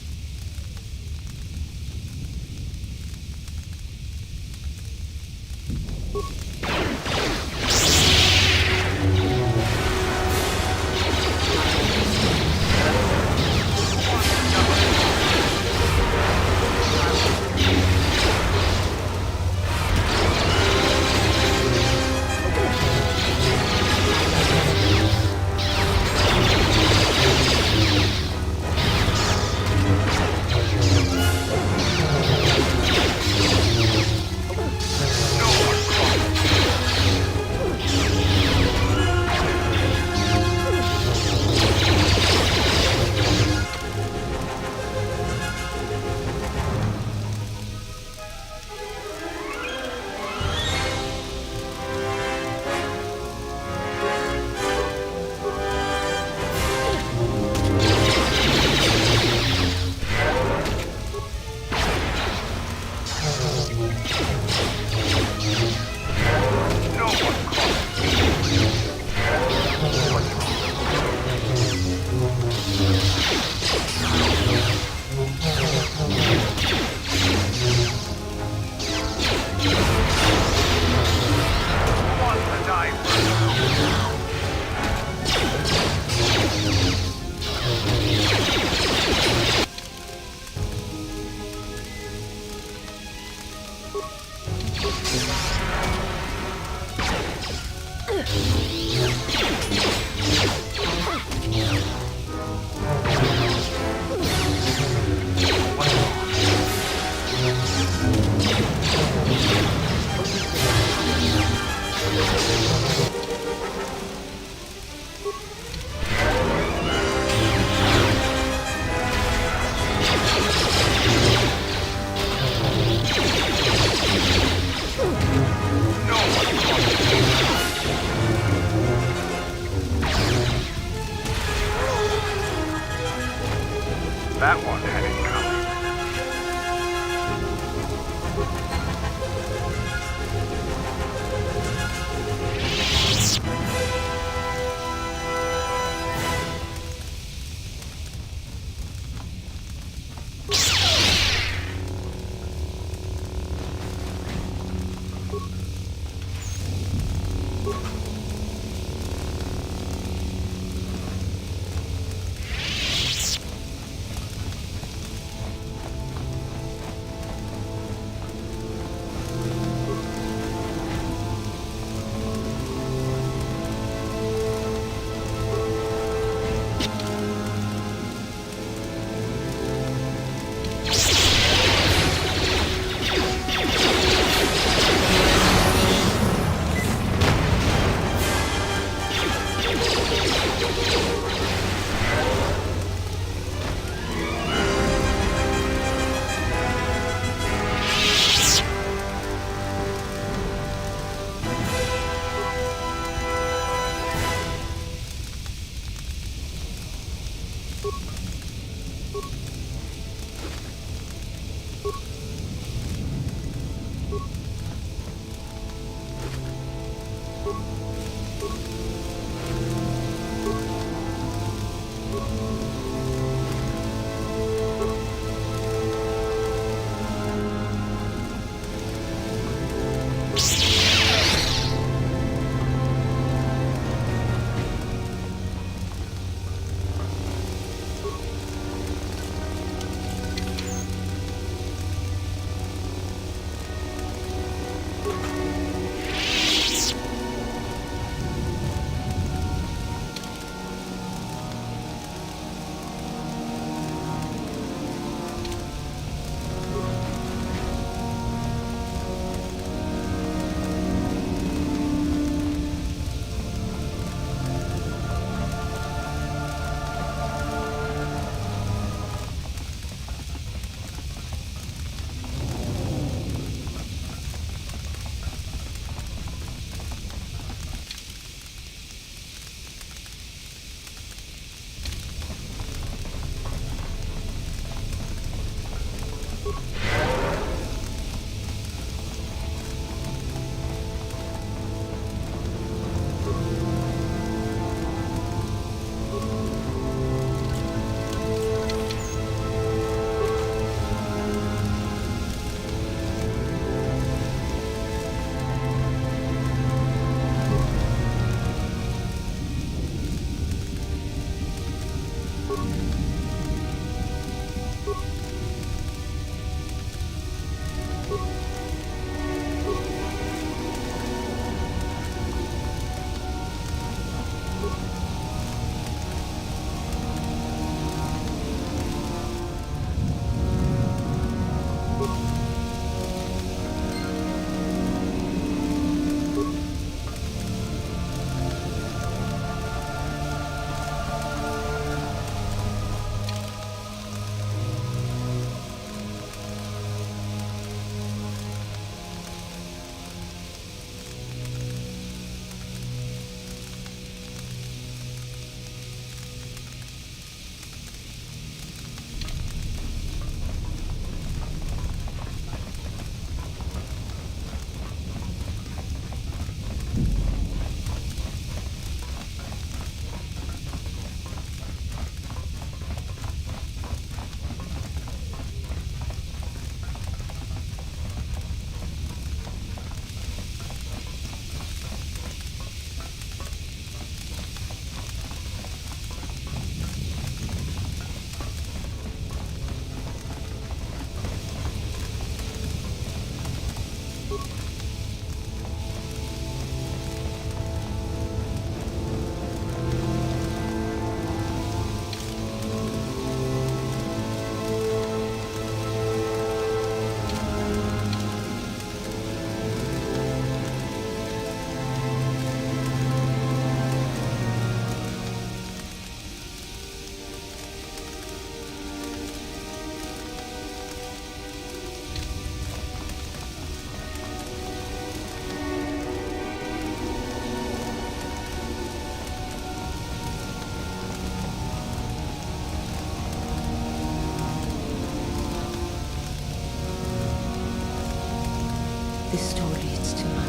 This door leads to my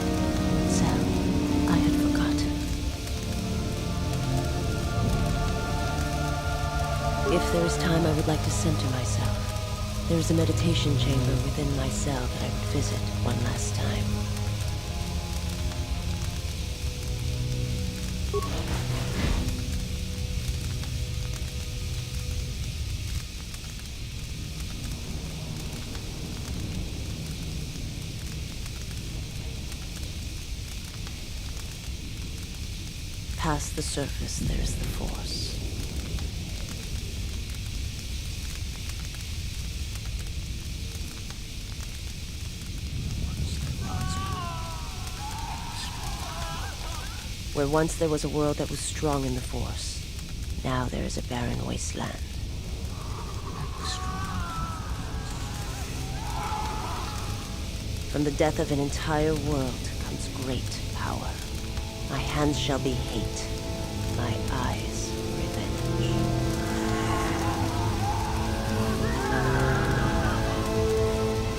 cell. I had forgotten. If there is time, I would like to center myself. There is a meditation chamber within my cell that I would visit one last time. Past the surface, there is the Force. Where once there was a world that was strong in the Force, now there is a barren wasteland. From the death of an entire world comes great power. My hands shall be hate, my eyes revenge.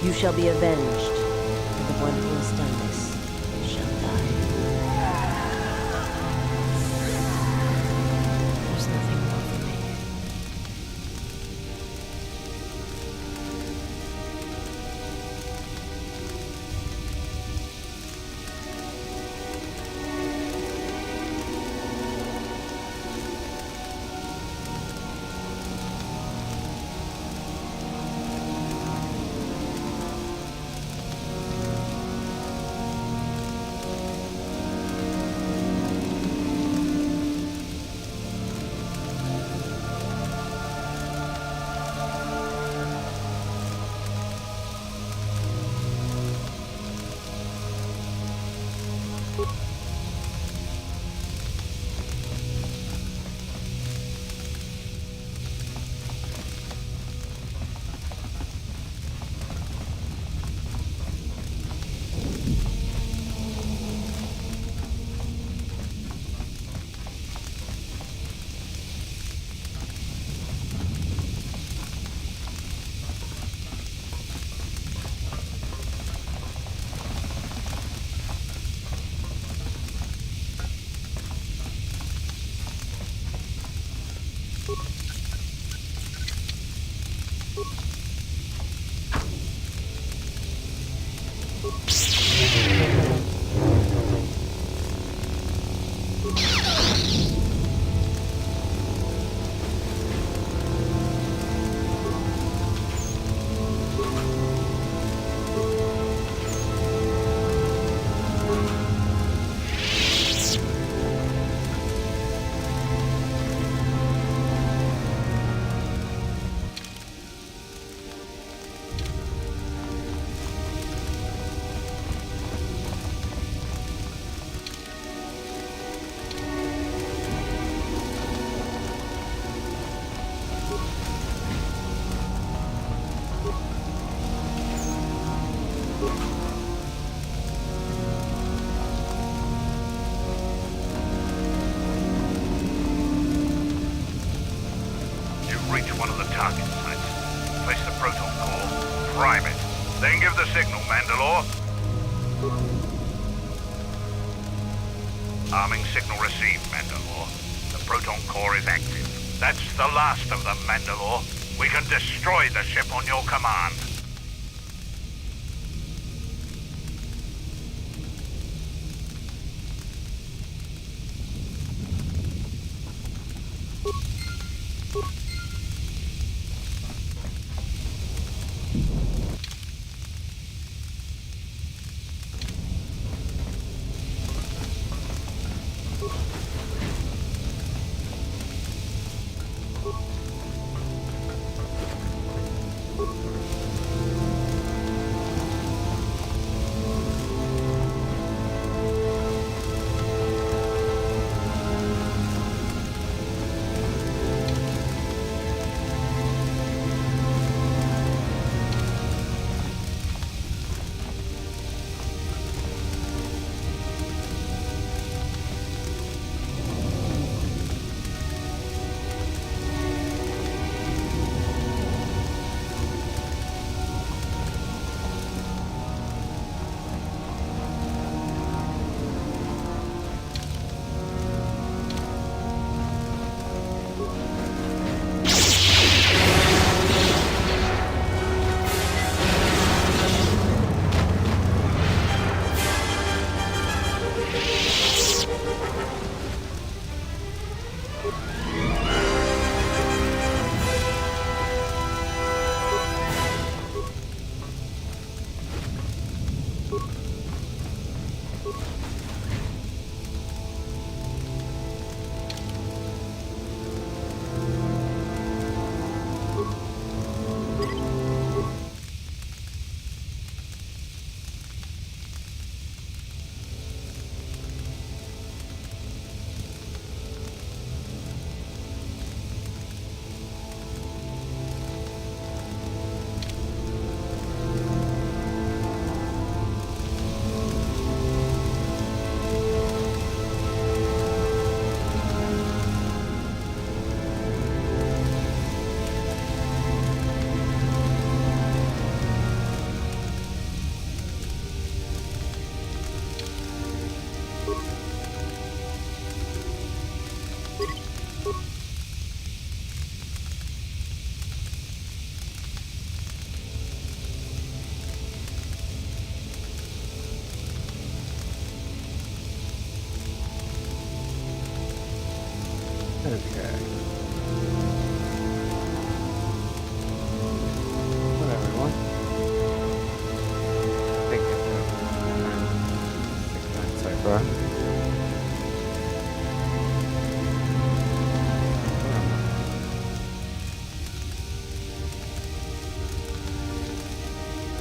You shall be avenged, and the one who has done this shall die. Arming signal received, Mandalore. The proton core is active. That's the last of them, Mandalore. We can destroy the ship on your command. Okay. Hello everyone. Thank you for 6 nights so far.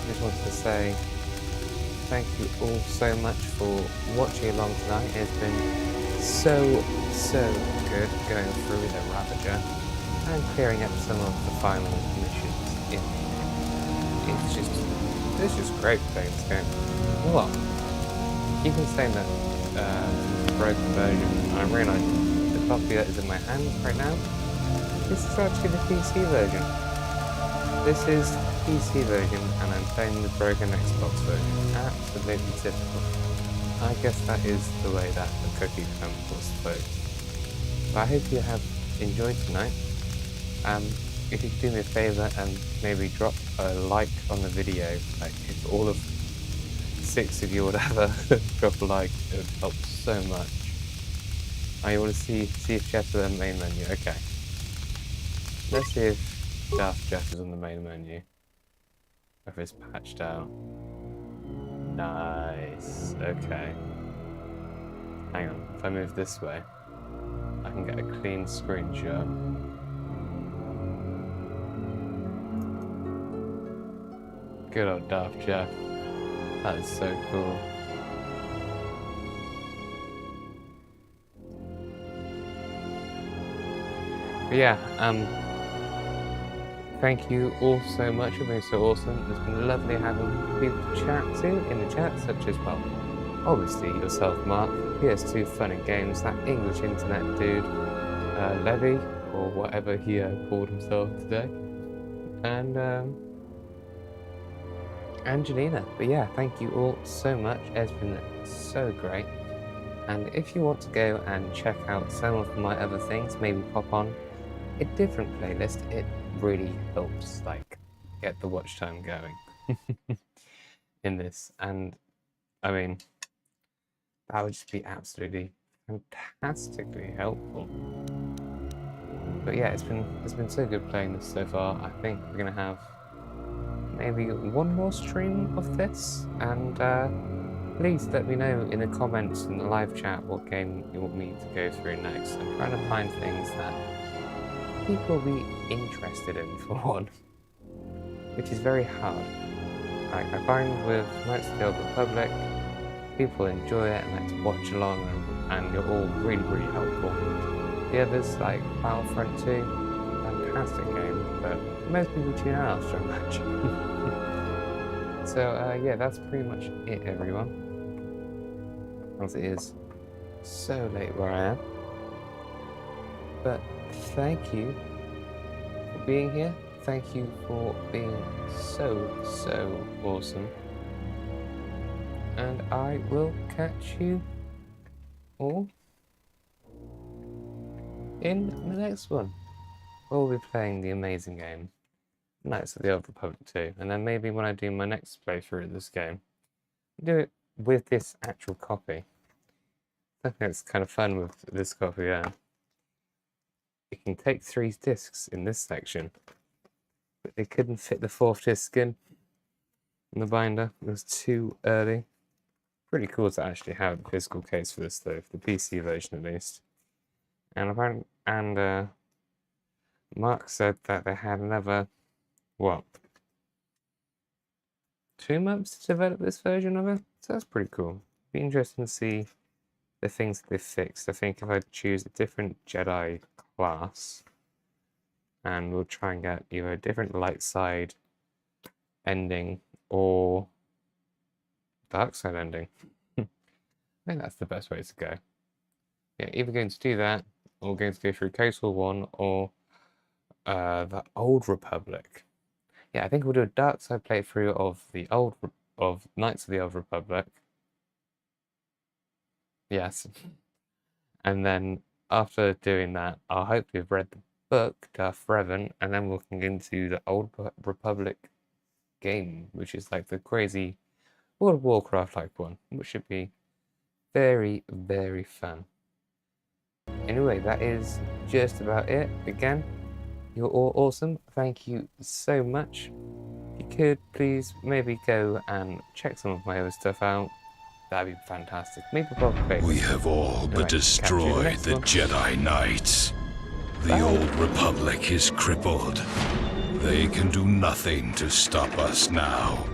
Just wanted to say thank you all so much for watching along tonight. It's been so good going through the Ravager and clearing up some of the final missions in the game. It's just great playing this game. Well, even saying that it's a broken version, I realise the copy that is in my hand right now, this is actually the PC version. This is the PC version and I'm playing the broken Xbox version. Absolutely typical. I guess that is the way that the cookie was supposed. But I hope you have enjoyed tonight. If you could do me a favour and maybe drop a like on the video, like if all of 6 of you or whatever drop a like, it would help so much. I want to see if Jeff's on the main menu. Okay. Let's see if Jeff is on the main menu. If it's patched out. Nice. Okay. Hang on. If I move this way, I can get a clean screenshot. Good old Daft Jeff. That is so cool. But yeah, thank you all so much for being so awesome. It's been lovely having people to chat to in the chat, such as, well, obviously yourself, Mark, PS2 Fun and Games, that English internet dude, Levy, or whatever he called himself today, and Angelina. But yeah, thank you all so much. It's been so great. And if you want to go and check out some of my other things, maybe pop on a different playlist, it really helps like get the watch time going in this. And I mean, that would just be absolutely fantastically helpful. But yeah, it's been so good playing this so far. I think we're gonna have maybe one more stream of this, and please let me know in the comments in the live chat what game you want me to go through next. I'm trying to find things that people will be interested in, for one, which is very hard. Like, I find with Knights of the Old Republic, people enjoy it and like to watch along, and you're all really, really helpful. The others, like Battlefront 2, fantastic game, but most people tune out after a match. So yeah, that's pretty much it, everyone. As it is so late where I am. But thank you for being here. Thank you for being so awesome. And I will catch you all in the next one. We'll be playing the amazing game, Knights of the Old Republic 2. And then maybe when I do my next playthrough of this game, I'll do it with this actual copy. I think it's kind of fun with this copy, yeah. It can take 3 discs in this section, but they couldn't fit the 4th disc in the binder. It was too early. Pretty cool to actually have a physical case for this though, for the PC version at least. And Mark said that they had another, what, 2 months to develop this version of it? So that's pretty cool. Be interesting to see the things that they've fixed. I think if I choose a different Jedi class, and we'll try and get either a different light side ending or dark side ending. I think that's the best way to go. Yeah, either going to do that, or going to go through Kotor 1 or the Old Republic. Yeah, I think we'll do a dark side playthrough of Knights of the Old Republic. Yes. And then after doing that, I'll hopefully have read the book, Darth Revan, and then we'll get into the Old Republic game, which is like the crazy World of Warcraft like one, which should be very, very fun. Anyway, that is just about it. Again, you're all awesome. Thank you so much. If you could please maybe go and check some of my other stuff out. That'd be fantastic. Maybe probably. We have all but destroyed the Jedi Knights. The Old Republic is crippled. They can do nothing to stop us now.